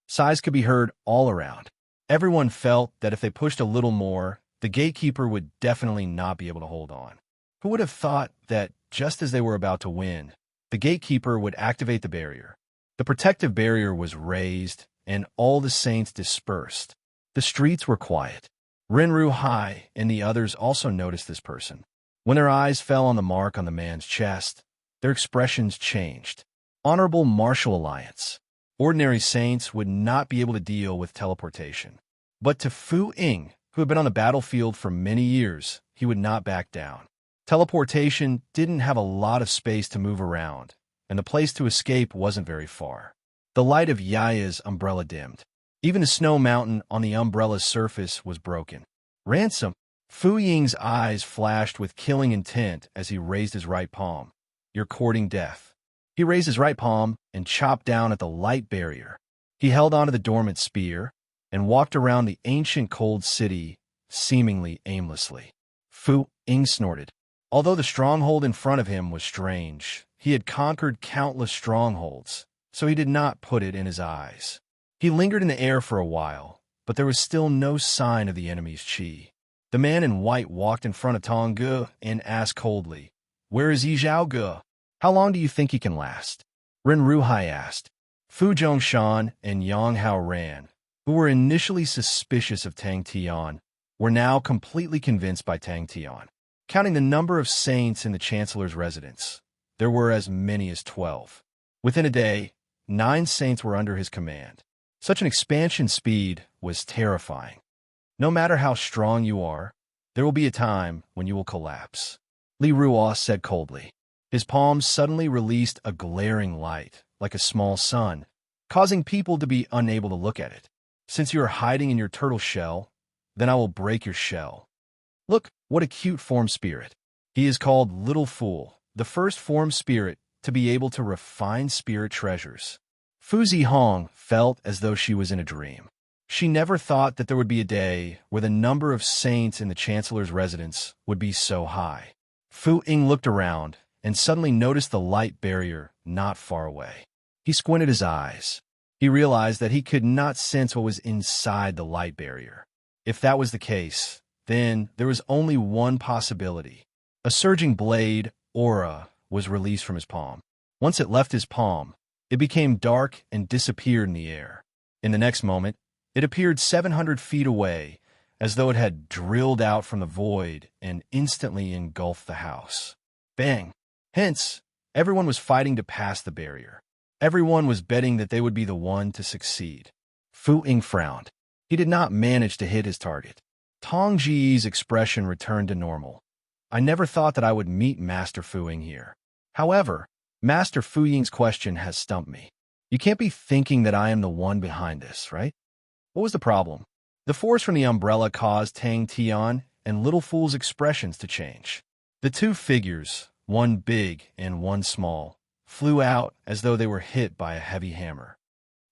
Sighs could be heard all around. Everyone felt that if they pushed a little more, the gatekeeper would definitely not be able to hold on. Who would have thought that just as they were about to win, the gatekeeper would activate the barrier? The protective barrier was raised, and all the saints dispersed. The streets were quiet. Rinru Hai and the others also noticed this person. When their eyes fell on the mark on the man's chest, their expressions changed. Honorable Martial Alliance. Ordinary saints would not be able to deal with teleportation. But to Fu Ying, who had been on the battlefield for many years, he would not back down. Teleportation didn't have a lot of space to move around, and the place to escape wasn't very far. The light of Yaya's umbrella dimmed. Even the snow mountain on the umbrella's surface was broken. Ransom! Fu Ying's eyes flashed with killing intent as he raised his right palm. You're courting death. He raised his right palm and chopped down at the light barrier. He held onto the dormant spear and walked around the ancient cold city, seemingly aimlessly. Fu Ying snorted. Although the stronghold in front of him was strange, he had conquered countless strongholds, so he did not put it in his eyes. He lingered in the air for a while, but there was still no sign of the enemy's chi. The man in white walked in front of Tong Ge and asked coldly, "Where is Yi Zhao Ge? How long do you think he can last?" Ren Ruhai asked. Fu Zhongshan and Yang Hao Ran, who were initially suspicious of Tang Tian, were now completely convinced by Tang Tian. Counting the number of saints in the Chancellor's residence, there were as many as 12. Within a day, 9 saints were under his command. Such an expansion speed was terrifying. No matter how strong you are, there will be a time when you will collapse. Li Ruo said coldly. His palms suddenly released a glaring light, like a small sun, causing people to be unable to look at it. Since you are hiding in your turtle shell, then I will break your shell. Look, what a cute form spirit. He is called Little Fool, the first form spirit to be able to refine spirit treasures. Fu Zihong felt as though she was in a dream. She never thought that there would be a day where the number of saints in the Chancellor's residence would be so high. Fu Ying looked around and suddenly noticed the light barrier not far away. He squinted his eyes. He realized that he could not sense what was inside the light barrier. If that was the case, then there was only one possibility. A surging blade, aura, was released from his palm. Once it left his palm, it became dark and disappeared in the air. In the next moment, it appeared 700 feet away, as though it had drilled out from the void and instantly engulfed the house. Bang! Hence, everyone was fighting to pass the barrier. Everyone was betting that they would be the one to succeed. Fu Ying frowned. He did not manage to hit his target. Tong Ji's expression returned to normal. I never thought that I would meet Master Fu Ying here. However, Master Fu Ying's question has stumped me. You can't be thinking that I am the one behind this, right? What was the problem? The force from the umbrella caused Tang Tian and Little Fool's expressions to change. The two figures, one big and one small, flew out as though they were hit by a heavy hammer.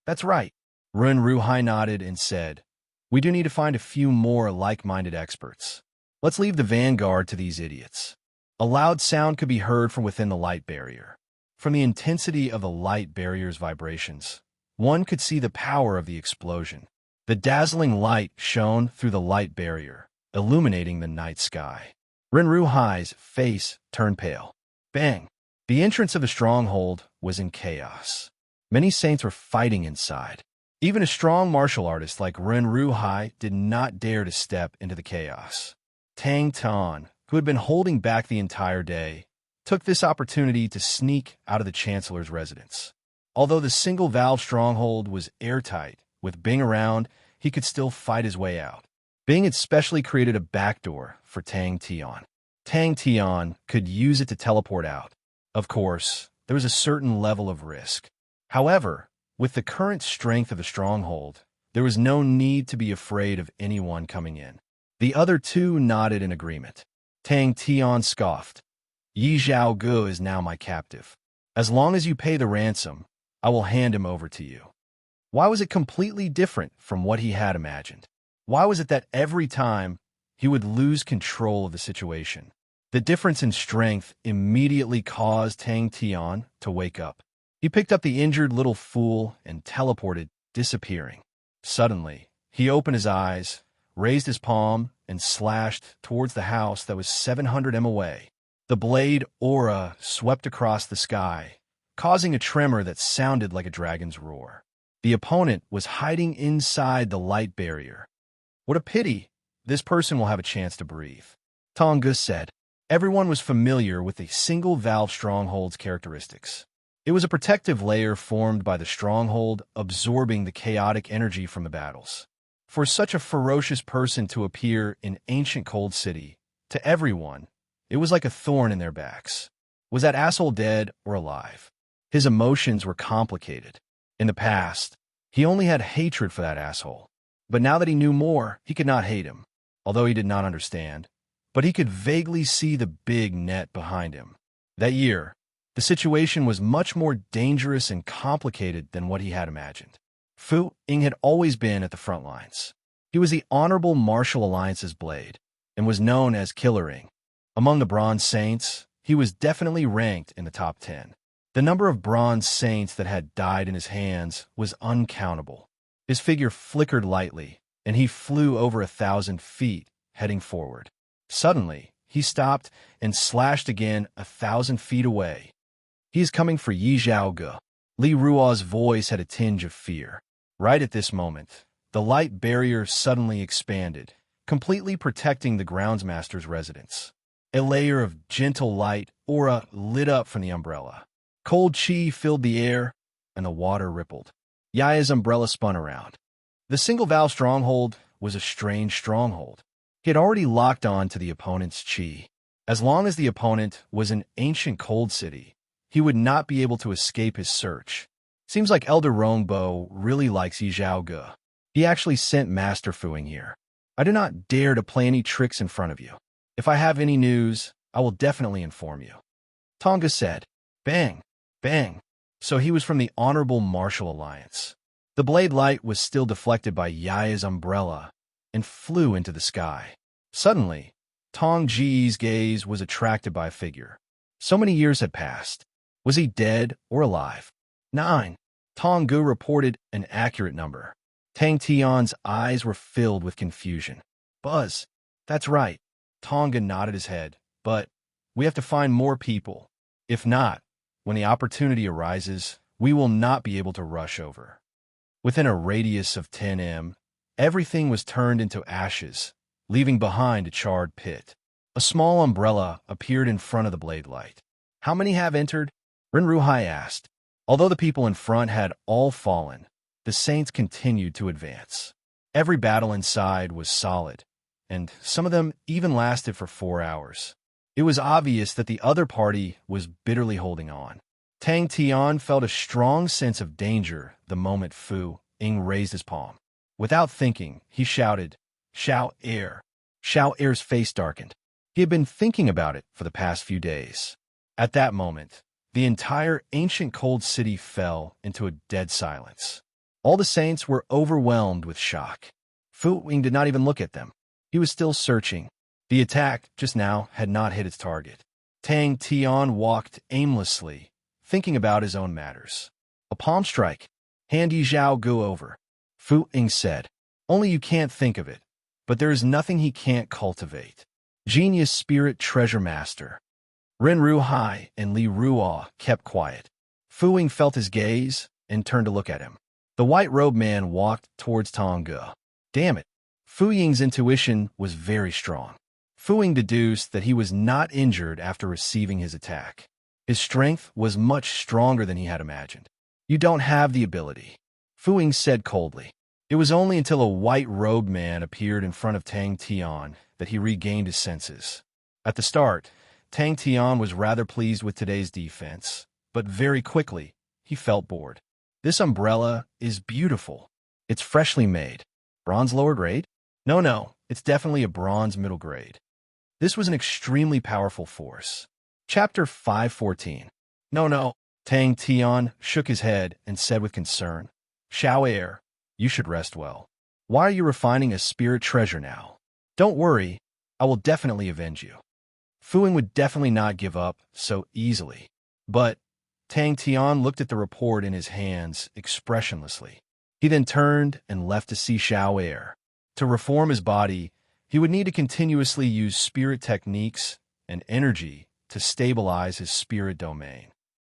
That's right. Run Ruhai nodded and said, we do need to find a few more like-minded experts. Let's leave the vanguard to these idiots. A loud sound could be heard from within the light barrier. From the intensity of the light barrier's vibrations, one could see the power of the explosion. The dazzling light shone through the light barrier, illuminating the night sky. Rinruhai's face turned pale. Bang! The entrance of the stronghold was in chaos. Many saints were fighting inside. Even a strong martial artist like Rinruhai did not dare to step into the chaos. Tang Tan, who had been holding back the entire day, took this opportunity to sneak out of the Chancellor's residence. Although the single-valve stronghold was airtight, with Bing around, he could still fight his way out. Bing had specially created a backdoor for Tang Tian. Tang Tian could use it to teleport out. Of course, there was a certain level of risk. However, with the current strength of the stronghold, there was no need to be afraid of anyone coming in. The other two nodded in agreement. Tang Tian scoffed. Yi Zhao Ge is now my captive. As long as you pay the ransom, I will hand him over to you. Why was it completely different from what he had imagined? Why was it that every time he would lose control of the situation? The difference in strength immediately caused Tang Tian to wake up. He picked up the injured little fool and teleported, disappearing. Suddenly, he opened his eyes, raised his palm, and slashed towards the house that was 700 m away. The blade aura swept across the sky, causing a tremor that sounded like a dragon's roar. The opponent was hiding inside the light barrier. What a pity! This person will have a chance to breathe, Tonga said. Everyone was familiar with the single valve stronghold's characteristics. It was a protective layer formed by the stronghold absorbing the chaotic energy from the battles. For such a ferocious person to appear in ancient Cold City, to everyone, it was like a thorn in their backs. Was that asshole dead or alive? His emotions were complicated. In the past, he only had hatred for that asshole. But now that he knew more, he could not hate him, although he did not understand. But he could vaguely see the big net behind him. That year, the situation was much more dangerous and complicated than what he had imagined. Fu Ying had always been at the front lines. He was the Honorable Martial Alliance's blade, and was known as Killer Ying. Among the Bronze Saints, he was definitely ranked in the top 10. The number of Bronze Saints that had died in his hands was uncountable. His figure flickered lightly, and he flew over 1,000 feet, heading forward. Suddenly, he stopped and slashed again 1,000 feet away. He is coming for Yi Zhaoge. Li Ruo's voice had a tinge of fear. Right at this moment, the light barrier suddenly expanded, completely protecting the groundsmaster's residence. A layer of gentle light aura lit up from the umbrella. Cold chi filled the air, and the water rippled. Yaya's umbrella spun around. The single-valve stronghold was a strange stronghold. He had already locked on to the opponent's chi. As long as the opponent was in ancient Cold City, he would not be able to escape his search. Seems like Elder Rongbo really likes Yi Zhaoge. He actually sent Master Fu Ying here. I do not dare to play any tricks in front of you. If I have any news, I will definitely inform you. Tonga said. Bang, bang. So he was from the Honorable Martial Alliance. The blade light was still deflected by Yaya's umbrella and flew into the sky. Suddenly, Tong Ji's gaze was attracted by a figure. So many years had passed. Was he dead or alive? 9. Tong Gu reported an accurate number. Tang Tian's eyes were filled with confusion. Buzz, that's right. Tonga nodded his head. But we have to find more people. If not, when the opportunity arises, we will not be able to rush over. Within a radius of 10 m, everything was turned into ashes, leaving behind a charred pit. A small umbrella appeared in front of the blade light. How many have entered? Ren Ruhai asked. Although the people in front had all fallen, the saints continued to advance. Every battle inside was solid, and some of them even lasted for 4 hours. It was obvious that the other party was bitterly holding on. Tang Tian felt a strong sense of danger the moment Fu Ying raised his palm. Without thinking, he shouted, Xiao Er. Xiao Er's face darkened. He had been thinking about it for the past few days. At that moment, the entire ancient Cold City fell into a dead silence. All the saints were overwhelmed with shock. Fu Ying did not even look at them. He was still searching. The attack just now had not hit its target. Tang Tian walked aimlessly, thinking about his own matters. A palm strike. Hand Yi Zhaoge over. Fu Ying said. Only you can't think of it, but there is nothing he can't cultivate. Genius Spirit Treasure Master. Ren Ruhai and Li Ruo kept quiet. Fu Ying felt his gaze and turned to look at him. The white-robed man walked towards Tonga. Damn it. Fu Ying's intuition was very strong. Fu Ying deduced that he was not injured after receiving his attack. His strength was much stronger than he had imagined. You don't have the ability, Fu Ying said coldly. It was only until a white-robed man appeared in front of Tang Tian that he regained his senses. At the start, Tang Tian was rather pleased with today's defense, but very quickly, he felt bored. This umbrella is beautiful. It's freshly made. Bronze lower grade? No, it's definitely a bronze middle grade. This was an extremely powerful force. Chapter 514. No. Tang Tian shook his head and said with concern, Xiao Er, you should rest well. Why are you refining a spirit treasure now? Don't worry, I will definitely avenge you. Fu Ying would definitely not give up so easily. But Tang Tian looked at the report in his hands expressionlessly. He then turned and left to see Xiao Er. To reform his body, He would need to continuously use spirit techniques and energy to stabilize his spirit domain.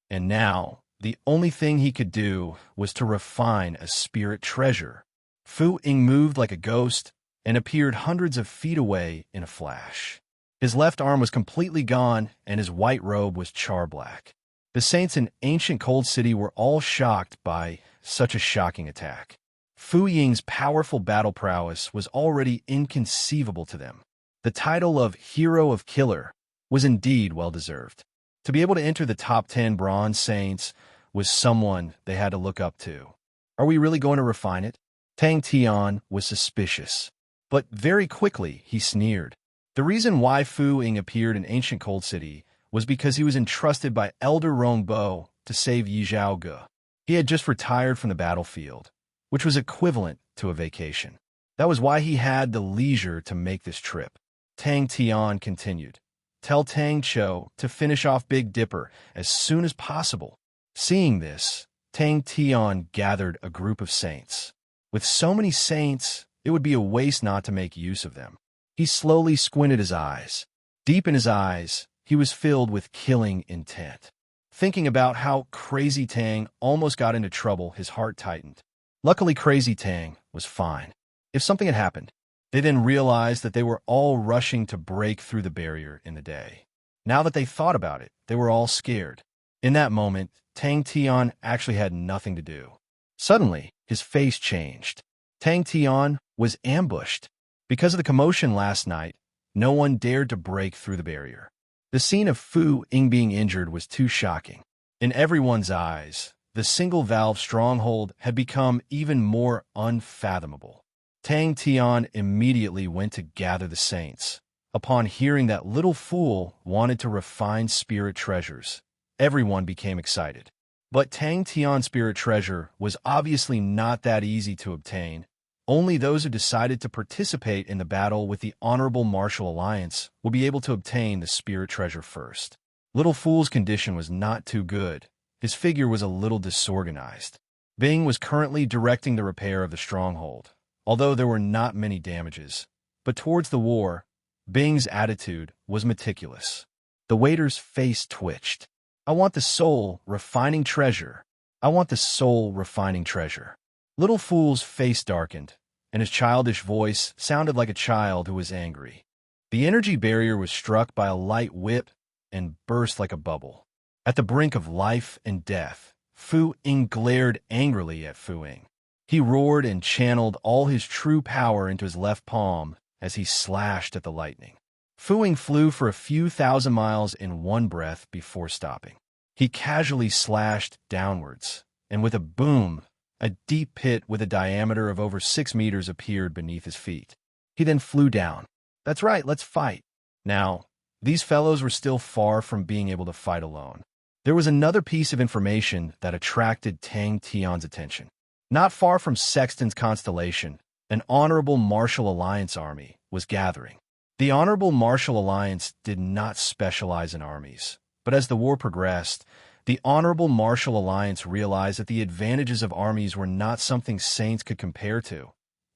And now, the only thing he could do was to refine a spirit treasure. Fu Ying moved like a ghost and appeared hundreds of feet away in a flash. His left arm was completely gone, and his white robe was char-black. The saints in ancient Cold City were all shocked by such a shocking attack. Fu Ying's powerful battle prowess was already inconceivable to them. The title of Hero of Killer was indeed well-deserved. To be able to enter the top 10 Bronze Saints was someone they had to look up to. Are we really going to refine it? Tang Tian was suspicious, but very quickly he sneered. The reason why Fu Ying appeared in ancient Cold City was because he was entrusted by Elder Rongbo to save Yi Zhaoge. He had just retired from the battlefield, which was equivalent to a vacation. That was why he had the leisure to make this trip. Tang Tian continued. Tell Tang Cho to finish off Big Dipper as soon as possible. Seeing this, Tang Tian gathered a group of saints. With so many saints, it would be a waste not to make use of them. He slowly squinted his eyes. Deep in his eyes, he was filled with killing intent. Thinking about how Crazy Tang almost got into trouble, his heart tightened. Luckily, Crazy Tang was fine. If something had happened, they then realized that they were all rushing to break through the barrier in the day. Now that they thought about it, they were all scared. In that moment, Tang Tian actually had nothing to do. Suddenly, his face changed. Tang Tian was ambushed. Because of the commotion last night, no one dared to break through the barrier. The scene of Fu Ying being injured was too shocking. In everyone's eyes, the single-valve stronghold had become even more unfathomable. Tang Tian immediately went to gather the saints. Upon hearing that little fool wanted to refine spirit treasures, everyone became excited. But Tang Tian's spirit treasure was obviously not that easy to obtain. Only those who decided to participate in the battle with the Honorable Martial Alliance will be able to obtain the spirit treasure first. Little Fool's condition was not too good. His figure was a little disorganized. Bing was currently directing the repair of the stronghold, although there were not many damages. But towards the war, Bing's attitude was meticulous. The waiter's face twitched. I want the soul refining treasure. I want the soul refining treasure. Little Fool's face darkened, and his childish voice sounded like a child who was angry. The energy barrier was struck by a light whip and burst like a bubble. At the brink of life and death, Fu Ying glared angrily at Fu Ying. He roared and channeled all his true power into his left palm as he slashed at the lightning. Fu Ying flew for a few thousand miles in one breath before stopping. He casually slashed downwards, and with a boom, a deep pit with a diameter of over 6 meters appeared beneath his feet. He then flew down. That's right, let's fight. Now, these fellows were still far from being able to fight alone. There was another piece of information that attracted Tang Tian's attention. Not far from Sexton's constellation, an Honorable Martial Alliance army was gathering. The Honorable Martial Alliance did not specialize in armies, but as the war progressed, the Honorable Martial Alliance realized that the advantages of armies were not something saints could compare to,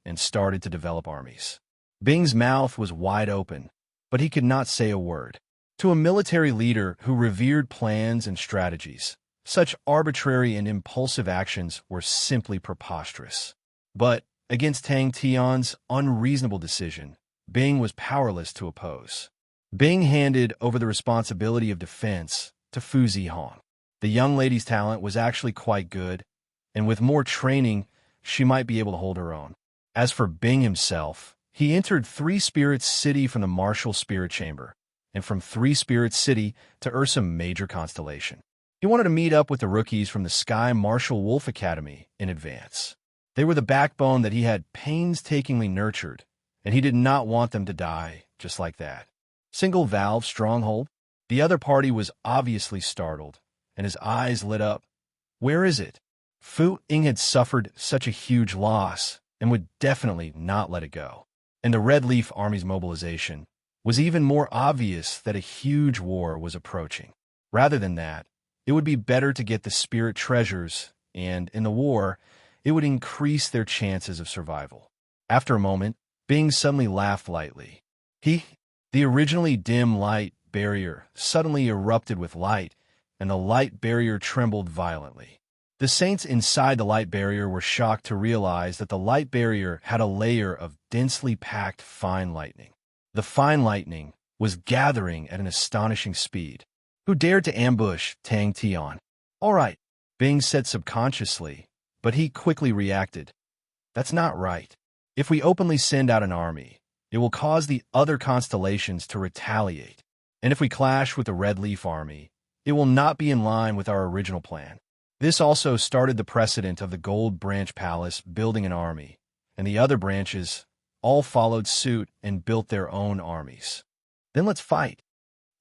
and started to develop armies. Bing's mouth was wide open, but he could not say a word. To a military leader who revered plans and strategies, such arbitrary and impulsive actions were simply preposterous. But against Tang Tian's unreasonable decision, Bing was powerless to oppose. Bing handed over the responsibility of defense to Fu Zihong. The young lady's talent was actually quite good, and with more training, she might be able to hold her own. As for Bing himself, he entered Three Spirits City from the Martial Spirit Chamber, and from Three Spirits City to Ursa Major Constellation. He wanted to meet up with the rookies from the Sky Martial Wolf Academy in advance. They were the backbone that he had painstakingly nurtured, and he did not want them to die just like that. Single valve stronghold? The other party was obviously startled, and his eyes lit up. Where is it? Fu Ying had suffered such a huge loss and would definitely not let it go. And the Red Leaf Army's mobilization was even more obvious that a huge war was approaching. Rather than that, it would be better to get the spirit treasures, and in the war, it would increase their chances of survival. After a moment, Bing suddenly laughed lightly. The originally dim light barrier suddenly erupted with light, and the light barrier trembled violently. The saints inside the light barrier were shocked to realize that the light barrier had a layer of densely packed fine lightning. The fine lightning was gathering at an astonishing speed. Who dared to ambush Tang Tian? All right, Bing said subconsciously, but he quickly reacted. That's not right. If we openly send out an army, it will cause the other constellations to retaliate. And if we clash with the Red Leaf Army, it will not be in line with our original plan. This also started the precedent of the Gold Branch Palace building an army, and the other branches all followed suit and built their own armies. Then let's fight.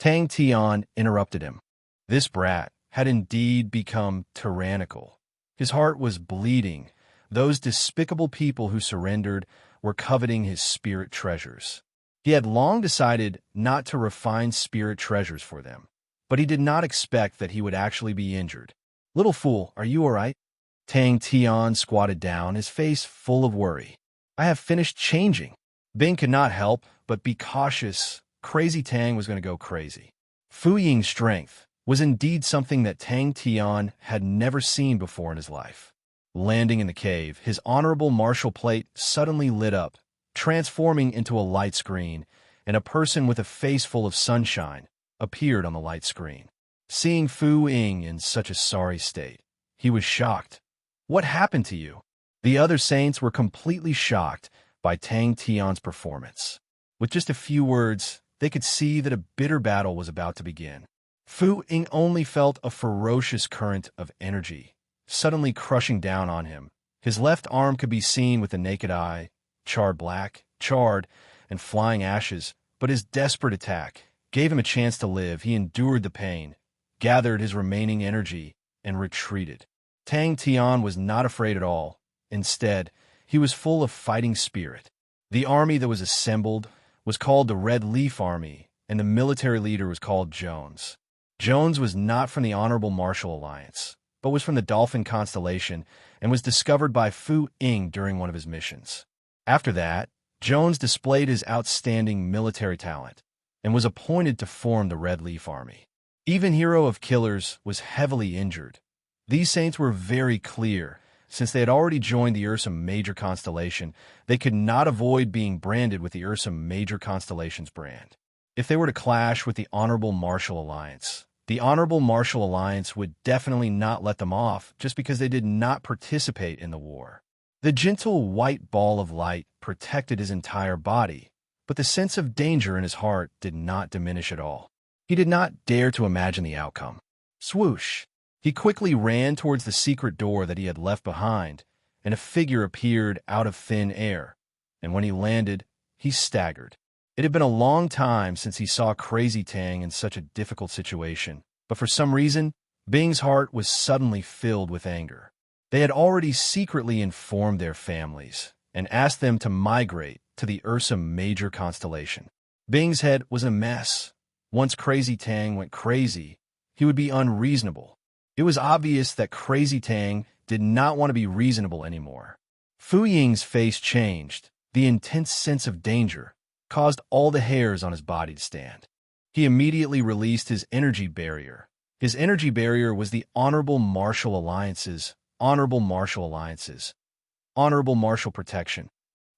Tang Tian interrupted him. This brat had indeed become tyrannical. His heart was bleeding. Those despicable people who surrendered were coveting his spirit treasures. He had long decided not to refine spirit treasures for them, but he did not expect that he would actually be injured. Little fool, are you all right? Tang Tian squatted down, his face full of worry. I have finished changing. Bing could not help but be cautious. Crazy Tang was going to go crazy. Fu Ying's strength was indeed something that Tang Tian had never seen before in his life. Landing in the cave, his honorable martial plate suddenly lit up, transforming into a light screen, and a person with a face full of sunshine appeared on the light screen. Seeing Fu Ying in such a sorry state, he was shocked. What happened to you? The other saints were completely shocked by Tang Tian's performance. With just a few words, they could see that a bitter battle was about to begin. Fu Ying only felt a ferocious current of energy suddenly crushing down on him. His left arm could be seen with the naked eye, charred black, charred, and flying ashes, but his desperate attack gave him a chance to live. He endured the pain, gathered his remaining energy, and retreated. Tang Tian was not afraid at all. Instead, he was full of fighting spirit. The army that was assembled was called the Red Leaf Army, and the military leader was called Jones. Jones was not from the Honorable Martial Alliance, but was from the Dolphin Constellation and was discovered by Fu Ying during one of his missions. After that, Jones displayed his outstanding military talent and was appointed to form the Red Leaf Army. Even Hero of Killers was heavily injured. These saints were very clear. Since they had already joined the Ursa Major Constellation, they could not avoid being branded with the Ursa Major Constellation's brand. If they were to clash with the Honorable Martial Alliance, the Honorable Martial Alliance would definitely not let them off just because they did not participate in the war. The gentle white ball of light protected his entire body, but the sense of danger in his heart did not diminish at all. He did not dare to imagine the outcome. Swoosh! He quickly ran towards the secret door that he had left behind, and a figure appeared out of thin air, and when he landed, he staggered. It had been a long time since he saw Crazy Tang in such a difficult situation, but for some reason, Bing's heart was suddenly filled with anger. They had already secretly informed their families and asked them to migrate to the Ursa Major Constellation. Bing's head was a mess. Once Crazy Tang went crazy, he would be unreasonable. It was obvious that Crazy Tang did not want to be reasonable anymore. Fu Ying's face changed. The intense sense of danger caused all the hairs on his body to stand. He immediately released his energy barrier. His energy barrier was the Honorable Martial Alliance's Honorable Martial Protection.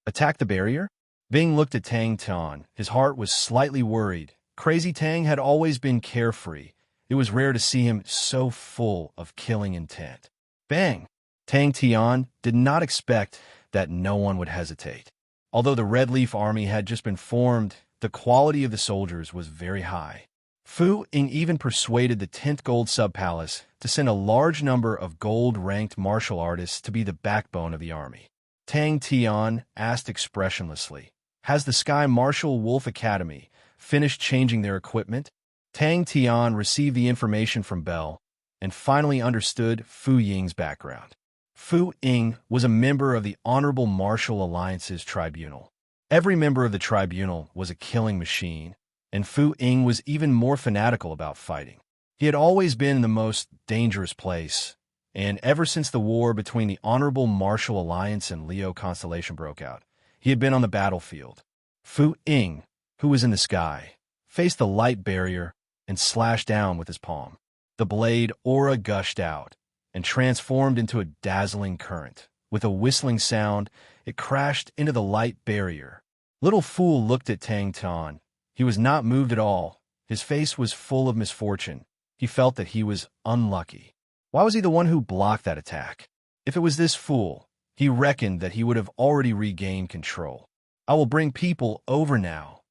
Attack the barrier? Bing looked at Tang Tian. His heart was slightly worried. Crazy Tang had always been carefree. It was rare to see him so full of killing intent. Bang! Tang Tian did not expect that no one would hesitate. Although the Red Leaf Army had just been formed, the quality of the soldiers was very high. Fu Ying even persuaded the 10th Gold Sub-Palace to send a large number of gold-ranked martial artists to be the backbone of the army. Tang Tian asked expressionlessly, "Has the Sky Martial Wolf Academy finished changing their equipment?" Tang Tian received the information from Bell and finally understood Fu Ying's background. Fu Ying was a member of the Honorable Martial Alliance's tribunal. Every member of the tribunal was a killing machine, and Fu Ying was even more fanatical about fighting. He had always been in the most dangerous place, and ever since the war between the Honorable Martial Alliance and Leo Constellation broke out, he He had been on the battlefield. Fu Ying, who was in the sky, faced the light barrier and slashed down with his palm. The blade aura gushed out and transformed into a dazzling current. With a whistling sound, it crashed into the light barrier. Little Fool looked at Tang Tian. He was not moved at all. His face was full of misfortune. He felt that he was unlucky. Why was he the one who blocked that attack? If it was this fool, he reckoned that he would have already regained control. I will bring people over now,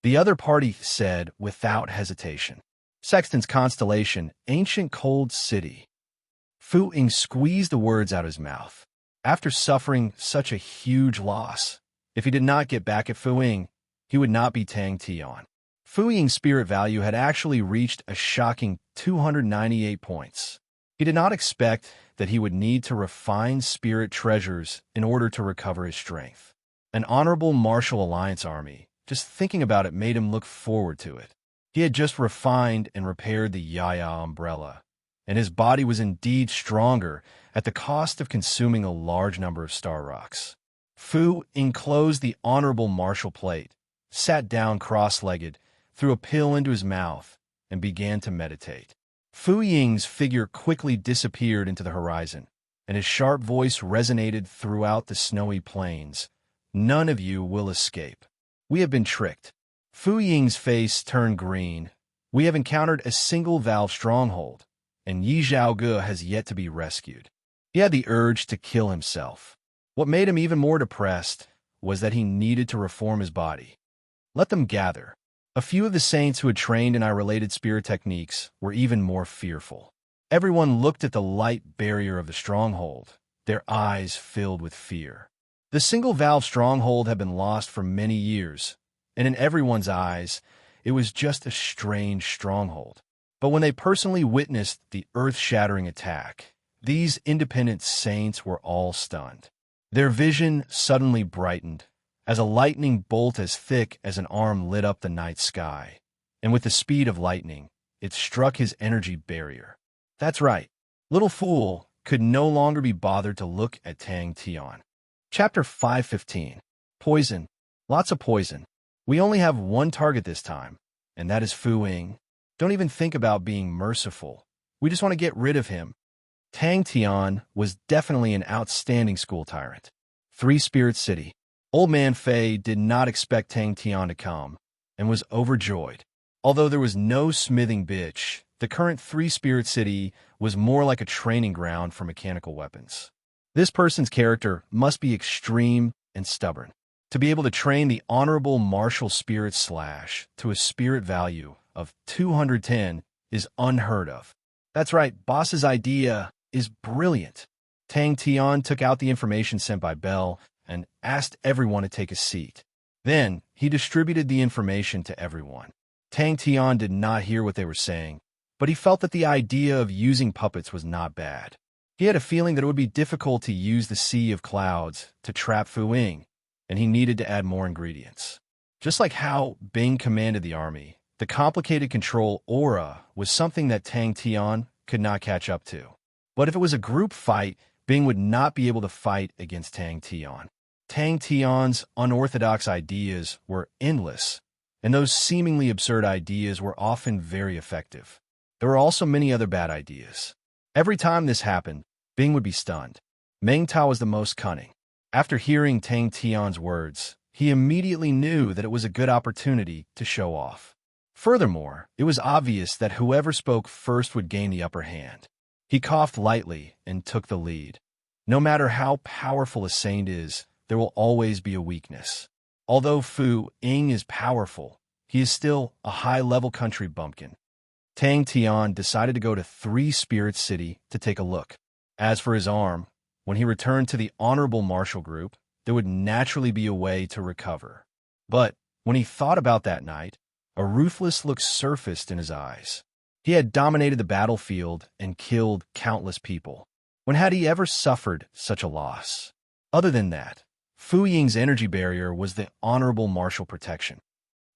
the other party said without hesitation. Sexton's constellation, ancient cold city. Fu Ying squeezed the words out of his mouth. After suffering such a huge loss, if he did not get back at Fu Ying, he would not be Tang Tian. Fu Ying's spirit value had actually reached a shocking 298 points. He did not expect that he would need to refine spirit treasures in order to recover his strength. An honorable martial alliance army, just thinking about it made him look forward to it. He had just refined and repaired the Yaya umbrella, and his body was indeed stronger at the cost of consuming a large number of star rocks. Fu enclosed the honorable martial plate, sat down cross-legged, threw a pill into his mouth, and began to meditate. Fu Ying's figure quickly disappeared into the horizon, and his sharp voice resonated throughout the snowy plains. None of you will escape. We have been tricked. Fu Ying's face turned green. We have encountered a single valve stronghold, and Yi Zhaoge has yet to be rescued. He had the urge to kill himself. What made him even more depressed was that he needed to reform his body. Let them gather. A few of the saints who had trained in related spirit techniques were even more fearful. Everyone looked at the light barrier of the stronghold, their eyes filled with fear. The single-valve stronghold had been lost for many years, and in everyone's eyes, it was just a strange stronghold. But when they personally witnessed the earth-shattering attack, these independent saints were all stunned. Their vision suddenly brightened, as a lightning bolt as thick as an arm lit up the night sky, and with the speed of lightning, it struck his energy barrier. That's right, Little Fool could no longer be bothered to look at Tang Tian. Chapter 515. Poison. Lots of poison. We only have one target this time, and that is Fu Ying. Don't even think about being merciful. We just want to get rid of him. Tang Tian was definitely an outstanding school tyrant. Three-Spirit City. Old Man Fei did not expect Tang Tian to come, and was overjoyed. Although there was no smithing bitch, the current Three-Spirit City was more like a training ground for mechanical weapons. This person's character must be extreme and stubborn. To be able to train the honorable martial spirit slash to a spirit value of 210 is unheard of. That's right, boss's idea is brilliant. Tang Tian took out the information sent by Bell and asked everyone to take a seat. Then, he distributed the information to everyone. Tang Tian did not hear what they were saying, but he felt that the idea of using puppets was not bad. He had a feeling that it would be difficult to use the Sea of Clouds to trap Fu Ying, and he needed to add more ingredients. Just like how Bing commanded the army, the complicated control aura was something that Tang Tian could not catch up to. But if it was a group fight, Bing would not be able to fight against Tang Tian. Tang Tian's unorthodox ideas were endless, and those seemingly absurd ideas were often very effective. There were also many other bad ideas. Every time this happened, Bing would be stunned. Meng Tao was the most cunning. After hearing Tang Tian's words, he immediately knew that it was a good opportunity to show off. Furthermore, it was obvious that whoever spoke first would gain the upper hand. He coughed lightly and took the lead. No matter how powerful a saint is, there will always be a weakness. Although Fu Ying is powerful, he is still a high-level country bumpkin. Tang Tian decided to go to Three-Spirit City to take a look. As for his arm, when he returned to the honorable martial group, there would naturally be a way to recover. But when he thought about that night, a ruthless look surfaced in his eyes. He had dominated the battlefield and killed countless people. When had he ever suffered such a loss? Other than that, Fu Ying's energy barrier was the honorable martial protection.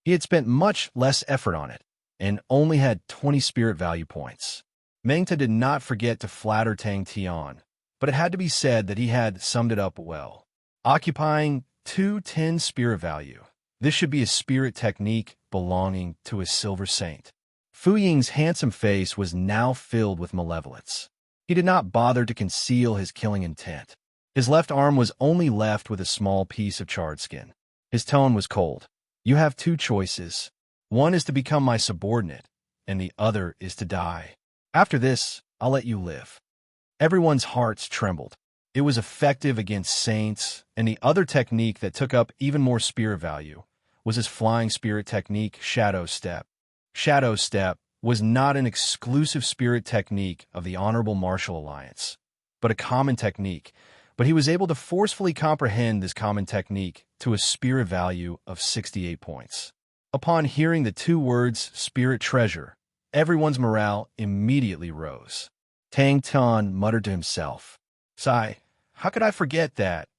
He had spent much less effort on it, and only had 20 spirit value points. Mengta did not forget to flatter Tang Tian, but it had to be said that he had summed it up well. Occupying 210 spirit value. This should be a spirit technique belonging to a silver saint. Fu Ying's handsome face was now filled with malevolence. He did not bother to conceal his killing intent. His left arm was only left with a small piece of charred skin. His tone was cold. You have two choices. One is to become my subordinate, and the other is to die. After this, I'll let you live. Everyone's hearts trembled. It was effective against saints, and the other technique that took up even more spirit value was his flying spirit technique, Shadow Step. Shadow Step was not an exclusive spirit technique of the Honorable Martial Alliance, but a common technique. But he was able to forcefully comprehend this common technique to a spirit value of 68 points. Upon hearing the two words, spirit treasure, everyone's morale immediately rose. Tang Tian muttered to himself, "Sigh, how could I forget that?"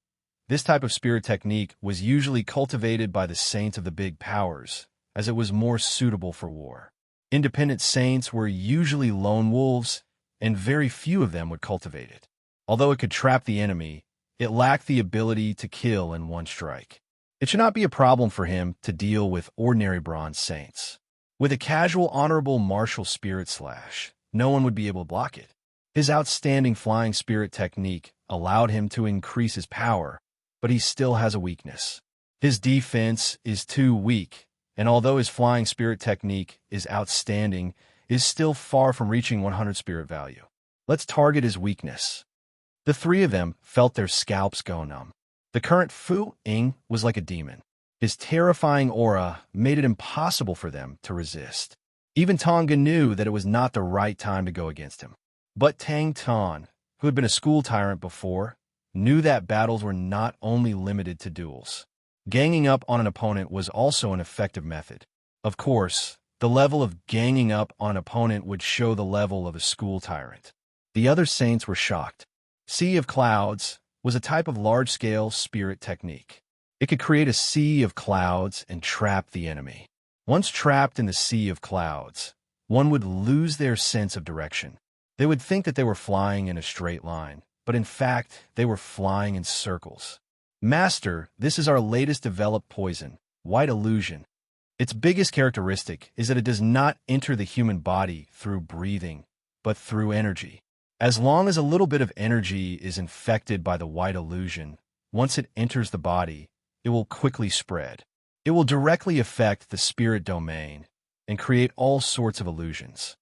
This type of spirit technique was usually cultivated by the saints of the big powers, as it was more suitable for war. Independent saints were usually lone wolves, and very few of them would cultivate it. Although it could trap the enemy, it lacked the ability to kill in one strike. It should not be a problem for him to deal with ordinary bronze saints. With a casual honorable martial spirit slash, no one would be able to block it. His outstanding flying spirit technique allowed him to increase his power, but he still has a weakness. His defense is too weak, and although his flying spirit technique is outstanding, is still far from reaching 100 spirit value. Let's target his weakness. The three of them felt their scalps go numb. The current Fu Ying was like a demon. His terrifying aura made it impossible for them to resist. Even Tonga knew that it was not the right time to go against him. But Tang Tan, who had been a school tyrant before, knew that battles were not only limited to duels. Ganging up on an opponent was also an effective method. Of course, the level of ganging up on an opponent would show the level of a school tyrant. The other saints were shocked. Sea of Clouds was a type of large-scale spirit technique. It could create a sea of clouds and trap the enemy. Once trapped in the sea of clouds, one would lose their sense of direction. They would think that they were flying in a straight line, but in fact, they were flying in circles. Master, this is our latest developed poison, White Illusion. Its biggest characteristic is that it does not enter the human body through breathing, but through energy. As long as a little bit of energy is infected by the White Illusion, once it enters the body, it will quickly spread. It will directly affect the spirit domain and create all sorts of illusions.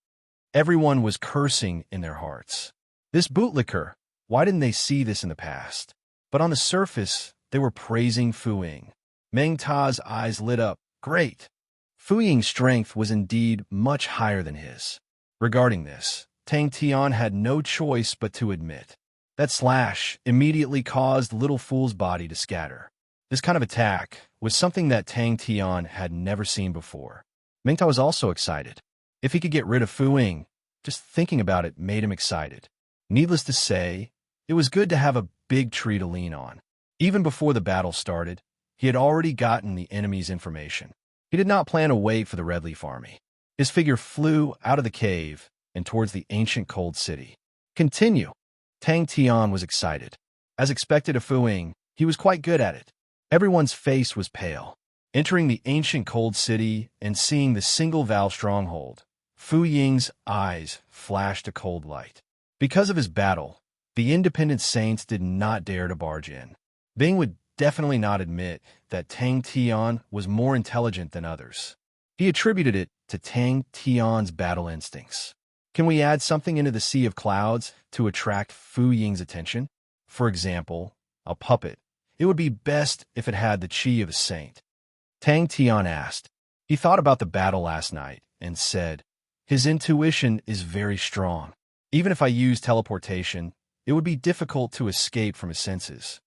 Everyone was cursing in their hearts. This bootlicker, why didn't they see this in the past? But on the surface, they were praising Fu Ying. Meng Ta's eyes lit up. Great! Fu Ying's strength was indeed much higher than his. Regarding this, Tang Tian had no choice but to admit. That slash immediately caused Little Fool's body to scatter. This kind of attack was something that Tang Tian had never seen before. Meng Ta was also excited. If he could get rid of Fu Ying, just thinking about it made him excited. Needless to say, it was good to have a big tree to lean on. Even before the battle started, he had already gotten the enemy's information. He did not plan to wait for the Red Leaf Army. His figure flew out of the cave and towards the ancient cold city. Continue. Tang Tian was excited. As expected of Fu Ying, he was quite good at it. Everyone's face was pale. Entering the ancient cold city and seeing the single Val stronghold, Fu Ying's eyes flashed a cold light. Because of his battle, the independent saints did not dare to barge in. Bing would definitely not admit that Tang Tian was more intelligent than others. He attributed it to Tang Tian's battle instincts. Can we add something into the Sea of Clouds to attract Fu Ying's attention? For example, a puppet. It would be best if it had the chi of a saint. Tang Tian asked. He thought about the battle last night and said, his intuition is very strong. Even if I use teleportation, it would be difficult to escape from his senses.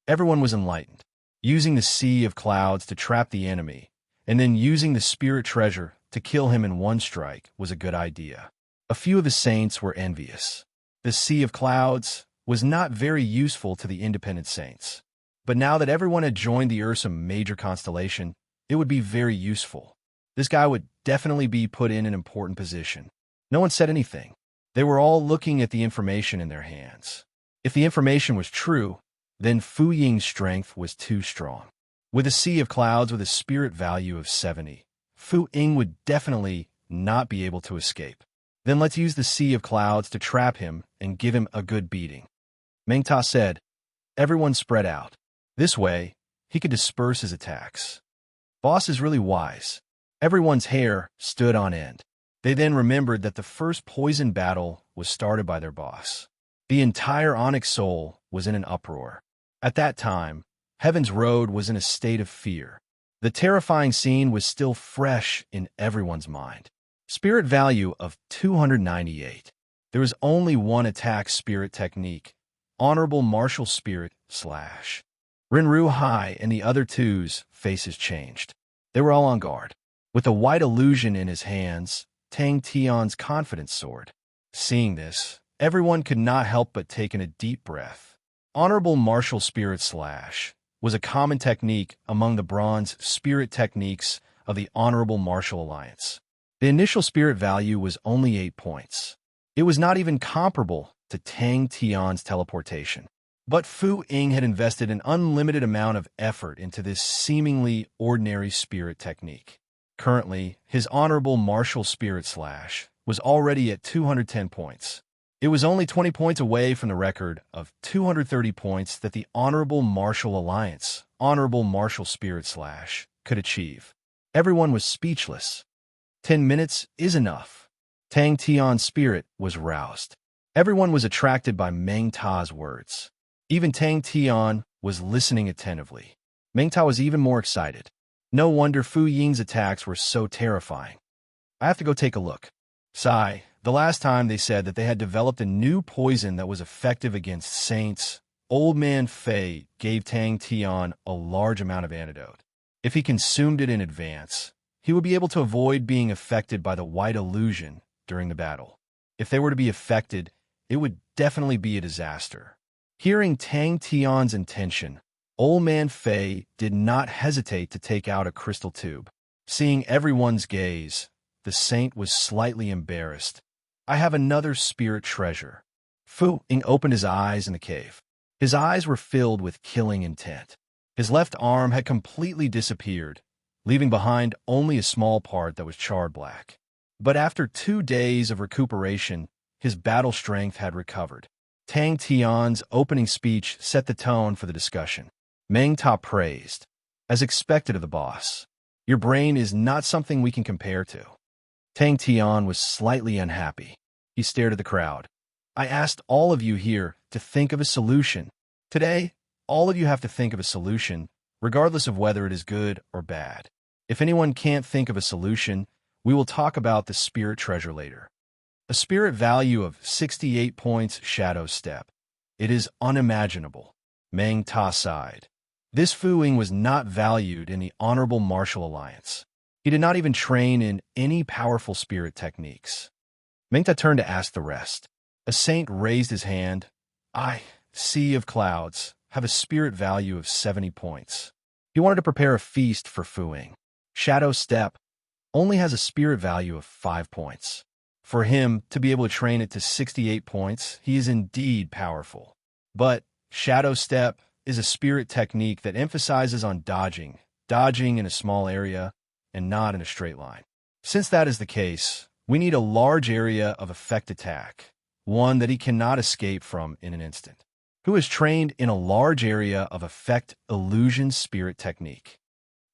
Everyone was enlightened. Using the Sea of Clouds to trap the enemy, and then using the spirit treasure to kill him in one strike was a good idea. A few of the saints were envious. The Sea of Clouds was not very useful to the independent saints. But now that everyone had joined the Ursa major constellation, it would be very useful. This guy would definitely be put in an important position. No one said anything. They were all looking at the information in their hands. If the information was true, Then Fu Ying's strength was too strong. With a sea of clouds with a spirit value of 70, Fu Ying would definitely not be able to escape. Then let's use the sea of clouds to trap him and give him a good beating. Meng Ta said. Everyone spread out. This way, he could disperse his attacks. Boss is really wise. Everyone's hair stood on end. They then remembered that the first poison battle was started by their boss. The entire Onyx Soul was in an uproar. At that time, Heaven's Road was in a state of fear. The terrifying scene was still fresh in everyone's mind. Spirit value of 298. There was only one attack spirit technique, Honorable Martial Spirit / Rinru Hai, and the other two's faces changed. They were all on guard. With a white illusion in his hands, Tang Tian's confidence soared. Seeing this, everyone could not help but take in a deep breath. Honorable Martial Spirit / was a common technique among the bronze spirit techniques of the Honorable Martial Alliance. The initial spirit value was only 8 points. It was not even comparable to Tang Tian's teleportation. But Fu Ying had invested an unlimited amount of effort into this seemingly ordinary spirit technique. Currently, his Honorable Martial Spirit / was already at 210 points. It was only 20 points away from the record of 230 points that the Honorable Martial Alliance, Honorable Martial Spirit / could achieve. Everyone was speechless. 10 minutes is enough. Tang Tian's spirit was roused. Everyone was attracted by Meng Ta's words. Even Tang Tian was listening attentively. Meng Ta was even more excited. No wonder Fu Ying's attacks were so terrifying. I have to go take a look. Sigh, the last time they said that they had developed a new poison that was effective against saints, Old Man Fei gave Tang Tian a large amount of antidote. If he consumed it in advance, he would be able to avoid being affected by the white illusion during the battle. If they were to be affected, it would definitely be a disaster. Hearing Tang Tian's intention, Old Man Fei did not hesitate to take out a crystal tube. Seeing everyone's gaze, the saint was slightly embarrassed. I have another spirit treasure. Fu Ying opened his eyes in the cave. His eyes were filled with killing intent. His left arm had completely disappeared, leaving behind only a small part that was charred black. But after 2 days of recuperation, his battle strength had recovered. Tang Tian's opening speech set the tone for the discussion. Meng Ta praised. As expected of the boss, your brain is not something we can compare to. Tang Tian was slightly unhappy. He stared at the crowd. I asked all of you here to think of a solution. Today, all of you have to think of a solution, regardless of whether it is good or bad. If anyone can't think of a solution, we will talk about the spirit treasure later. A spirit value of 68 points Shadow Step. It is unimaginable. Meng Ta sighed. This Fu Ying was not valued in the Honorable Martial Alliance. He did not even train in any powerful spirit techniques. Meng Ta turned to ask the rest. A saint raised his hand. I, Sea of Clouds, have a spirit value of 70 points. He wanted to prepare a feast for Fu Ying. Shadow Step only has a spirit value of 5 points. For him to be able to train it to 68 points, he is indeed powerful. But Shadow Step is a spirit technique that emphasizes on dodging in a small area and not in a straight line. Since that is the case, we need a large area of effect attack, one that he cannot escape from in an instant. Who is trained in a large area of effect illusion spirit technique?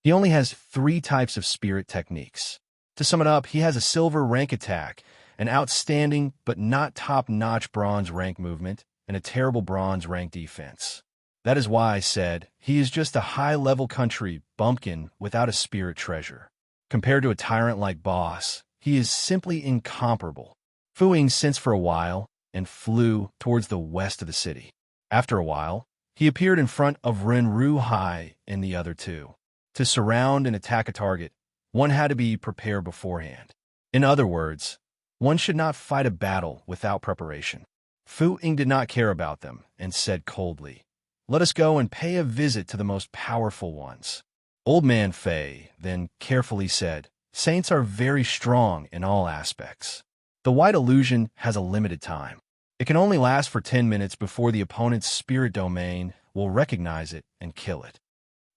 He only has 3 types of spirit techniques. To sum it up, he has a silver rank attack, an outstanding but not top-notch bronze rank movement, and a terrible bronze rank defense. That is why I said he is just a high-level country bumpkin without a spirit treasure. Compared to a tyrant-like boss, he is simply incomparable. Fu Ying sensed for a while and flew towards the west of the city. After a while, he appeared in front of Rinru Hai and the other two. To surround and attack a target, one had to be prepared beforehand. In other words, one should not fight a battle without preparation. Fu Ying did not care about them and said coldly, "Let us go and pay a visit to the most powerful ones." Old Man Fei then carefully said, "Saints are very strong in all aspects. The white illusion has a limited time. It can only last for 10 minutes before the opponent's spirit domain will recognize it and kill it.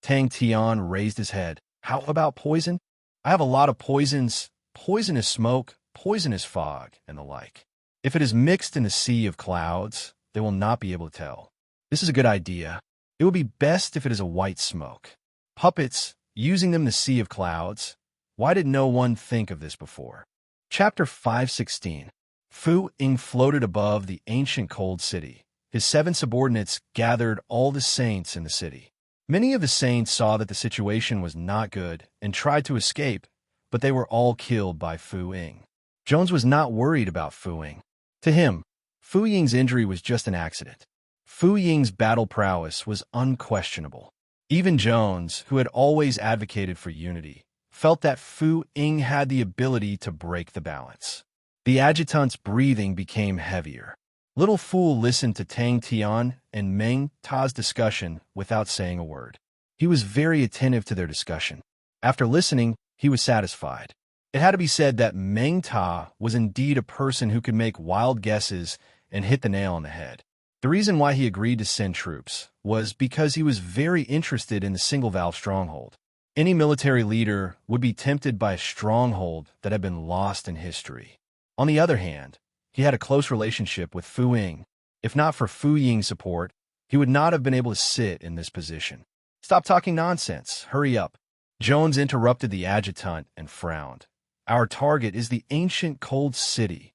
Tang Tian raised his head. How about poison? I have a lot of poisons. Poisonous smoke, poisonous fog, and the like. If it is mixed in the sea of clouds, they will not be able to tell. This is a good idea. It would be best if it is a white smoke. Puppets, using them in the sea of clouds. Why did no one think of this before? Chapter 516. Fu Ying floated above the ancient cold city. His 7 subordinates gathered all the saints in the city. Many of the saints saw that the situation was not good and tried to escape, but they were all killed by Fu Ying. Jones was not worried about Fu Ying. To him, Fu Ying's injury was just an accident. Fu Ying's battle prowess was unquestionable. Even Jones, who had always advocated for unity, felt that Fu Ying had the ability to break the balance. The adjutant's breathing became heavier. Little Fool listened to Tang Tian and Meng Ta's discussion without saying a word. He was very attentive to their discussion. After listening, he was satisfied. It had to be said that Meng Ta was indeed a person who could make wild guesses and hit the nail on the head. The reason why he agreed to send troops was because he was very interested in the single-valve stronghold. Any military leader would be tempted by a stronghold that had been lost in history. On the other hand, he had a close relationship with Fu Ying. If not for Fu Ying's support, he would not have been able to sit in this position. Stop talking nonsense. Hurry up. Jones interrupted the adjutant and frowned. Our target is the ancient cold city.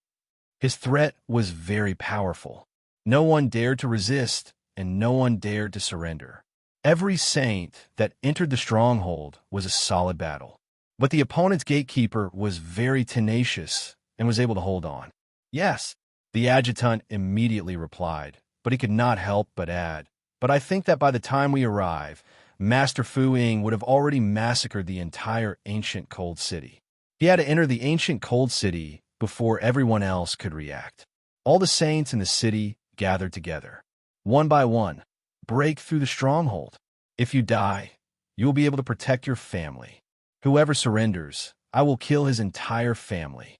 His threat was very powerful. No one dared to resist, and no one dared to surrender. Every saint that entered the stronghold was a solid battle. But the opponent's gatekeeper was very tenacious and was able to hold on. Yes, the adjutant immediately replied, but he could not help but add, but I think that by the time we arrive, Master Fu Ying would have already massacred the entire ancient cold city. He had to enter the ancient cold city before everyone else could react. All the saints in the city gathered together. One by one, break through the stronghold. If you die, you will be able to protect your family. Whoever surrenders, I will kill his entire family.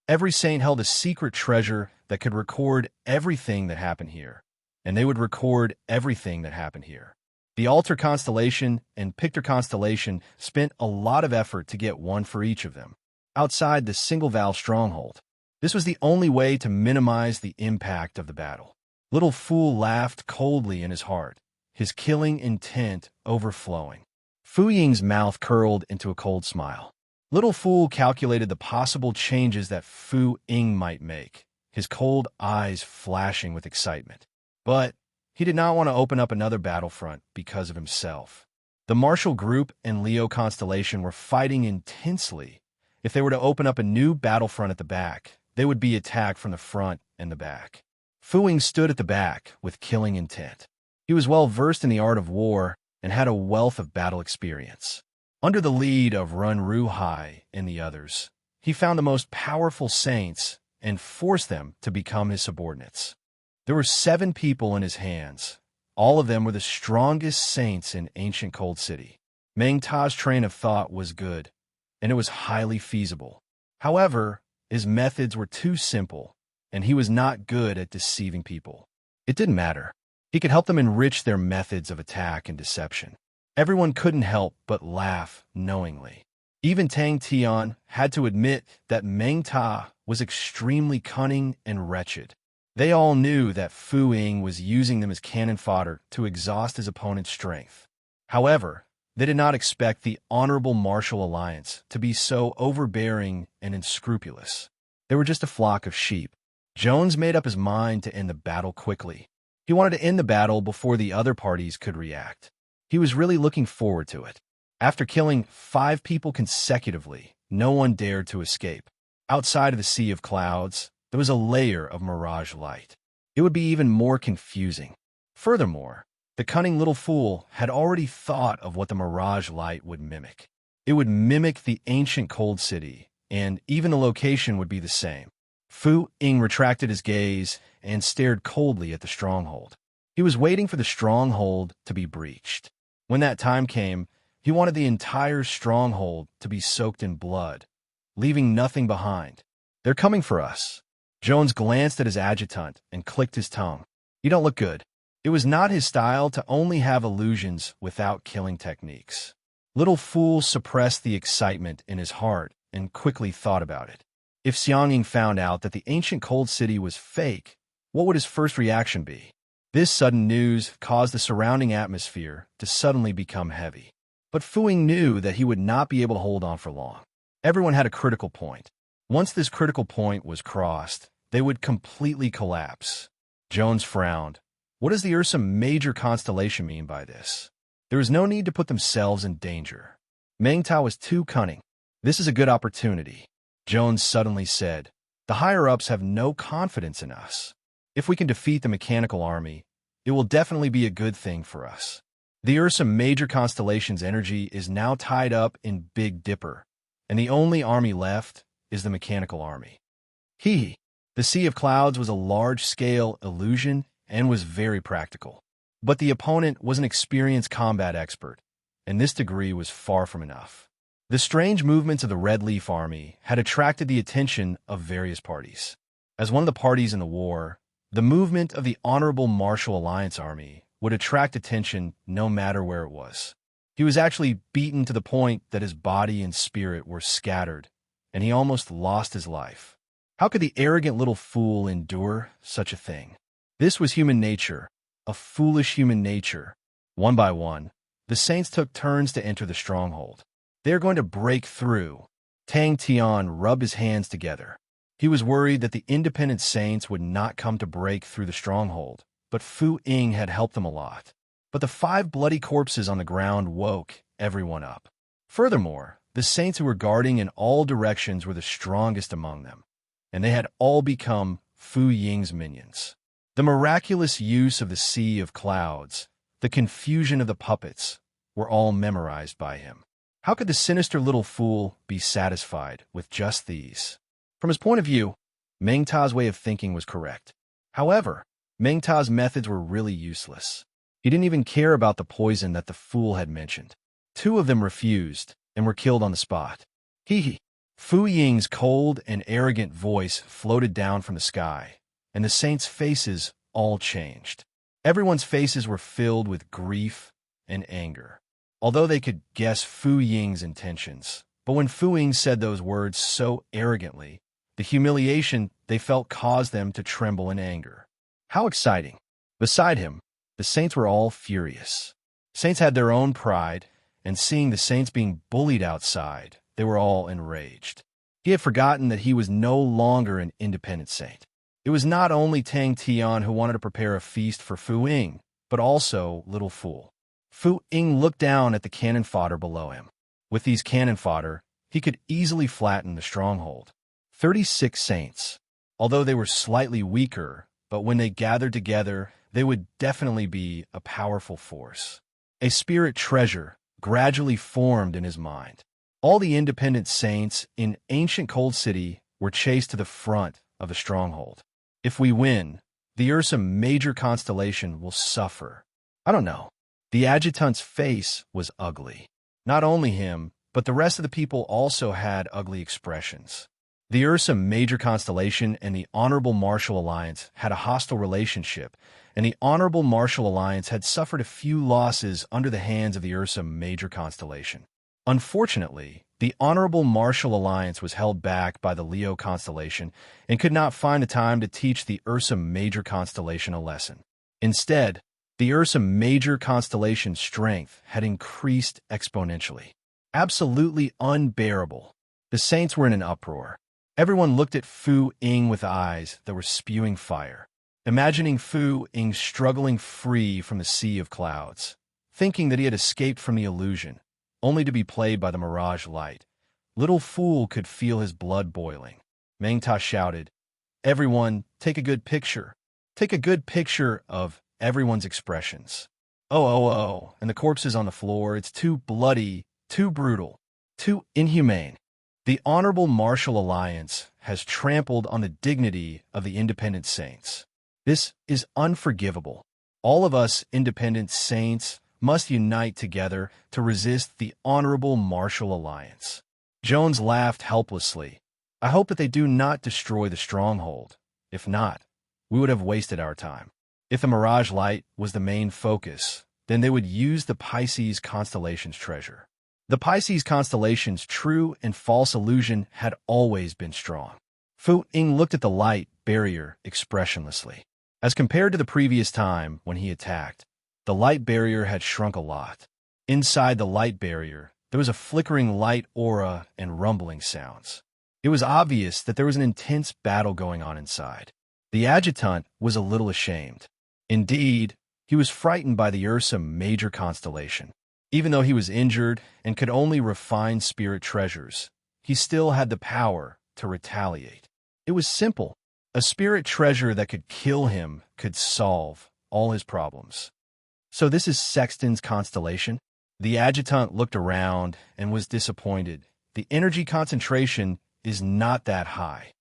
Every saint held a secret treasure that could record everything that happened here, and they would record everything that happened here. The Altar Constellation and Pictor Constellation spent a lot of effort to get one for each of them, outside the single-valve stronghold. This was the only way to minimize the impact of the battle. Little Fool laughed coldly in his heart, his killing intent overflowing. Fu Ying's mouth curled into a cold smile. Little Fool calculated the possible changes that Fu Ying might make, his cold eyes flashing with excitement. But he did not want to open up another battlefront because of himself. The Marshall Group and Leo Constellation were fighting intensely. If they were to open up a new battlefront at the back, they would be attacked from the front and the back. Fu Ying stood at the back with killing intent. He was well versed in the art of war and had a wealth of battle experience. Under the lead of Run Ru Hai and the others, he found the most powerful saints and forced them to become his subordinates. There were 7 people in his hands. All of them were the strongest saints in ancient Cold City. Meng Ta's train of thought was good, and it was highly feasible. However, his methods were too simple, and he was not good at deceiving people. It didn't matter. He could help them enrich their methods of attack and deception. Everyone couldn't help but laugh knowingly. Even Tang Tian had to admit that Meng Ta was extremely cunning and wretched. They all knew that Fu Ying was using them as cannon fodder to exhaust his opponent's strength. However, they did not expect the Honorable Martial Alliance to be so overbearing and unscrupulous. They were just a flock of sheep. Jones made up his mind to end the battle quickly. He wanted to end the battle before the other parties could react. He was really looking forward to it. After killing 5 people consecutively, no one dared to escape. Outside of the sea of clouds, there was a layer of mirage light. It would be even more confusing. Furthermore, the cunning little fool had already thought of what the mirage light would mimic. It would mimic the ancient cold city, and even the location would be the same. Fu Ying retracted his gaze and stared coldly at the stronghold. He was waiting for the stronghold to be breached. When that time came, he wanted the entire stronghold to be soaked in blood, leaving nothing behind. They're coming for us. Jones glanced at his adjutant and clicked his tongue. You don't look good. It was not his style to only have illusions without killing techniques. Little Fool suppressed the excitement in his heart and quickly thought about it. If Xiangying found out that the ancient cold city was fake, what would his first reaction be? This sudden news caused the surrounding atmosphere to suddenly become heavy. But Fuing knew that he would not be able to hold on for long. Everyone had a critical point. Once this critical point was crossed, they would completely collapse. Jones frowned. What does the Ursa Major constellation mean by this? There is no need to put themselves in danger. Meng Tao was too cunning. This is a good opportunity. Jones suddenly said, the higher-ups have no confidence in us. If we can defeat the mechanical army, it will definitely be a good thing for us. The Ursa Major constellation's energy is now tied up in Big Dipper, and the only army left is the mechanical army. The Sea of Clouds was a large-scale illusion and was very practical. But the opponent was an experienced combat expert, and this degree was far from enough. The strange movements of the Red Leaf Army had attracted the attention of various parties. As one of the parties in the war, the movement of the Honorable Martial Alliance Army would attract attention no matter where it was. He was actually beaten to the point that his body and spirit were scattered, and he almost lost his life. How could the arrogant little fool endure such a thing? This was human nature, a foolish human nature. One by one, the saints took turns to enter the stronghold. They are going to break through. Tang Tian rubbed his hands together. He was worried that the independent saints would not come to break through the stronghold, but Fu Ying had helped them a lot. But the 5 bloody corpses on the ground woke everyone up. Furthermore, the saints who were guarding in all directions were the strongest among them, and they had all become Fu Ying's minions. The miraculous use of the Sea of Clouds, the confusion of the puppets, were all memorized by him. How could the sinister little fool be satisfied with just these? From his point of view, Meng Ta's way of thinking was correct. However, Meng Ta's methods were really useless. He didn't even care about the poison that the fool had mentioned. 2 of them refused and were killed on the spot. Fu Ying's cold and arrogant voice floated down from the sky, and the saints' faces all changed. Everyone's faces were filled with grief and anger, although they could guess Fu Ying's intentions. But when Fu Ying said those words so arrogantly, the humiliation they felt caused them to tremble in anger. How exciting! Beside him, the saints were all furious. Saints had their own pride, and seeing the saints being bullied outside, they were all enraged. He had forgotten that he was no longer an independent saint. It was not only Tang Tian who wanted to prepare a feast for Fu Ying, but also Little Fool. Fu Ying looked down at the cannon fodder below him. With these cannon fodder, he could easily flatten the stronghold. 36 saints. Although they were slightly weaker, but when they gathered together, they would definitely be a powerful force. A spirit treasure gradually formed in his mind. All the independent saints in ancient Cold City were chased to the front of the stronghold. If we win, the Ursa Major constellation will suffer. I don't know. The adjutant's face was ugly. Not only him, but the rest of the people also had ugly expressions. The Ursa Major constellation and the Honorable Martial Alliance had a hostile relationship, and the Honorable Martial Alliance had suffered a few losses under the hands of the Ursa Major constellation. Unfortunately, the Honorable Martial Alliance was held back by the Leo constellation and could not find the time to teach the Ursa Major constellation a lesson. Instead, the Ursa Major constellation's strength had increased exponentially. Absolutely unbearable. The saints were in an uproar. Everyone looked at Fu Ying with eyes that were spewing fire, imagining Fu Ying struggling free from the Sea of Clouds, thinking that he had escaped from the illusion, only to be played by the mirage light. Little Fool could feel his blood boiling. Meng Ta shouted, "Everyone, take a good picture. Take a good picture of everyone's expressions. Oh, and the corpses on the floor, it's too bloody, too brutal, too inhumane. The Honorable Martial Alliance has trampled on the dignity of the independent saints. This is unforgivable. All of us independent saints must unite together to resist the Honorable Martial Alliance." Jones laughed helplessly. "I hope that they do not destroy the stronghold. If not, we would have wasted our time." If the mirage light was the main focus, then they would use the Pisces constellation's treasure. The Pisces constellation's true and false illusion had always been strong. Fu Ying looked at the light barrier expressionlessly. As compared to the previous time when he attacked, the light barrier had shrunk a lot. Inside the light barrier, there was a flickering light aura and rumbling sounds. It was obvious that there was an intense battle going on inside. The adjutant was a little ashamed. Indeed, he was frightened by the Ursa major constellation. Even though he was injured and could only refine spirit treasures, he still had the power to retaliate. It was simple. A spirit treasure that could kill him could solve all his problems. So this is Sexton's constellation? The adjutant looked around and was disappointed. The energy concentration is not that high.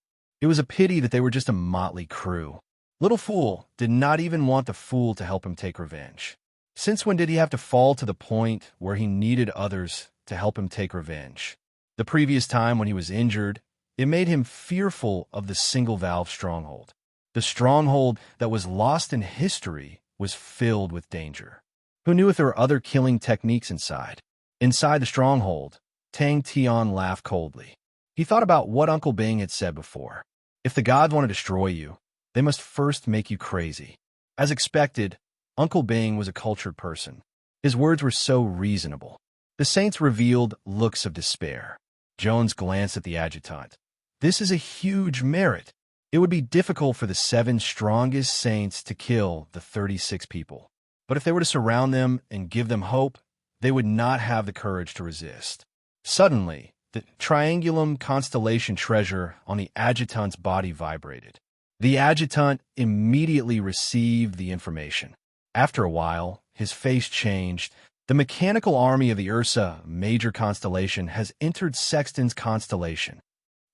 It was a pity that they were just a motley crew. Little Fool did not even want the fool to help him take revenge. Since when did he have to fall to the point where he needed others to help him take revenge? The previous time when he was injured, it made him fearful of the single-valve stronghold. The stronghold that was lost in history was filled with danger. Who knew if there were other killing techniques inside? Inside the stronghold, Tang Tian laughed coldly. He thought about what Uncle Bing had said before. If the gods want to destroy you, they must first make you crazy. As expected, Uncle Bing was a cultured person. His words were so reasonable. The saints revealed looks of despair. Jones glanced at the adjutant. This is a huge merit. It would be difficult for the 7 strongest saints to kill the 36 people. But if they were to surround them and give them hope, they would not have the courage to resist. Suddenly, the triangulum constellation treasure on the adjutant's body vibrated. The adjutant immediately received the information. After a while, his face changed. The mechanical army of the Ursa major constellation has entered Sexton's constellation.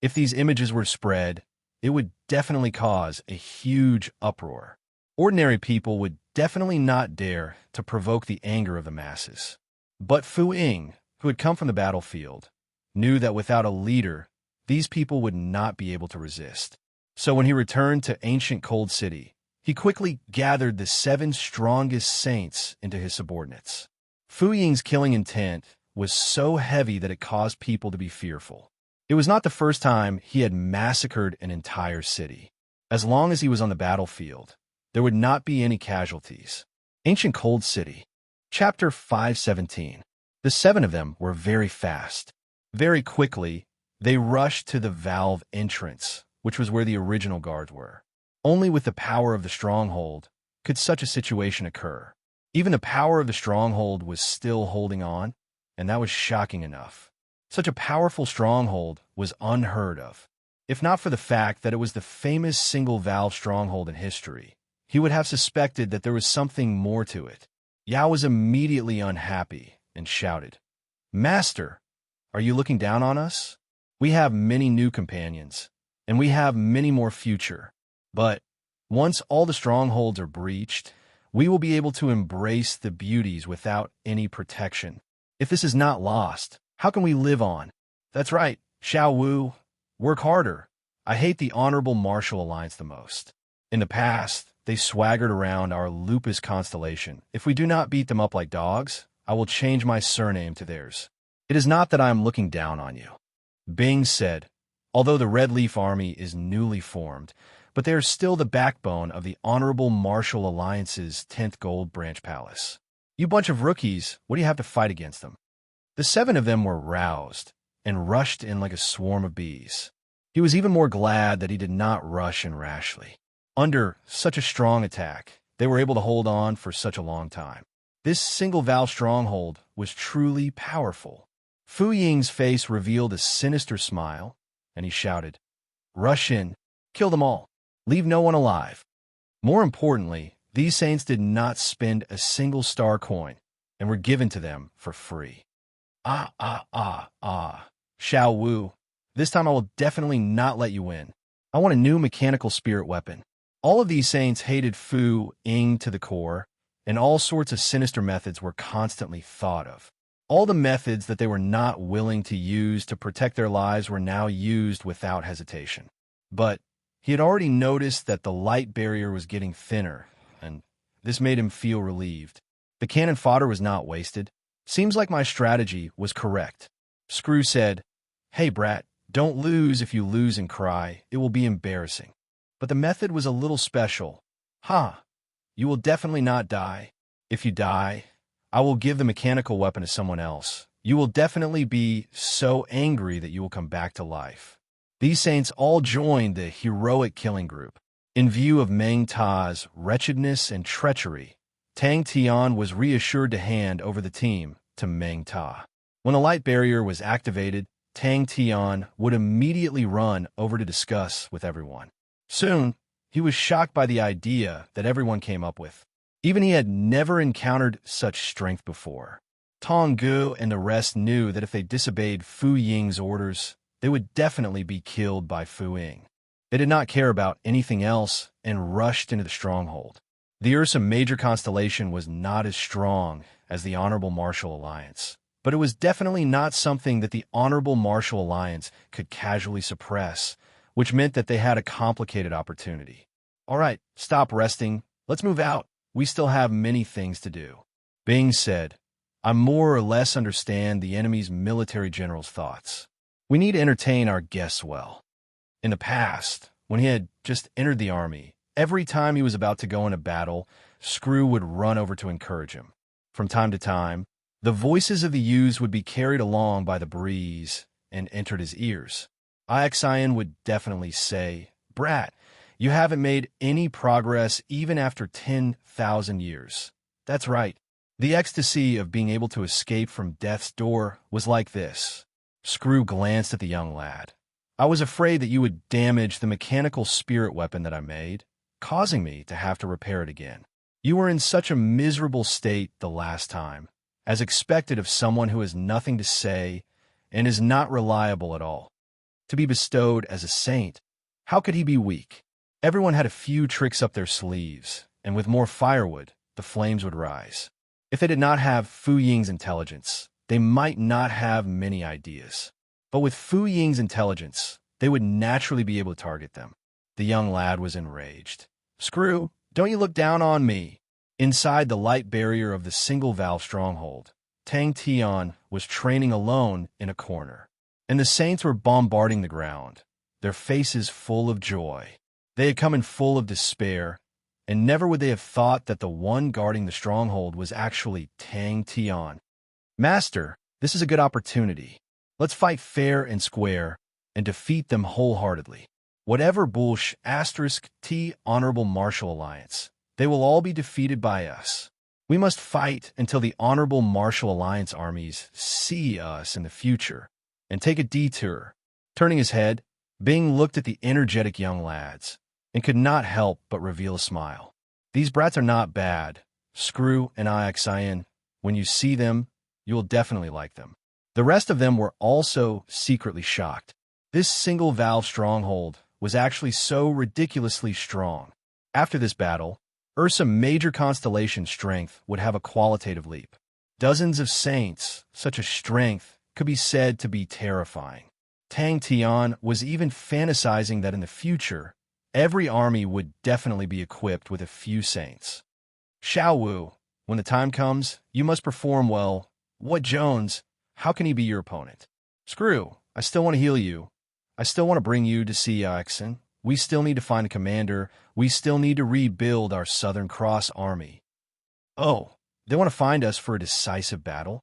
If these images were spread, it would definitely cause a huge uproar. Ordinary people would definitely not dare to provoke the anger of the masses. But Fu Ying, who had come from the battlefield, knew that without a leader, these people would not be able to resist. So when he returned to ancient Cold City, he quickly gathered the 7 strongest saints into his subordinates. Fu Ying's killing intent was so heavy that it caused people to be fearful. It was not the first time he had massacred an entire city. As long as he was on the battlefield, there would not be any casualties. Ancient Cold City. Chapter 517. The 7 of them were very fast. Very quickly, they rushed to the valve entrance, which was where the original guards were. Only with the power of the stronghold could such a situation occur. Even the power of the stronghold was still holding on, and that was shocking enough. Such a powerful stronghold was unheard of. If not for the fact that it was the famous single-valve stronghold in history, he would have suspected that there was something more to it. Yao was immediately unhappy and shouted, "Master, are you looking down on us? We have many new companions, and we have many more future. But once all the strongholds are breached, we will be able to embrace the beauties without any protection. If this is not lost, how can we live on?" "That's right, Xiao Wu. Work harder. I hate the Honorable Martial Alliance the most. In the past, they swaggered around our Lupus constellation. If we do not beat them up like dogs, I will change my surname to theirs. It is not that I am looking down on you." Bing said, "Although the Red Leaf Army is newly formed, but they are still the backbone of the Honorable Martial Alliance's 10th Gold Branch Palace. You bunch of rookies, what do you have to fight against them?" The 7 of them were roused and rushed in like a swarm of bees. He was even more glad that he did not rush in rashly. Under such a strong attack, they were able to hold on for such a long time. This single-valve stronghold was truly powerful. Fu Ying's face revealed a sinister smile, and he shouted, "Rush in, kill them all, leave no one alive." More importantly, these saints did not spend a single star coin and were given to them for free. Xiao Wu, this time I will definitely not let you win. I want a new mechanical spirit weapon. All of these saints hated Fu Ying to the core, and all sorts of sinister methods were constantly thought of. All the methods that they were not willing to use to protect their lives were now used without hesitation. But he had already noticed that the light barrier was getting thinner, and this made him feel relieved. The cannon fodder was not wasted. Seems like my strategy was correct. Screw said, "Hey, brat, don't lose. If you lose and cry, it will be embarrassing." But the method was a little special. "Ha! You will definitely not die. If you die, I will give the mechanical weapon to someone else. You will definitely be so angry that you will come back to life." These saints all joined the heroic killing group. In view of Meng Ta's wretchedness and treachery, Tang Tian was reassured to hand over the team to Meng Ta. When the light barrier was activated, Tang Tian would immediately run over to discuss with everyone. Soon, he was shocked by the idea that everyone came up with. Even he had never encountered such strength before. Tong Gu and the rest knew that if they disobeyed Fu Ying's orders, they would definitely be killed by Fu Ying. They did not care about anything else and rushed into the stronghold. The Ursa Major constellation was not as strong as the Honorable Martial Alliance, but it was definitely not something that the Honorable Martial Alliance could casually suppress, which meant that they had a complicated opportunity. "All right, stop resting. Let's move out. We still have many things to do." Bing said, "I more or less understand the enemy's military general's thoughts. We need to entertain our guests well." In the past, when he had just entered the army, every time he was about to go into battle, Screw would run over to encourage him. From time to time, the voices of the youths would be carried along by the breeze and entered his ears. Ixian would definitely say, "Brat, you haven't made any progress even after 10,000 years. That's right. The ecstasy of being able to escape from death's door was like this." Screw glanced at the young lad. "I was afraid that you would damage the mechanical spirit weapon that I made, causing me to have to repair it again. You were in such a miserable state the last time, as expected of someone who has nothing to say and is not reliable at all. To be bestowed as a saint, how could he be weak? Everyone had a few tricks up their sleeves, and with more firewood, the flames would rise. If they did not have Fu Ying's intelligence, they might not have many ideas. But with Fu Ying's intelligence, they would naturally be able to target them." The young lad was enraged. "Screw, don't you look down on me." Inside the light barrier of the single-valve stronghold, Tang Tian was training alone in a corner, and the saints were bombarding the ground, their faces full of joy. They had come in full of despair, and never would they have thought that the one guarding the stronghold was actually Tang Tian. "Master, this is a good opportunity. Let's fight fair and square and defeat them wholeheartedly. Whatever Bullsh *T Honorable Martial Alliance, they will all be defeated by us. We must fight until the Honorable Martial Alliance armies see us in the future and take a detour." Turning his head, Bing looked at the energetic young lads and could not help but reveal a smile. "These brats are not bad. Screw and Ixian, when you see them, you will definitely like them." The rest of them were also secretly shocked. This single-valve stronghold was actually so ridiculously strong. After this battle, Ursa Major constellation strength would have a qualitative leap. Dozens of saints, such a strength could be said to be terrifying. Tang Tian was even fantasizing that in the future, every army would definitely be equipped with a few saints. "Xiao Wu, when the time comes, you must perform well. What Jones? How can he be your opponent?" "Screw, I still want to heal you. I still want to bring you to see Ixen. We still need to find a commander. We still need to rebuild our Southern Cross army." "Oh, they want to find us for a decisive battle?"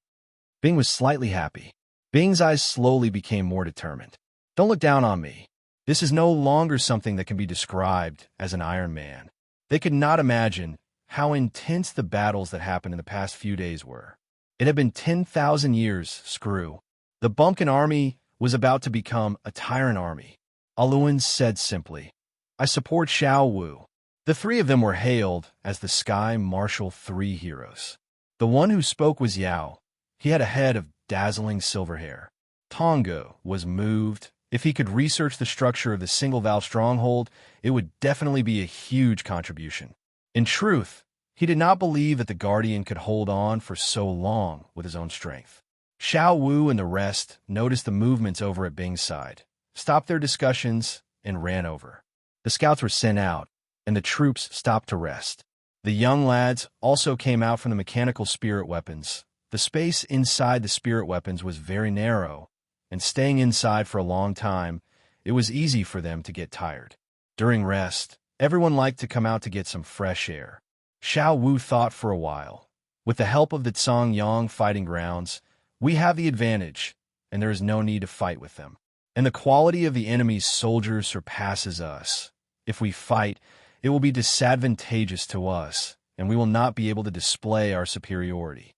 Bing was slightly happy. Bing's eyes slowly became more determined. "Don't look down on me. This is no longer something that can be described as an Iron Man." They could not imagine how intense the battles that happened in the past few days were. It had been 10,000 years, Screw. The Bumpkin army was about to become a tyrant army. Aluan said simply, "I support Xiao Wu." The three of them were hailed as the Sky Marshal 3 heroes. The one who spoke was Yao. He had a head of dazzling silver hair. Tongo was moved. If he could research the structure of the single-valve stronghold, it would definitely be a huge contribution. In truth, he did not believe that the Guardian could hold on for so long with his own strength. Xiao Wu and the rest noticed the movements over at Bing's side, stopped their discussions, and ran over. The scouts were sent out, and the troops stopped to rest. The young lads also came out from the mechanical spirit weapons. The space inside the spirit weapons was very narrow, and staying inside for a long time, it was easy for them to get tired. During rest, everyone liked to come out to get some fresh air. Xiao Wu thought for a while. With the help of the Yang fighting grounds, we have the advantage, and there is no need to fight with them. And the quality of the enemy's soldiers surpasses us. If we fight, it will be disadvantageous to us, and we will not be able to display our superiority.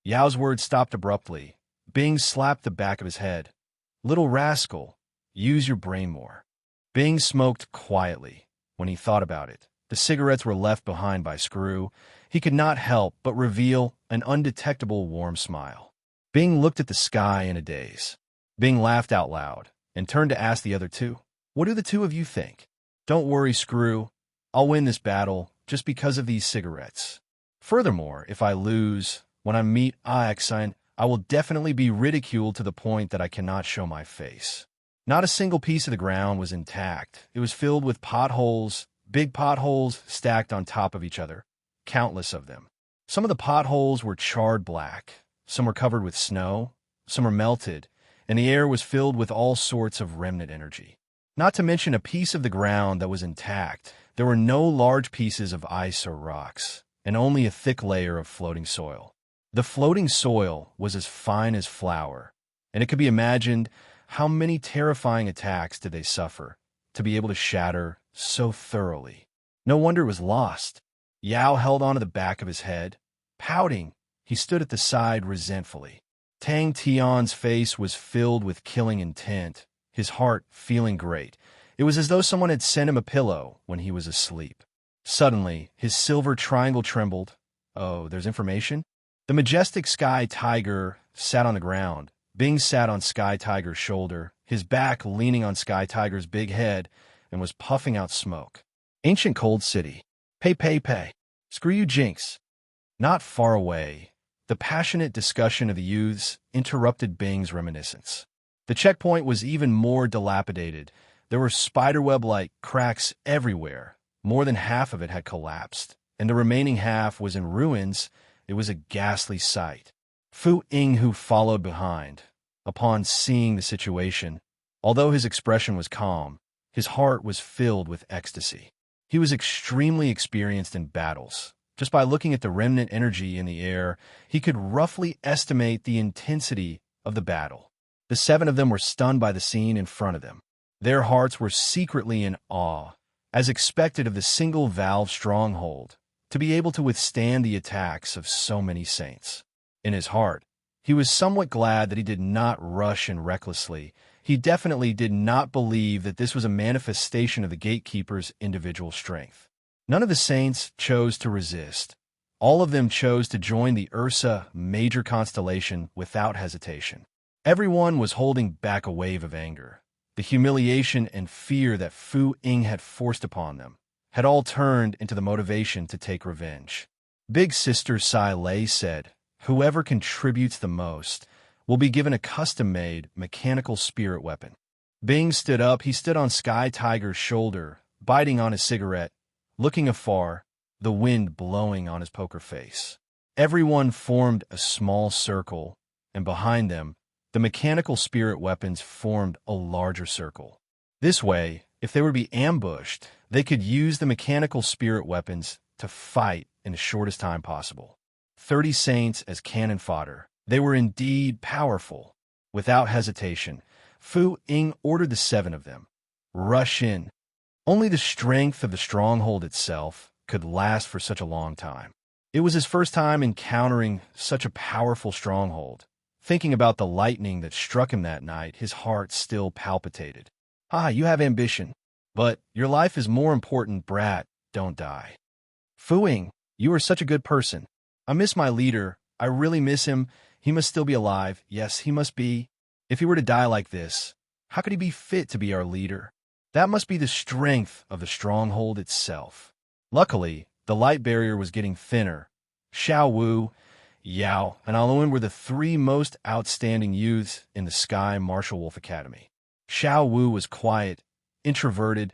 Yao's words stopped abruptly. Bing slapped the back of his head. Little rascal, use your brain more. Bing smoked quietly. When he thought about it, the cigarettes were left behind by Screw. He could not help but reveal an undetectable warm smile. Bing looked at the sky in a daze. Bing laughed out loud and turned to ask the other two, "What do the two of you think?" "Don't worry, Screw. I'll win this battle just because of these cigarettes. Furthermore, if I lose, when I meet Aixine, I will definitely be ridiculed to the point that I cannot show my face." Not a single piece of the ground was intact. It was filled with potholes, big potholes stacked on top of each other, countless of them. Some of the potholes were charred black, some were covered with snow, some were melted, and the air was filled with all sorts of remnant energy. Not to mention a piece of the ground that was intact. There were no large pieces of ice or rocks, and only a thick layer of floating soil. The floating soil was as fine as flour, and it could be imagined how many terrifying attacks did they suffer to be able to shatter so thoroughly. No wonder it was lost. Yao held onto the back of his head. Pouting, he stood at the side resentfully. Tang Tian's face was filled with killing intent, his heart feeling great. It was as though someone had sent him a pillow when he was asleep. Suddenly, his silver triangle trembled. Oh, there's information? The majestic Sky Tiger sat on the ground. Bing sat on Sky Tiger's shoulder, his back leaning on Sky Tiger's big head, and was puffing out smoke. Ancient Cold City. Pay. Screw you, Jinx. Not far away, the passionate discussion of the youths interrupted Bing's reminiscence. The checkpoint was even more dilapidated. There were spiderweb-like cracks everywhere. More than half of it had collapsed, and the remaining half was in ruins. It was a ghastly sight. Fu Ying, who followed behind, upon seeing the situation, although his expression was calm, his heart was filled with ecstasy. He was extremely experienced in battles. Just by looking at the remnant energy in the air, he could roughly estimate the intensity of the battle. The 7 of them were stunned by the scene in front of them. Their hearts were secretly in awe, as expected of the single valve stronghold, to be able to withstand the attacks of so many saints. In his heart, he was somewhat glad that he did not rush in recklessly. He definitely did not believe that this was a manifestation of the gatekeeper's individual strength. None of the saints chose to resist. All of them chose to join the Ursa major constellation without hesitation. Everyone was holding back a wave of anger. The humiliation and fear that Fu Ying had forced upon them had all turned into the motivation to take revenge. Big Sister Sai Lei said, "Whoever contributes the most will be given a custom-made mechanical spirit weapon." Bing stood up. He stood on Sky Tiger's shoulder, biting on his cigarette, looking afar, the wind blowing on his poker face. Everyone formed a small circle, and behind them, the mechanical spirit weapons formed a larger circle. This way, if they were to be ambushed, they could use the mechanical spirit weapons to fight in the shortest time possible. 30 saints as cannon fodder. They were indeed powerful. Without hesitation, Fu Ying ordered the 7 of them. Rush in. Only the strength of the stronghold itself could last for such a long time. It was his first time encountering such a powerful stronghold. Thinking about the lightning that struck him that night, his heart still palpitated. You have ambition. But your life is more important, brat. Don't die. Fu Ying, you are such a good person. I miss my leader. I really miss him. He must still be alive. Yes, he must be. If he were to die like this, how could he be fit to be our leader? That must be the strength of the stronghold itself. Luckily, the light barrier was getting thinner. Xiao Wu, Yao, and Aluan were the 3 most outstanding youths in the Sky Martial Wolf Academy. Xiao Wu was quiet, introverted,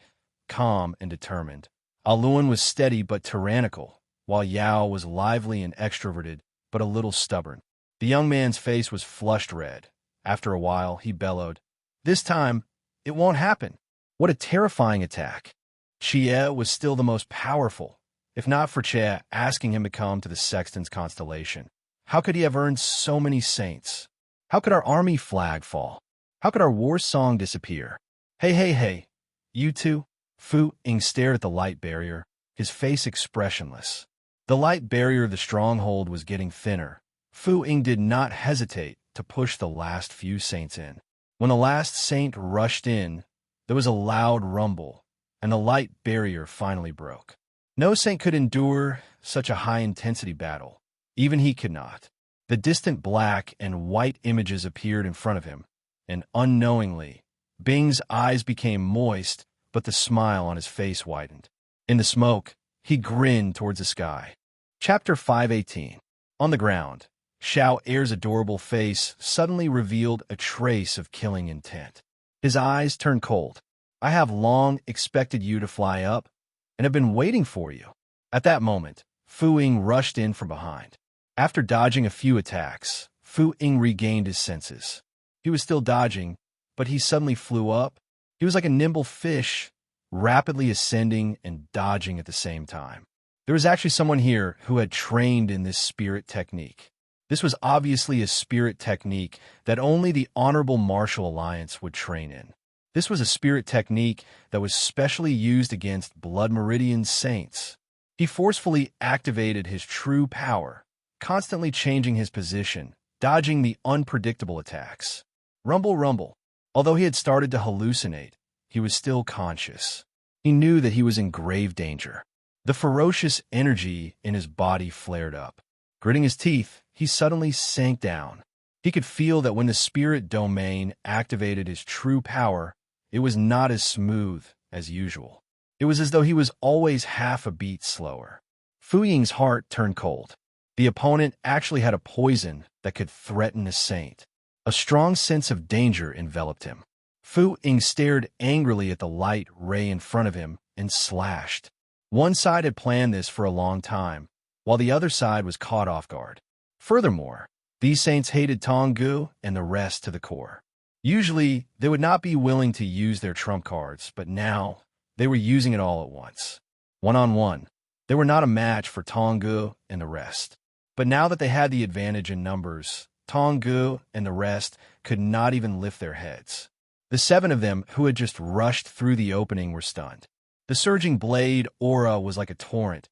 calm, and determined. Aluan was steady but tyrannical. while Yao was lively and extroverted, but a little stubborn. The young man's face was flushed red. After a while, he bellowed, "This time, it won't happen." What a terrifying attack. Chie was still the most powerful, if not for Chie asking him to come to the Sexton's constellation. How could he have earned so many saints? How could our army flag fall? How could our war song disappear? Hey, you two? Fu Ying stared at the light barrier, his face expressionless. The light barrier of the stronghold was getting thinner. Fu Ying did not hesitate to push the last few saints in. When the last saint rushed in, there was a loud rumble, and the light barrier finally broke. No saint could endure such a high-intensity battle. Even he could not. The distant black and white images appeared in front of him, and unknowingly, Bing's eyes became moist, but the smile on his face widened. In the smoke, he grinned towards the sky. Chapter 518. On the ground, Xiao Er's adorable face suddenly revealed a trace of killing intent. His eyes turned cold. "I have long expected you to fly up, and have been waiting for you." At that moment, Fu Ying rushed in from behind. After dodging a few attacks, Fu Ying regained his senses. He was still dodging, but he suddenly flew up. He was like a nimble fish, rapidly ascending and dodging at the same time. There was actually someone here who had trained in this spirit technique. This was obviously a spirit technique that only the Honorable Martial Alliance would train in. This was a spirit technique that was specially used against Blood Meridian saints. He forcefully activated his true power, constantly changing his position, dodging the unpredictable attacks. Rumble, rumble. Although he had started to hallucinate, he was still conscious. He knew that he was in grave danger. The ferocious energy in his body flared up. Gritting his teeth, he suddenly sank down. He could feel that when the spirit domain activated his true power, it was not as smooth as usual. It was as though he was always half a beat slower. Fu Ying's heart turned cold. The opponent actually had a poison that could threaten a saint. A strong sense of danger enveloped him. Fu Ying stared angrily at the light ray in front of him and slashed. One side had planned this for a long time, while the other side was caught off guard. Furthermore, these saints hated Tonggu and the rest to the core. Usually, they would not be willing to use their trump cards, but now they were using it all at once. One-on-one, they were not a match for Tonggu and the rest. But now that they had the advantage in numbers, Tonggu and the rest could not even lift their heads. The 7 of them who had just rushed through the opening were stunned. The surging blade aura was like a torrent,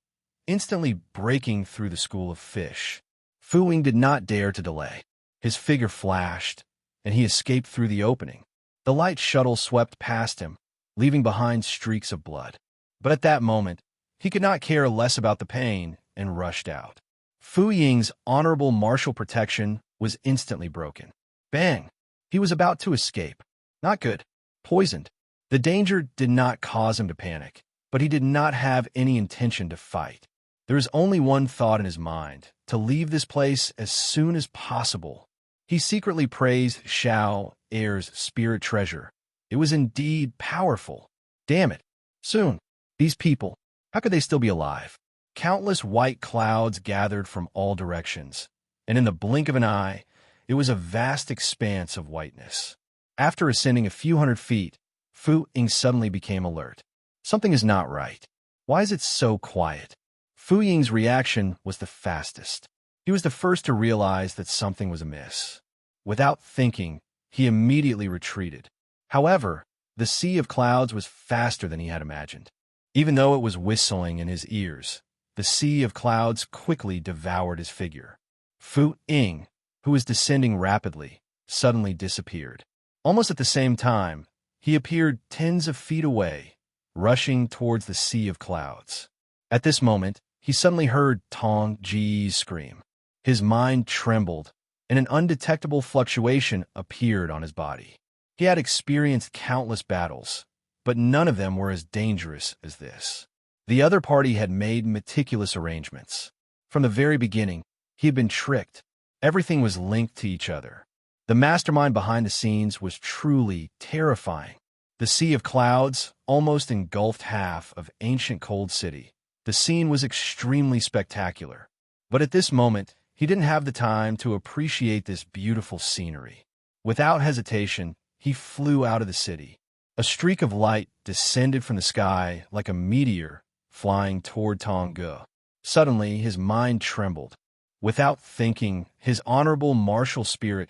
instantly breaking through the school of fish. Fu Ying did not dare to delay. His figure flashed, and he escaped through the opening. The light shuttle swept past him, leaving behind streaks of blood. But at that moment, he could not care less about the pain and rushed out. Fu Ying's honorable martial protection was instantly broken. Bang! He was about to escape. Not good. Poisoned. The danger did not cause him to panic, but he did not have any intention to fight. There was only one thought in his mind, to leave this place as soon as possible. He secretly praised Xiao Er's spirit treasure. It was indeed powerful. Damn it. Soon. These people, how could they still be alive? Countless white clouds gathered from all directions, and in the blink of an eye, it was a vast expanse of whiteness. After ascending a few hundred feet, Fu Ying suddenly became alert. Something is not right. Why is it so quiet? Fu Ying's reaction was the fastest. He was the first to realize that something was amiss. Without thinking, he immediately retreated. However, the sea of clouds was faster than he had imagined. Even though it was whistling in his ears, the sea of clouds quickly devoured his figure. Fu Ying, who was descending rapidly, suddenly disappeared. Almost at the same time, he appeared tens of feet away, rushing towards the sea of clouds. At this moment, he suddenly heard Tong Ji's scream. His mind trembled, and an undetectable fluctuation appeared on his body. He had experienced countless battles, but none of them were as dangerous as this. The other party had made meticulous arrangements. From the very beginning, he had been tricked. Everything was linked to each other. The mastermind behind the scenes was truly terrifying. The sea of clouds almost engulfed half of ancient Cold City, The scene was extremely spectacular. But at this moment, he didn't have the time to appreciate this beautiful scenery. Without hesitation, he flew out of the city. A streak of light descended from the sky like a meteor flying toward Tonggu. Suddenly, his mind trembled. Without thinking, his honorable martial spirit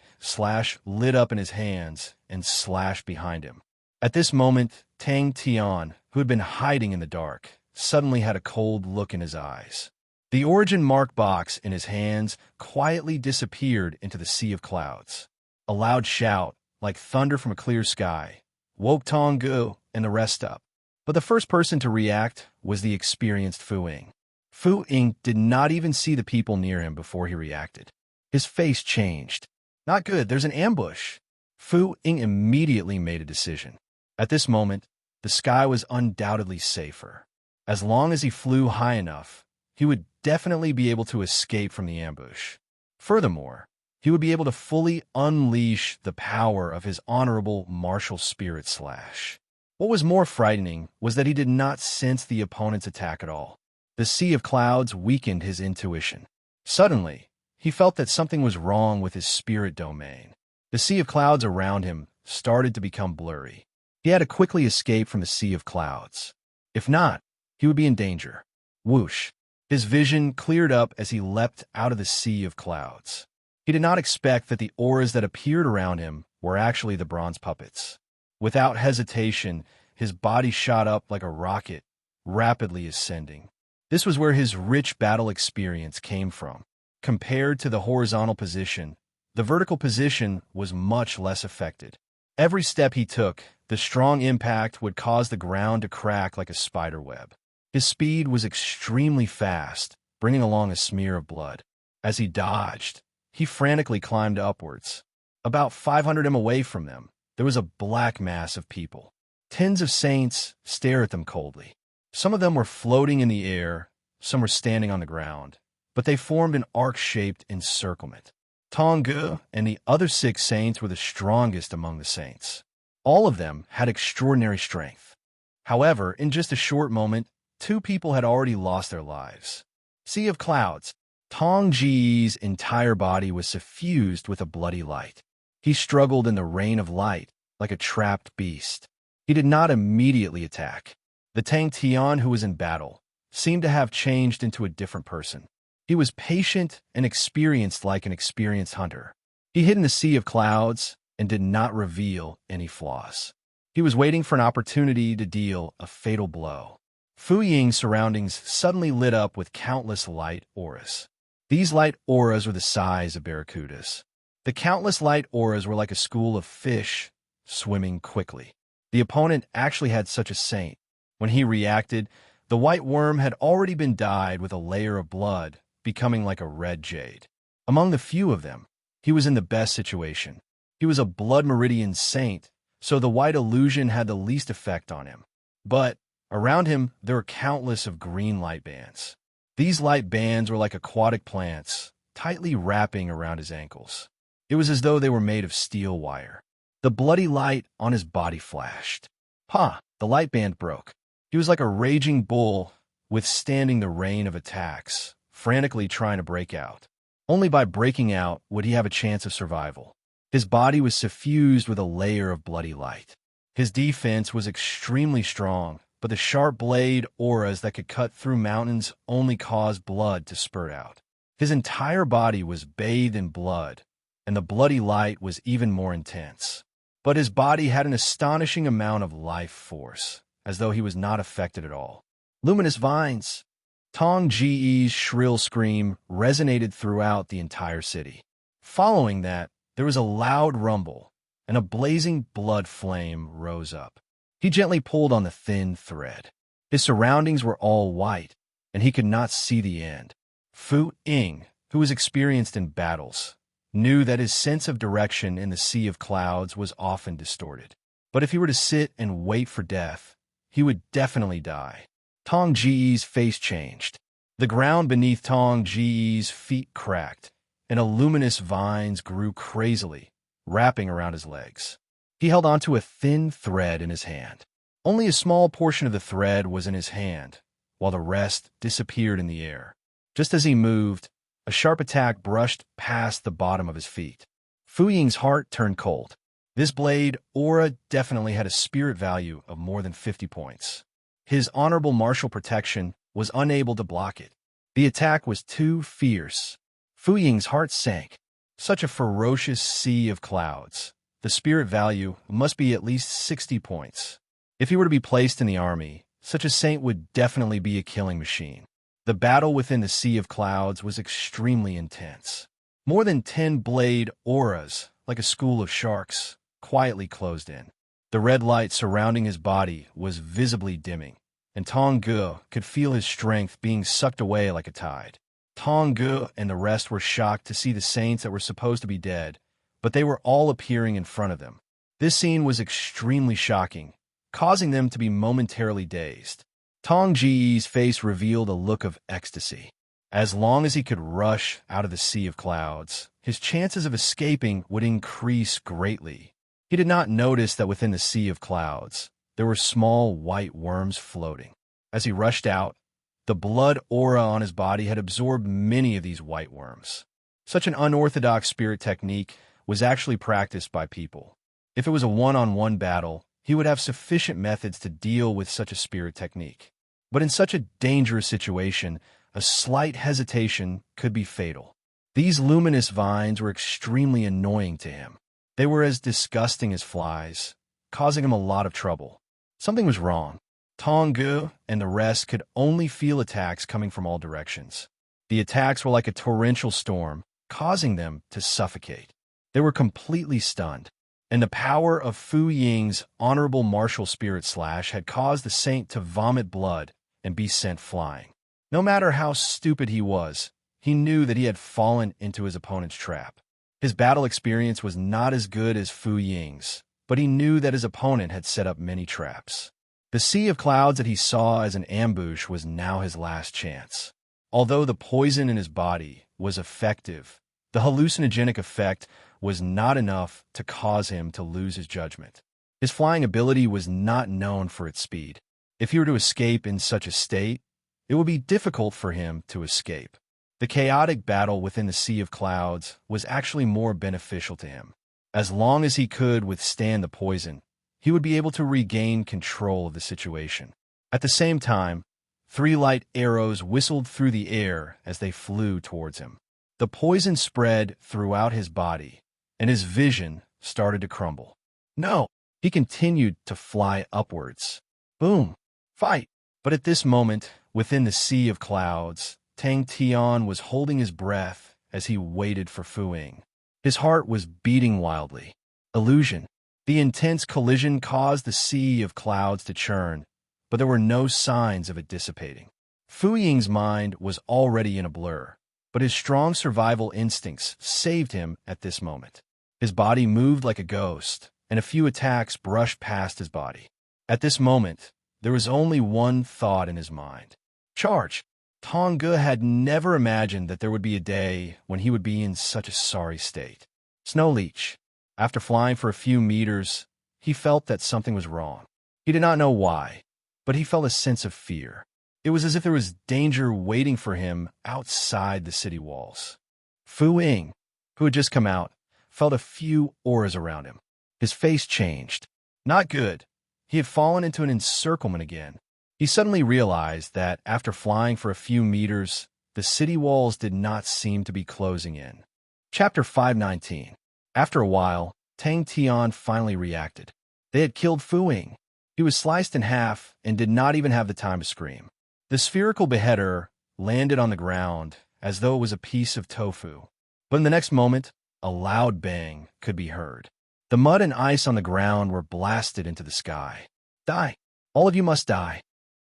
lit up in his hands and slashed behind him. At this moment, Tang Tian, who had been hiding in the dark, suddenly had a cold look in his eyes. The origin mark box in his hands quietly disappeared into the sea of clouds. A loud shout, like thunder from a clear sky, woke Tonggu and the rest up. But the first person to react was the experienced Fu Ying. Fu Ying did not even see the people near him before he reacted. His face changed. Not good, there's an ambush. Fu Ying immediately made a decision. At this moment, the sky was undoubtedly safer. As long as he flew high enough, he would definitely be able to escape from the ambush. Furthermore, he would be able to fully unleash the power of his honorable martial spirit slash. What was more frightening was that he did not sense the opponent's attack at all. The sea of clouds weakened his intuition. Suddenly, he felt that something was wrong with his spirit domain. The sea of clouds around him started to become blurry. He had to quickly escape from the sea of clouds. If not, he would be in danger. Whoosh! His vision cleared up as he leapt out of the sea of clouds. He did not expect that the auras that appeared around him were actually the bronze puppets. Without hesitation, his body shot up like a rocket, rapidly ascending. This was where his rich battle experience came from. Compared to the horizontal position, the vertical position was much less affected. Every step he took, the strong impact would cause the ground to crack like a spider web. His speed was extremely fast, bringing along a smear of blood. As he dodged, he frantically climbed upwards. About 500 m away from them, there was a black mass of people. Tens of saints stared at them coldly. Some of them were floating in the air, some were standing on the ground, but they formed an arc-shaped encirclement. Tonggu and the other 6 saints were the strongest among the saints. All of them had extraordinary strength. However, in just a short moment, 2 people had already lost their lives. Sea of Clouds. Tong Ji's entire body was suffused with a bloody light. He struggled in the rain of light, like a trapped beast. He did not immediately attack. The Tang Tian who was in battle seemed to have changed into a different person. He was patient and experienced like an experienced hunter. He hid in the sea of clouds and did not reveal any flaws. He was waiting for an opportunity to deal a fatal blow. Fu Ying's surroundings suddenly lit up with countless light auras. These light auras were the size of barracudas. The countless light auras were like a school of fish swimming quickly. The opponent actually had such a saint. When he reacted, the white worm had already been dyed with a layer of blood, becoming like a red jade. Among the few of them, he was in the best situation. He was a blood meridian saint, so the white illusion had the least effect on him. But around him, there were countless of green light bands. These light bands were like aquatic plants, tightly wrapping around his ankles. It was as though they were made of steel wire. The bloody light on his body flashed. The light band broke. He was like a raging bull, withstanding the rain of attacks, frantically trying to break out. Only by breaking out would he have a chance of survival. His body was suffused with a layer of bloody light. His defense was extremely strong, but the sharp blade auras that could cut through mountains only caused blood to spurt out. His entire body was bathed in blood, and the bloody light was even more intense. But his body had an astonishing amount of life force, as though he was not affected at all. Luminous vines. Tong Ji's shrill scream resonated throughout the entire city. Following that, there was a loud rumble, and a blazing blood flame rose up. He gently pulled on the thin thread. His surroundings were all white, and he could not see the end. Fu Ying, who was experienced in battles, knew that his sense of direction in the sea of clouds was often distorted. But if he were to sit and wait for death, he would definitely die. Tong Ji's face changed. The ground beneath Tong Ji's feet cracked, and luminous vines grew crazily, wrapping around his legs. He held onto a thin thread in his hand. Only a small portion of the thread was in his hand, while the rest disappeared in the air. Just as he moved, a sharp attack brushed past the bottom of his feet. Fu Ying's heart turned cold. This blade aura definitely had a spirit value of more than 50 points. His honorable martial protection was unable to block it. The attack was too fierce. Fu Ying's heart sank. Such a ferocious sea of clouds. The spirit value must be at least 60 points. If he were to be placed in the army, such a saint would definitely be a killing machine. The battle within the sea of clouds was extremely intense. More than 10 blade auras, like a school of sharks, quietly closed in. The red light surrounding his body was visibly dimming, and Tong Ge could feel his strength being sucked away like a tide. Tong Ge and the rest were shocked to see the saints that were supposed to be dead, but they were all appearing in front of them. This scene was extremely shocking, causing them to be momentarily dazed. Tong Ji's face revealed a look of ecstasy. As long as he could rush out of the sea of clouds, his chances of escaping would increase greatly. He did not notice that within the sea of clouds, there were small white worms floating. As he rushed out, the blood aura on his body had absorbed many of these white worms. Such an unorthodox spirit technique was actually practiced by people. If it was a one-on-one battle, he would have sufficient methods to deal with such a spirit technique. But in such a dangerous situation, a slight hesitation could be fatal. These luminous vines were extremely annoying to him. They were as disgusting as flies, causing him a lot of trouble. Something was wrong. Tong Ge and the rest could only feel attacks coming from all directions. The attacks were like a torrential storm, causing them to suffocate. They were completely stunned, and the power of Fu Ying's honorable martial spirit slash had caused the saint to vomit blood and be sent flying. No matter how stupid he was, he knew that he had fallen into his opponent's trap. His battle experience was not as good as Fu Ying's, but he knew that his opponent had set up many traps. The sea of clouds that he saw as an ambush was now his last chance. Although the poison in his body was effective, the hallucinogenic effect was not enough to cause him to lose his judgment. His flying ability was not known for its speed. If he were to escape in such a state, it would be difficult for him to escape. The chaotic battle within the sea of clouds was actually more beneficial to him. As long as he could withstand the poison, he would be able to regain control of the situation. At the same time, 3 light arrows whistled through the air as they flew towards him. The poison spread throughout his body, and his vision started to crumble. No! He continued to fly upwards. Boom! Fight! But at this moment, within the sea of clouds, Tang Tian was holding his breath as he waited for Fu Ying. His heart was beating wildly. Illusion. The intense collision caused the sea of clouds to churn, but there were no signs of it dissipating. Fu Ying's mind was already in a blur, but his strong survival instincts saved him at this moment. His body moved like a ghost, and a few attacks brushed past his body. At this moment, there was only one thought in his mind. Charge! Tong Ge had never imagined that there would be a day when he would be in such a sorry state. Snow Leech. After flying for a few meters, he felt that something was wrong. He did not know why, but he felt a sense of fear. It was as if there was danger waiting for him outside the city walls. Fu Ying, who had just come out, felt a few auras around him. His face changed. Not good. He had fallen into an encirclement again. He suddenly realized that after flying for a few meters, the city walls did not seem to be closing in. Chapter 519. After a while, Tang Tian finally reacted. They had killed Fu Ying. He was sliced in half and did not even have the time to scream. The spherical beheader landed on the ground as though it was a piece of tofu. But in the next moment, a loud bang could be heard. The mud and ice on the ground were blasted into the sky. Die! All of you must die.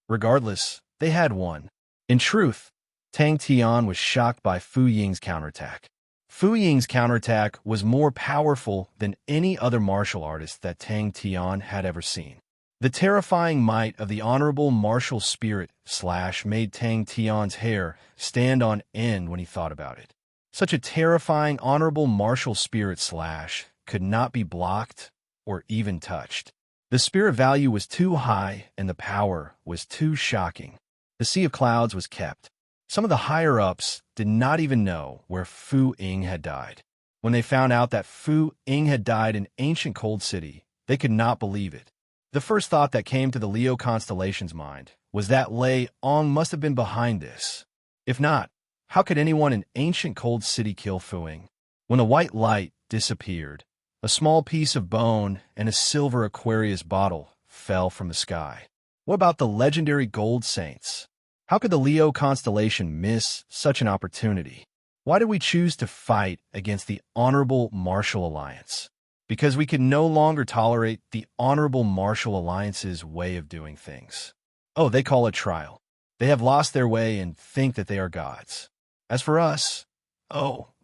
Regardless, they had won. In truth, Tang Tian was shocked by Fu Ying's counterattack. Fu Ying's counterattack was more powerful than any other martial artist that Tang Tian had ever seen. The terrifying might of the honorable martial spirit slash made Tang Tian's hair stand on end when he thought about it. Such a terrifying honorable martial spirit slash could not be blocked or even touched. The spirit value was too high and the power was too shocking. The Sea of Clouds was kept. Some of the higher-ups did not even know where Fu Ying had died. When they found out that Fu Ying had died in ancient Cold City, they could not believe it. The first thought that came to the Leo constellation's mind was that Lei Ong must have been behind this. If not, how could anyone in ancient Cold City kill Fu Ying? When the white light disappeared, a small piece of bone and a silver Aquarius bottle fell from the sky. What about the legendary gold saints? How could the Leo constellation miss such an opportunity? Why did we choose to fight against the Honorable Martial Alliance? Because we could no longer tolerate the Honorable Martial Alliance's way of doing things. Oh, they call it trial. They have lost their way and think that they are gods. As for us,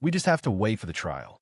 we just have to wait for the trial.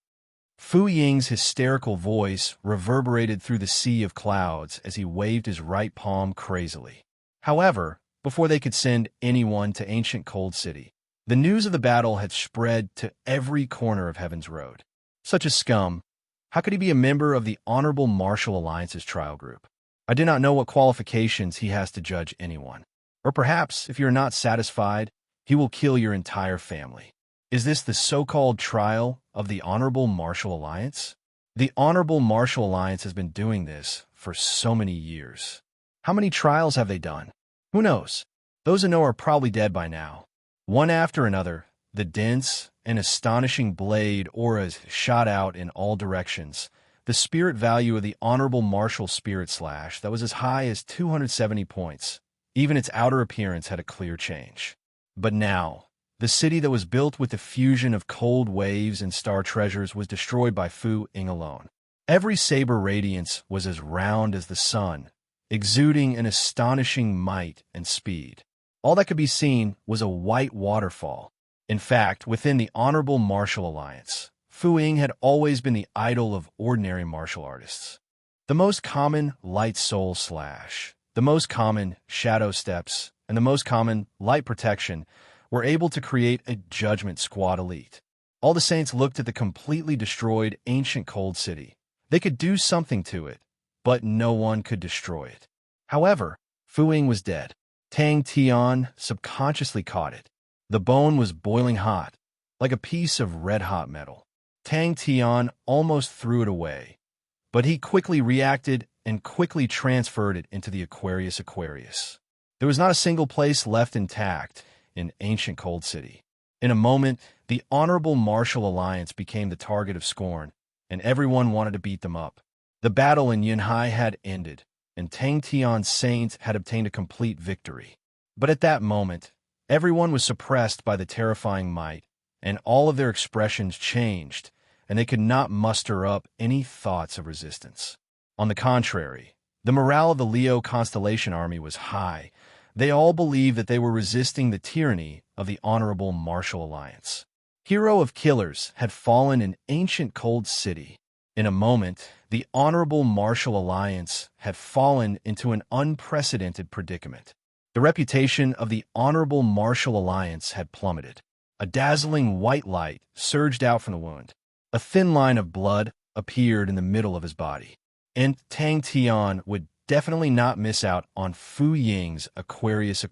Fu Ying's hysterical voice reverberated through the sea of clouds as he waved his right palm crazily. However, before they could send anyone to ancient Cold City, the news of the battle had spread to every corner of Heaven's Road. Such a scum. How could he be a member of the Honorable Martial Alliance's trial group? I do not know what qualifications he has to judge anyone. Or perhaps, if you are not satisfied, he will kill your entire family. Is this the so-called trial of the Honorable Martial Alliance? The Honorable Martial Alliance has been doing this for so many years. How many trials have they done? Who knows? Those who know are probably dead by now. One after another, the dense and astonishing blade auras shot out in all directions. The spirit value of the Honorable Martial Spirit Slash that was as high as 270 points. Even its outer appearance had a clear change. But now, the city that was built with the fusion of cold waves and star treasures was destroyed by Fu Ying alone. Every saber radiance was as round as the sun, exuding an astonishing might and speed. All that could be seen was a white waterfall. In fact, within the Honorable Martial Alliance, Fu Ying had always been the idol of ordinary martial artists. The most common Light Soul Slash, the most common Shadow Steps, and the most common Light Protection were able to create a Judgment Squad elite. All the saints looked at the completely destroyed ancient Cold City. They could do something to it, but no one could destroy it. However, Fu Ying was dead. Tang Tian subconsciously caught it. The bone was boiling hot, like a piece of red-hot metal. Tang Tian almost threw it away, but he quickly reacted and quickly transferred it into the Aquarius. There was not a single place left intact in ancient Cold City. In a moment, the Honorable Martial Alliance became the target of scorn, and everyone wanted to beat them up. The battle in Yunhai had ended, and Tang Tian's saints had obtained a complete victory. But at that moment, everyone was suppressed by the terrifying might, and all of their expressions changed, and they could not muster up any thoughts of resistance. On the contrary, the morale of the Leo constellation army was high. They all believed that they were resisting the tyranny of the Honorable Martial Alliance. Hero of Killers had fallen in ancient Cold City. In a moment, the Honorable Martial Alliance had fallen into an unprecedented predicament. The reputation of the Honorable Martial Alliance had plummeted. A dazzling white light surged out from the wound. A thin line of blood appeared in the middle of his body. And Tang Tian would definitely not miss out on Fu Ying's Aquarius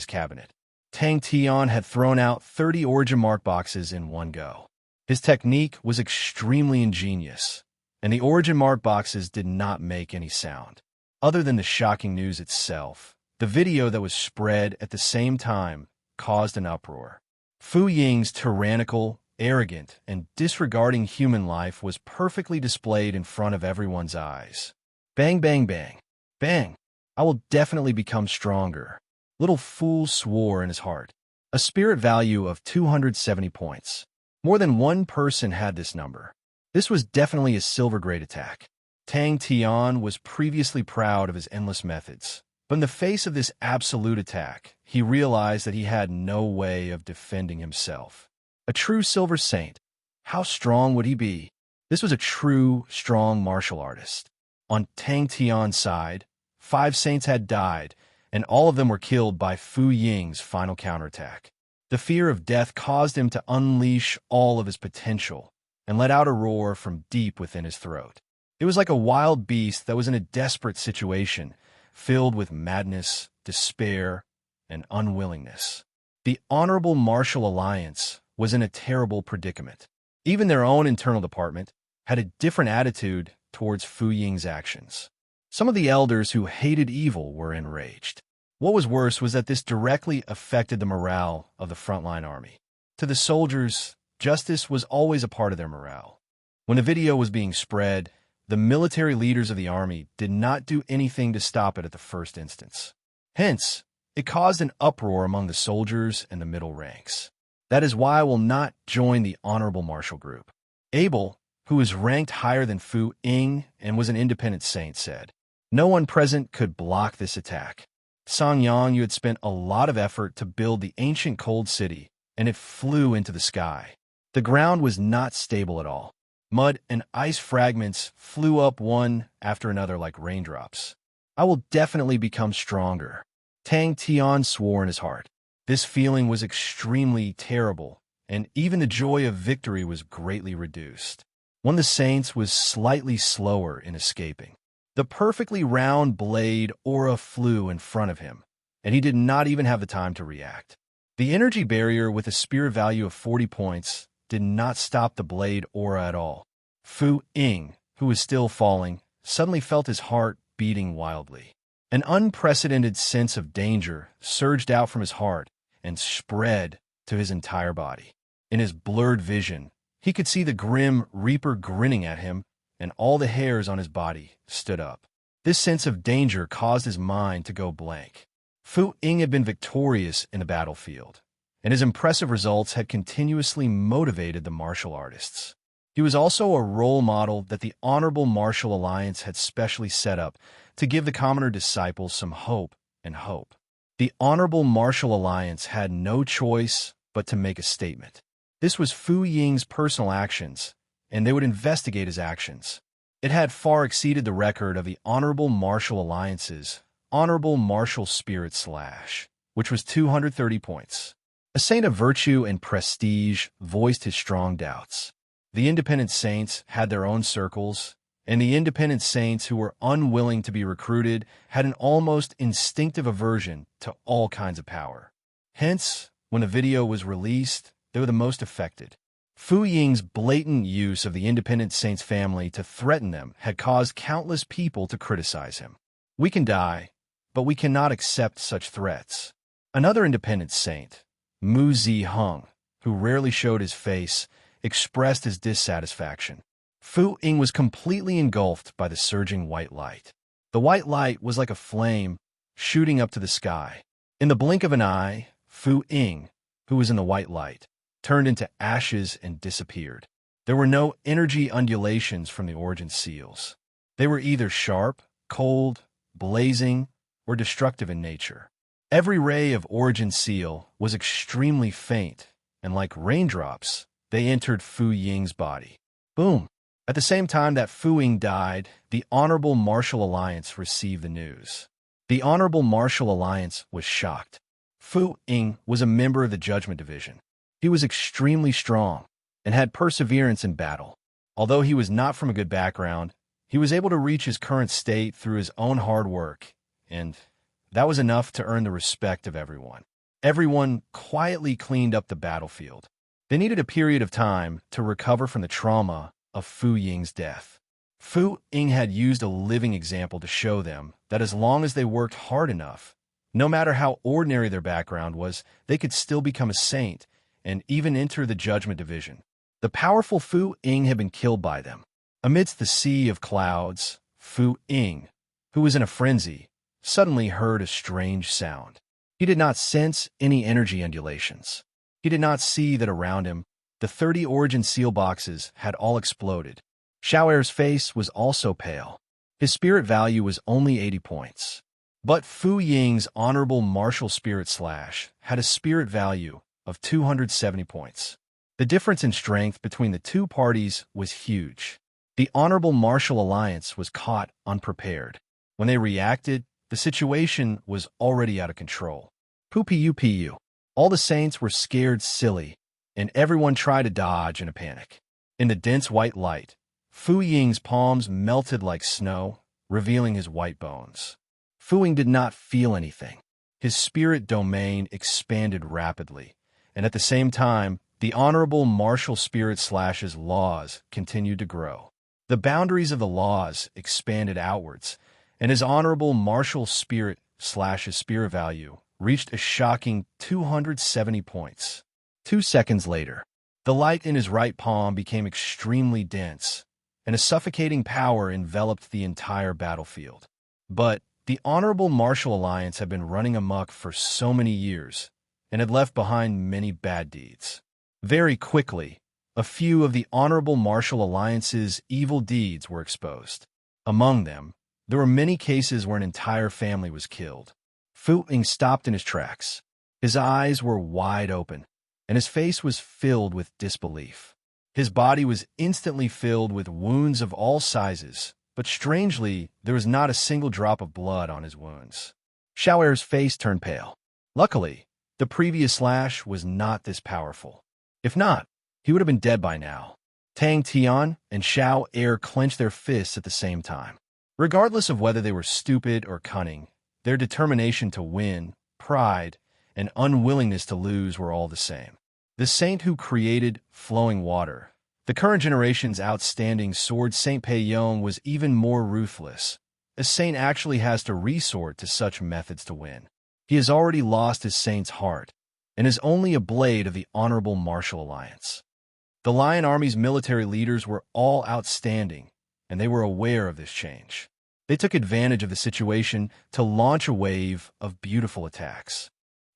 cabinet. Tang Tian had thrown out 30 origin mark boxes in one go. His technique was extremely ingenious, and the origin mark boxes did not make any sound. Other than the shocking news itself, the video that was spread at the same time caused an uproar. Fu Ying's tyrannical, arrogant, and disregarding human life was perfectly displayed in front of everyone's eyes. Bang, bang, bang. Bang. I will definitely become stronger. Little fool swore in his heart. A spirit value of 270 points. More than one person had this number. This was definitely a silver grade attack. Tang Tian was previously proud of his endless methods, but in the face of this absolute attack, he realized that he had no way of defending himself. A true silver saint. How strong would he be? This was a true, strong martial artist. On Tang Tian's side, 5 saints had died, and all of them were killed by Fu Ying's final counterattack. The fear of death caused him to unleash all of his potential and let out a roar from deep within his throat. It was like a wild beast that was in a desperate situation, filled with madness, despair, and unwillingness. The Honorable Martial Alliance was in a terrible predicament. Even their own internal department had a different attitude towards Fu Ying's actions. Some of the elders who hated evil were enraged. What was worse was that this directly affected the morale of the frontline army. To the soldiers, justice was always a part of their morale. When the video was being spread, the military leaders of the army did not do anything to stop it at the first instance. Hence, it caused an uproar among the soldiers and the middle ranks. That is why I will not join the Honorable Martial Group. Abel, who was ranked higher than Fu Ying and was an independent saint, said, "No one present could block this attack. Song Yang, you had spent a lot of effort to build the ancient cold city, and it flew into the sky. The ground was not stable at all. Mud and ice fragments flew up one after another like raindrops. I will definitely become stronger." Tang Tian swore in his heart. This feeling was extremely terrible, and even the joy of victory was greatly reduced. One of the saints was slightly slower in escaping. The perfectly round blade aura flew in front of him, and he did not even have the time to react. The energy barrier with a spirit value of 40 points did not stop the blade aura at all. Fu Ying, who was still falling, suddenly felt his heart beating wildly. An unprecedented sense of danger surged out from his heart and spread to his entire body. In his blurred vision, he could see the grim Reaper grinning at him, and all the hairs on his body stood up. This sense of danger caused his mind to go blank. Fu Ying had been victorious in the battlefield, and his impressive results had continuously motivated the martial artists. He was also a role model that the Honorable Martial Alliance had specially set up to give the commoner disciples some hope and hope. The Honorable Martial Alliance had no choice but to make a statement. This was Fu Ying's personal actions, and they would investigate his actions. It had far exceeded the record of the Honorable Martial Alliance's Honorable Martial Spirit Slash, which was 230 points. A saint of virtue and prestige voiced his strong doubts. The independent saints had their own circles, and the independent saints who were unwilling to be recruited had an almost instinctive aversion to all kinds of power. Hence, when the video was released, they were the most affected. Fu Ying's blatant use of the independent saint's family to threaten them had caused countless people to criticize him. "We can die, but we cannot accept such threats." Another independent saint, Mu Ziheng, who rarely showed his face, expressed his dissatisfaction. Fu Ying was completely engulfed by the surging white light. The white light was like a flame shooting up to the sky. In the blink of an eye, Fu Ying, who was in the white light, turned into ashes and disappeared. There were no energy undulations from the origin seals. They were either sharp, cold, blazing, or destructive in nature. Every ray of origin seal was extremely faint, and like raindrops, they entered Fu Ying's body. Boom! At the same time that Fu Ying died, the Honorable Martial Alliance received the news. The Honorable Martial Alliance was shocked. Fu Ying was a member of the Judgment Division. He was extremely strong and had perseverance in battle. Although he was not from a good background, he was able to reach his current state through his own hard work, and that was enough to earn the respect of everyone. Everyone quietly cleaned up the battlefield. They needed a period of time to recover from the trauma of Fu Ying's death. Fu Ying had used a living example to show them that as long as they worked hard enough, no matter how ordinary their background was, they could still become a saint and even enter the Judgment Division. The powerful Fu Ying had been killed by them. Amidst the sea of clouds, Fu Ying, who was in a frenzy, suddenly heard a strange sound. He did not sense any energy undulations. He did not see that around him, the 30 origin seal boxes had all exploded. Xiaoer's face was also pale. His spirit value was only 80 points. But Fu Ying's Honorable Martial Spirit Slash had a spirit value of 270 points. The difference in strength between the two parties was huge. The Honorable Martial Alliance was caught unprepared. When they reacted, the situation was already out of control. Pu. All the saints were scared silly, and everyone tried to dodge in a panic. In the dense white light, Fu Ying's palms melted like snow, revealing his white bones. Fu Ying did not feel anything. His spirit domain expanded rapidly, and at the same time, the honorable martial spirit/'s laws continued to grow. The boundaries of the laws expanded outwards, and his honorable martial spirit/'s spirit value reached a shocking 270 points. 2 seconds later, the light in his right palm became extremely dense, and a suffocating power enveloped the entire battlefield. But the Honorable Martial Alliance had been running amok for so many years, and had left behind many bad deeds. Very quickly, a few of the Honorable Martial Alliance's evil deeds were exposed. Among them, there were many cases where an entire family was killed. Fu Ying stopped in his tracks. His eyes were wide open, and his face was filled with disbelief. His body was instantly filled with wounds of all sizes, but strangely, there was not a single drop of blood on his wounds. Xiao Er's face turned pale. Luckily, the previous slash was not this powerful. If not, he would have been dead by now. Tang Tian and Xiao Er clenched their fists at the same time. Regardless of whether they were stupid or cunning, their determination to win, pride, and unwillingness to lose were all the same. The saint who created flowing water, the current generation's outstanding sword Saint Pei Yong, was even more ruthless. A saint actually has to resort to such methods to win. He has already lost his saint's heart, and is only a blade of the Honorable Martial Alliance. The Lion Army's military leaders were all outstanding, and they were aware of this change. They took advantage of the situation to launch a wave of beautiful attacks.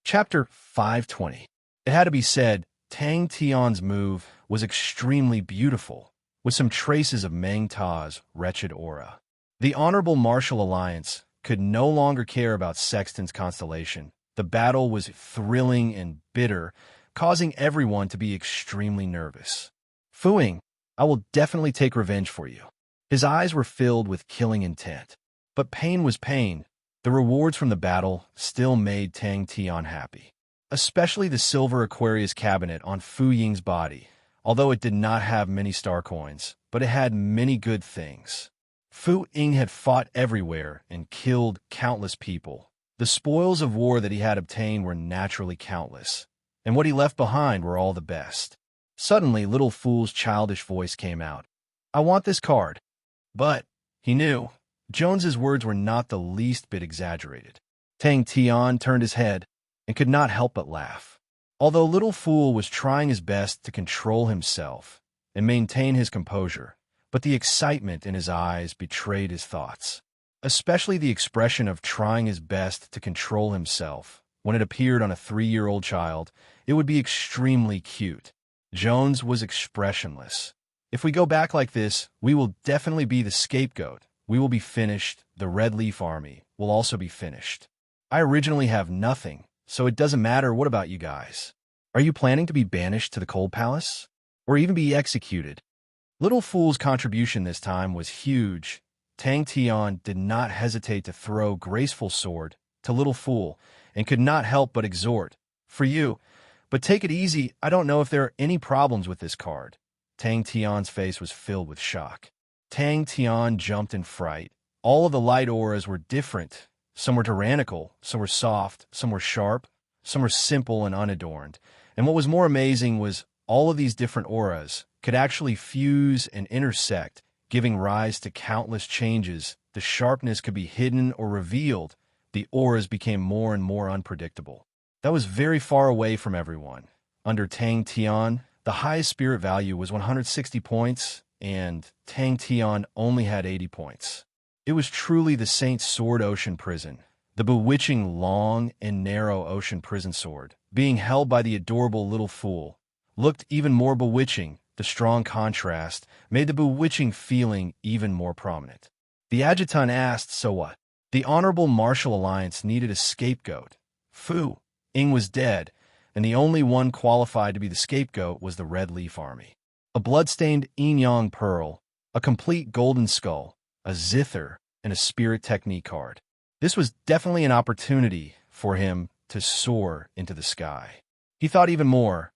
Chapter 520. It had to be said, Tang Tian's move was extremely beautiful, with some traces of Meng Ta's wretched aura. The Honorable Martial Alliance could no longer care about Sexton's constellation. The battle was thrilling and bitter, causing everyone to be extremely nervous. Fu Ying, I will definitely take revenge for you. His eyes were filled with killing intent. But pain was pain. The rewards from the battle still made Tang Tian happy. Especially the silver Aquarius cabinet on Fu Ying's body, although it did not have many star coins, but it had many good things. Fu Ying had fought everywhere and killed countless people. The spoils of war that he had obtained were naturally countless, and what he left behind were all the best. Suddenly, Little Fool's childish voice came out. I want this card. But, he knew, Jones's words were not the least bit exaggerated. Tang Tian turned his head and could not help but laugh. Although Little Fool was trying his best to control himself and maintain his composure, but the excitement in his eyes betrayed his thoughts. Especially the expression of trying his best to control himself. When it appeared on a 3-year-old child, it would be extremely cute. Jones was expressionless. If we go back like this, we will definitely be the scapegoat. We will be finished. The Red Leaf Army will also be finished. I originally have nothing, so it doesn't matter. What about you guys? Are you planning to be banished to the Cold Palace? Or even be executed? Little Fool's contribution this time was huge. Tang Tian did not hesitate to throw graceful sword to Little Fool and could not help but exhort, for you, but take it easy. I don't know if there are any problems with this card. Tang Tian's face was filled with shock. Tang Tian jumped in fright. All of the light auras were different. Some were tyrannical, some were soft, some were sharp, some were simple and unadorned. And what was more amazing was all of these different auras could actually fuse and intersect, giving rise to countless changes. The sharpness could be hidden or revealed. The auras became more and more unpredictable. That was very far away from everyone. Under Tang Tian, the highest spirit value was 160 points, and Tang Tian only had 80 points. It was truly the Saint Sword Ocean Prison, the bewitching long and narrow ocean prison sword, being held by the adorable Little Fool, looked even more bewitching. The strong contrast made the bewitching feeling even more prominent. The adjutant asked, so what? The Honorable Martial Alliance needed a scapegoat. Fu Ying was dead, and the only one qualified to be the scapegoat was the Red Leaf Army. A blood-stained yin-yang pearl, a complete golden skull, a zither, and a spirit technique card. This was definitely an opportunity for him to soar into the sky. He thought even more.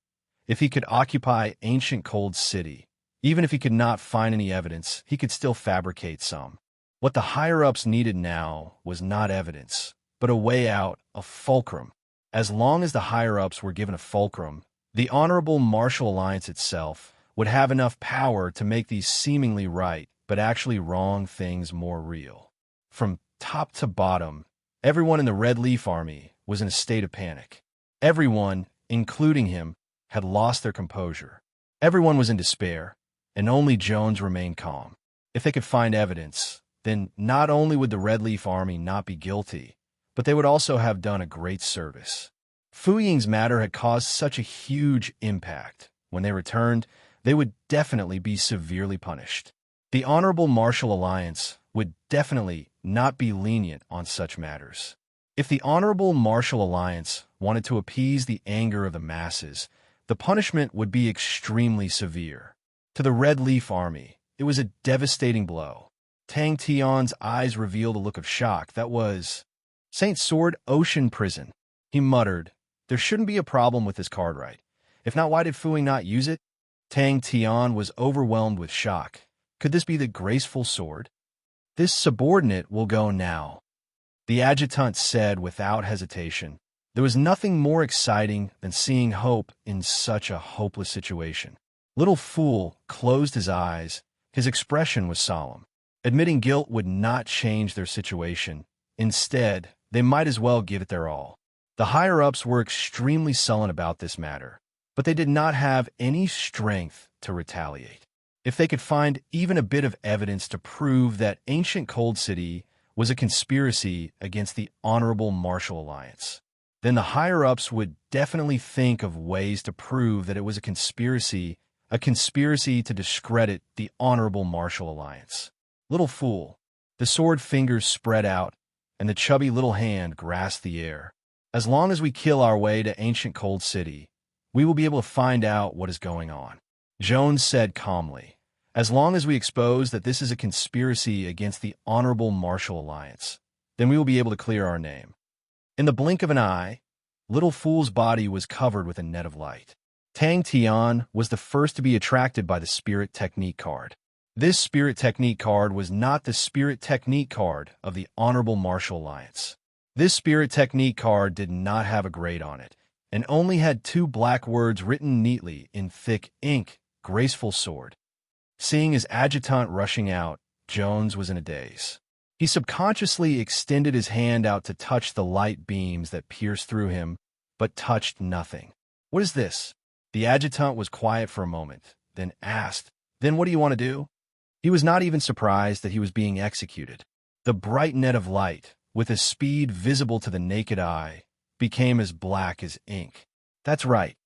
If he could occupy ancient cold city, even if he could not find any evidence, he could still fabricate some. What the higher-ups needed now was not evidence, but a way out, a fulcrum. As long as the higher-ups were given a fulcrum, the Honorable Martial Alliance itself would have enough power to make these seemingly right, but actually wrong things more real. From top to bottom, everyone in the Red Leaf Army was in a state of panic. Everyone, including him, had lost their composure. Everyone was in despair, and only Jones remained calm. If they could find evidence, then not only would the Red Leaf Army not be guilty, but they would also have done a great service. Fu Ying's matter had caused such a huge impact. When they returned, they would definitely be severely punished. The Honorable Martial Alliance would definitely not be lenient on such matters. If the Honorable Martial Alliance wanted to appease the anger of the masses, the punishment would be extremely severe. To the Red Leaf Army, it was a devastating blow. Tang Tian's eyes revealed a look of shock that was Saint Sword Ocean Prison. He muttered, "There shouldn't be a problem with this card, right? If not, why did Fu Ying not use it?" Tang Tian was overwhelmed with shock. Could this be the graceful sword? "This subordinate will go now," the adjutant said without hesitation. There was nothing more exciting than seeing hope in such a hopeless situation. Little Fool closed his eyes. His expression was solemn. Admitting guilt would not change their situation. Instead, they might as well give it their all. The higher-ups were extremely sullen about this matter, but they did not have any strength to retaliate. If they could find even a bit of evidence to prove that ancient Cold City was a conspiracy against the Honorable Martial Alliance, then the higher-ups would definitely think of ways to prove that it was a conspiracy to discredit the Honorable Martial Alliance. Little Fool. The sword fingers spread out, and the chubby little hand grasped the air. As long as we kill our way to ancient Cold City, we will be able to find out what is going on, Jones said calmly. As long as we expose that this is a conspiracy against the Honorable Martial Alliance, then we will be able to clear our name. In the blink of an eye, Little Fool's body was covered with a net of light. Tang Tian was the first to be attracted by the Spirit Technique card. This Spirit Technique card was not the Spirit Technique card of the Honorable Martial Alliance. This Spirit Technique card did not have a grade on it, and only had 2 black words written neatly in thick ink, "Graceful Sword." Seeing his adjutant rushing out, Jones was in a daze. He subconsciously extended his hand out to touch the light beams that pierced through him, but touched nothing. "What is this?" The adjutant was quiet for a moment, then asked, "Then what do you want to do?" He was not even surprised that he was being executed. The bright net of light, with a speed visible to the naked eye, became as black as ink. "That's right."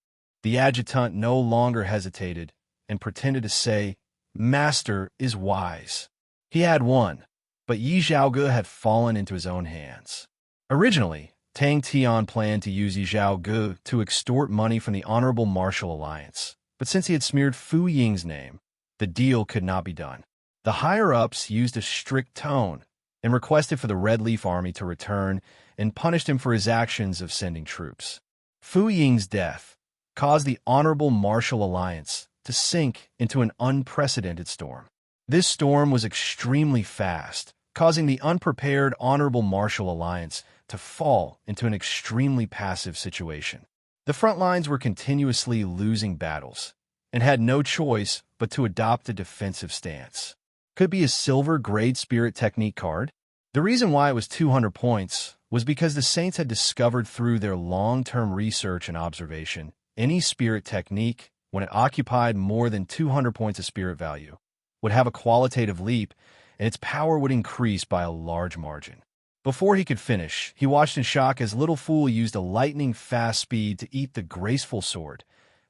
The adjutant no longer hesitated and pretended to say, "Master is wise." He had won, but Yi Zhaoge had fallen into his own hands. Originally, Tang Tian planned to use Yi Zhaoge to extort money from the Honorable Martial Alliance, but since he had smeared Fu Ying's name, the deal could not be done. The higher-ups used a strict tone and requested for the Red Leaf Army to return and punished him for his actions of sending troops. Fu Ying's death caused the Honorable Martial Alliance to sink into an unprecedented storm. This storm was extremely fast, causing the unprepared Honorable Martial Alliance to fall into an extremely passive situation. The front lines were continuously losing battles and had no choice but to adopt a defensive stance. Could it be a silver-grade Spirit Technique card? The reason why it was 200 points was because the Saints had discovered through their long-term research and observation any Spirit Technique, when it occupied more than 200 points of spirit value, would have a qualitative leap, and its power would increase by a large margin. Before he could finish, he watched in shock as Little Fool used a lightning-fast speed to eat the graceful sword,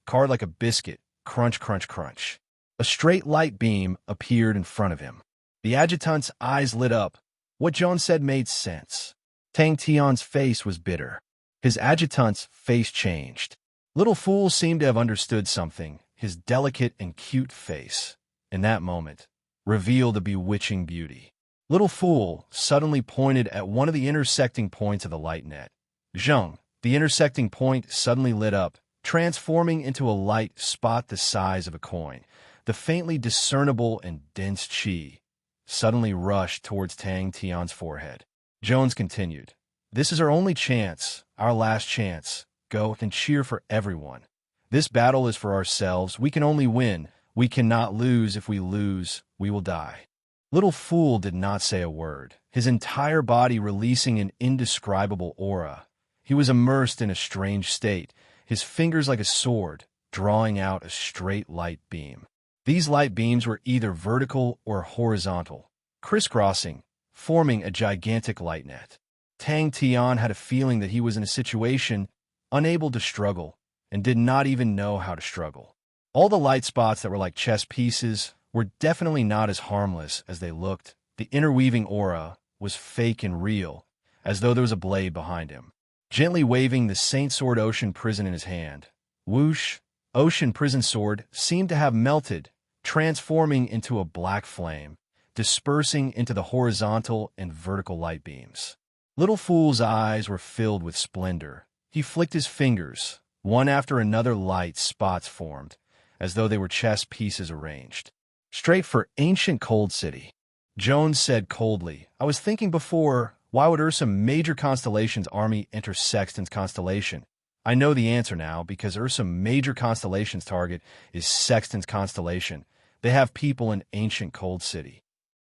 carved like a biscuit, crunch, crunch, crunch. A straight light beam appeared in front of him. The adjutant's eyes lit up. What Jones said made sense. Tang Tian's face was bitter. His adjutant's face changed. Little Fool seemed to have understood something. His delicate and cute face, in that moment, revealed a bewitching beauty. Little Fool suddenly pointed at one of the intersecting points of the light net. Zheng, the intersecting point suddenly lit up, transforming into a light spot the size of a coin. The faintly discernible and dense qi suddenly rushed towards Tang Tian's forehead. Jones continued, This is our only chance, our last chance. Go and cheer for everyone. This battle is for ourselves. We can only win. We cannot lose. If we lose, we will die. Little Fool did not say a word, his entire body releasing an indescribable aura. He was immersed in a strange state, his fingers like a sword, drawing out a straight light beam. These light beams were either vertical or horizontal, crisscrossing, forming a gigantic light net. Tang Tian had a feeling that he was in a situation unable to struggle, and did not even know how to struggle. All the light spots that were like chess pieces were definitely not as harmless as they looked. The interweaving aura was fake and real, as though there was a blade behind him. Gently waving the Saint Sword Ocean Prison in his hand, whoosh, Ocean Prison Sword seemed to have melted, transforming into a black flame, dispersing into the horizontal and vertical light beams. Little Fool's eyes were filled with splendor. He flicked his fingers. One after another light spots formed, as though they were chess pieces arranged. Straight for ancient Cold City. Jones said coldly, I was thinking before, why would Ursa Major Constellation's army enter Sexton's constellation? I know the answer now, because Ursa Major Constellation's target is Sexton's constellation. They have people in ancient Cold City.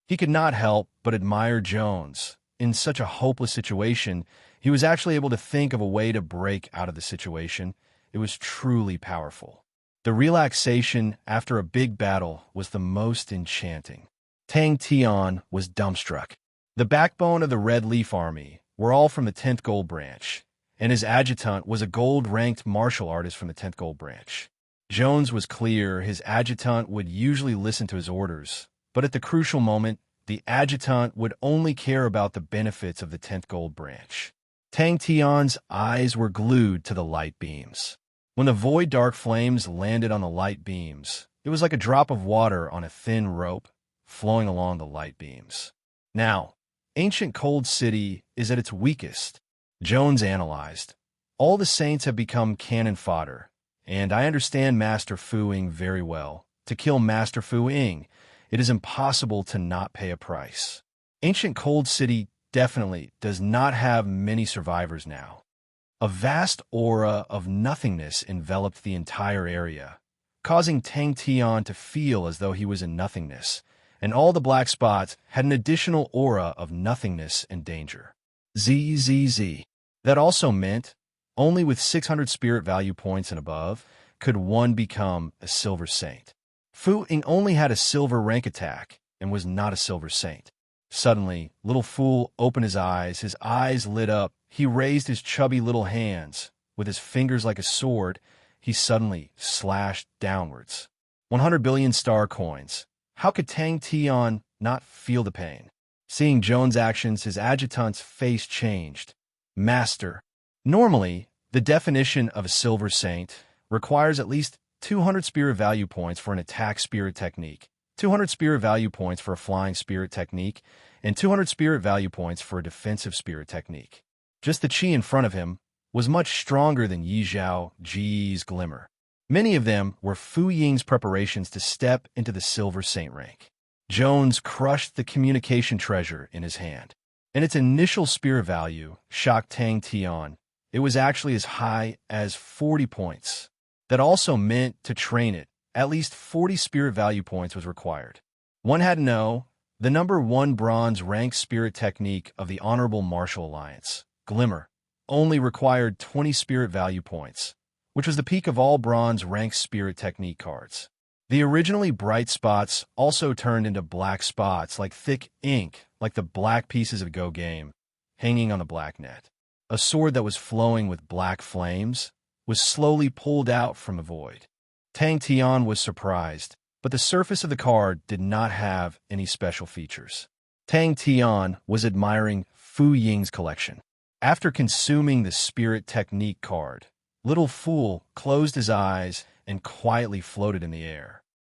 He could not help but admire Jones. In such a hopeless situation, he was actually able to think of a way to break out of the situation. It was truly powerful. The relaxation after a big battle was the most enchanting. Tang Tian was dumbstruck. The backbone of the Red Leaf Army were all from the 10th Gold Branch, and his adjutant was a gold-ranked martial artist from the 10th Gold Branch. Jones was clear his adjutant would usually listen to his orders, but at the crucial moment, the adjutant would only care about the benefits of the 10th Gold Branch. Tang Tian's eyes were glued to the light beams. When the void dark flames landed on the light beams, it was like a drop of water on a thin rope flowing along the light beams. Now, ancient Cold City is at its weakest. Jones analyzed. All the saints have become cannon fodder, and I understand Master Fu Ying very well. To kill Master Fu Ying, it is impossible to not pay a price. Ancient Cold City definitely does not have many survivors now. A vast aura of nothingness enveloped the entire area, causing Tang Tian to feel as though he was in nothingness, and all the black spots had an additional aura of nothingness and danger. ZZZ. That also meant only with 600 spirit value points and above could one become a Silver Saint. Fu Ying only had a silver rank attack and was not a Silver Saint. Suddenly, Little Fool opened his eyes lit up. He raised his chubby little hands. With his fingers like a sword, he suddenly slashed downwards. 100 billion star coins. How could Tang Tian not feel the pain? Seeing Jones' actions, his adjutant's face changed. Master. Normally, the definition of a Silver Saint requires at least 200 spirit value points for an attack spirit technique, 200 spirit value points for a flying spirit technique, and 200 spirit value points for a defensive spirit technique. Just the chi in front of him was much stronger than Yi Zhao Ji's glimmer. Many of them were Fu Ying's preparations to step into the Silver Saint rank. Jones crushed the communication treasure in his hand, and its initial spirit value shocked Tang Tian. It was actually as high as 40 points. That also meant to train it, at least 40 spirit value points was required. One had to know the number 1 bronze rank spirit technique of the Honorable Martial Alliance, Glimmer, only required 20 spirit value points, which was the peak of all bronze rank spirit technique cards. The originally bright spots also turned into black spots like thick ink, like the black pieces of Go Game, hanging on the black net. A sword that was flowing with black flames was slowly pulled out from the void. Tang Tian was surprised, but the surface of the card did not have any special features. Tang Tian was admiring Fu Ying's collection. After consuming the Spirit Technique card, Little Fool closed his eyes and quietly floated in the air.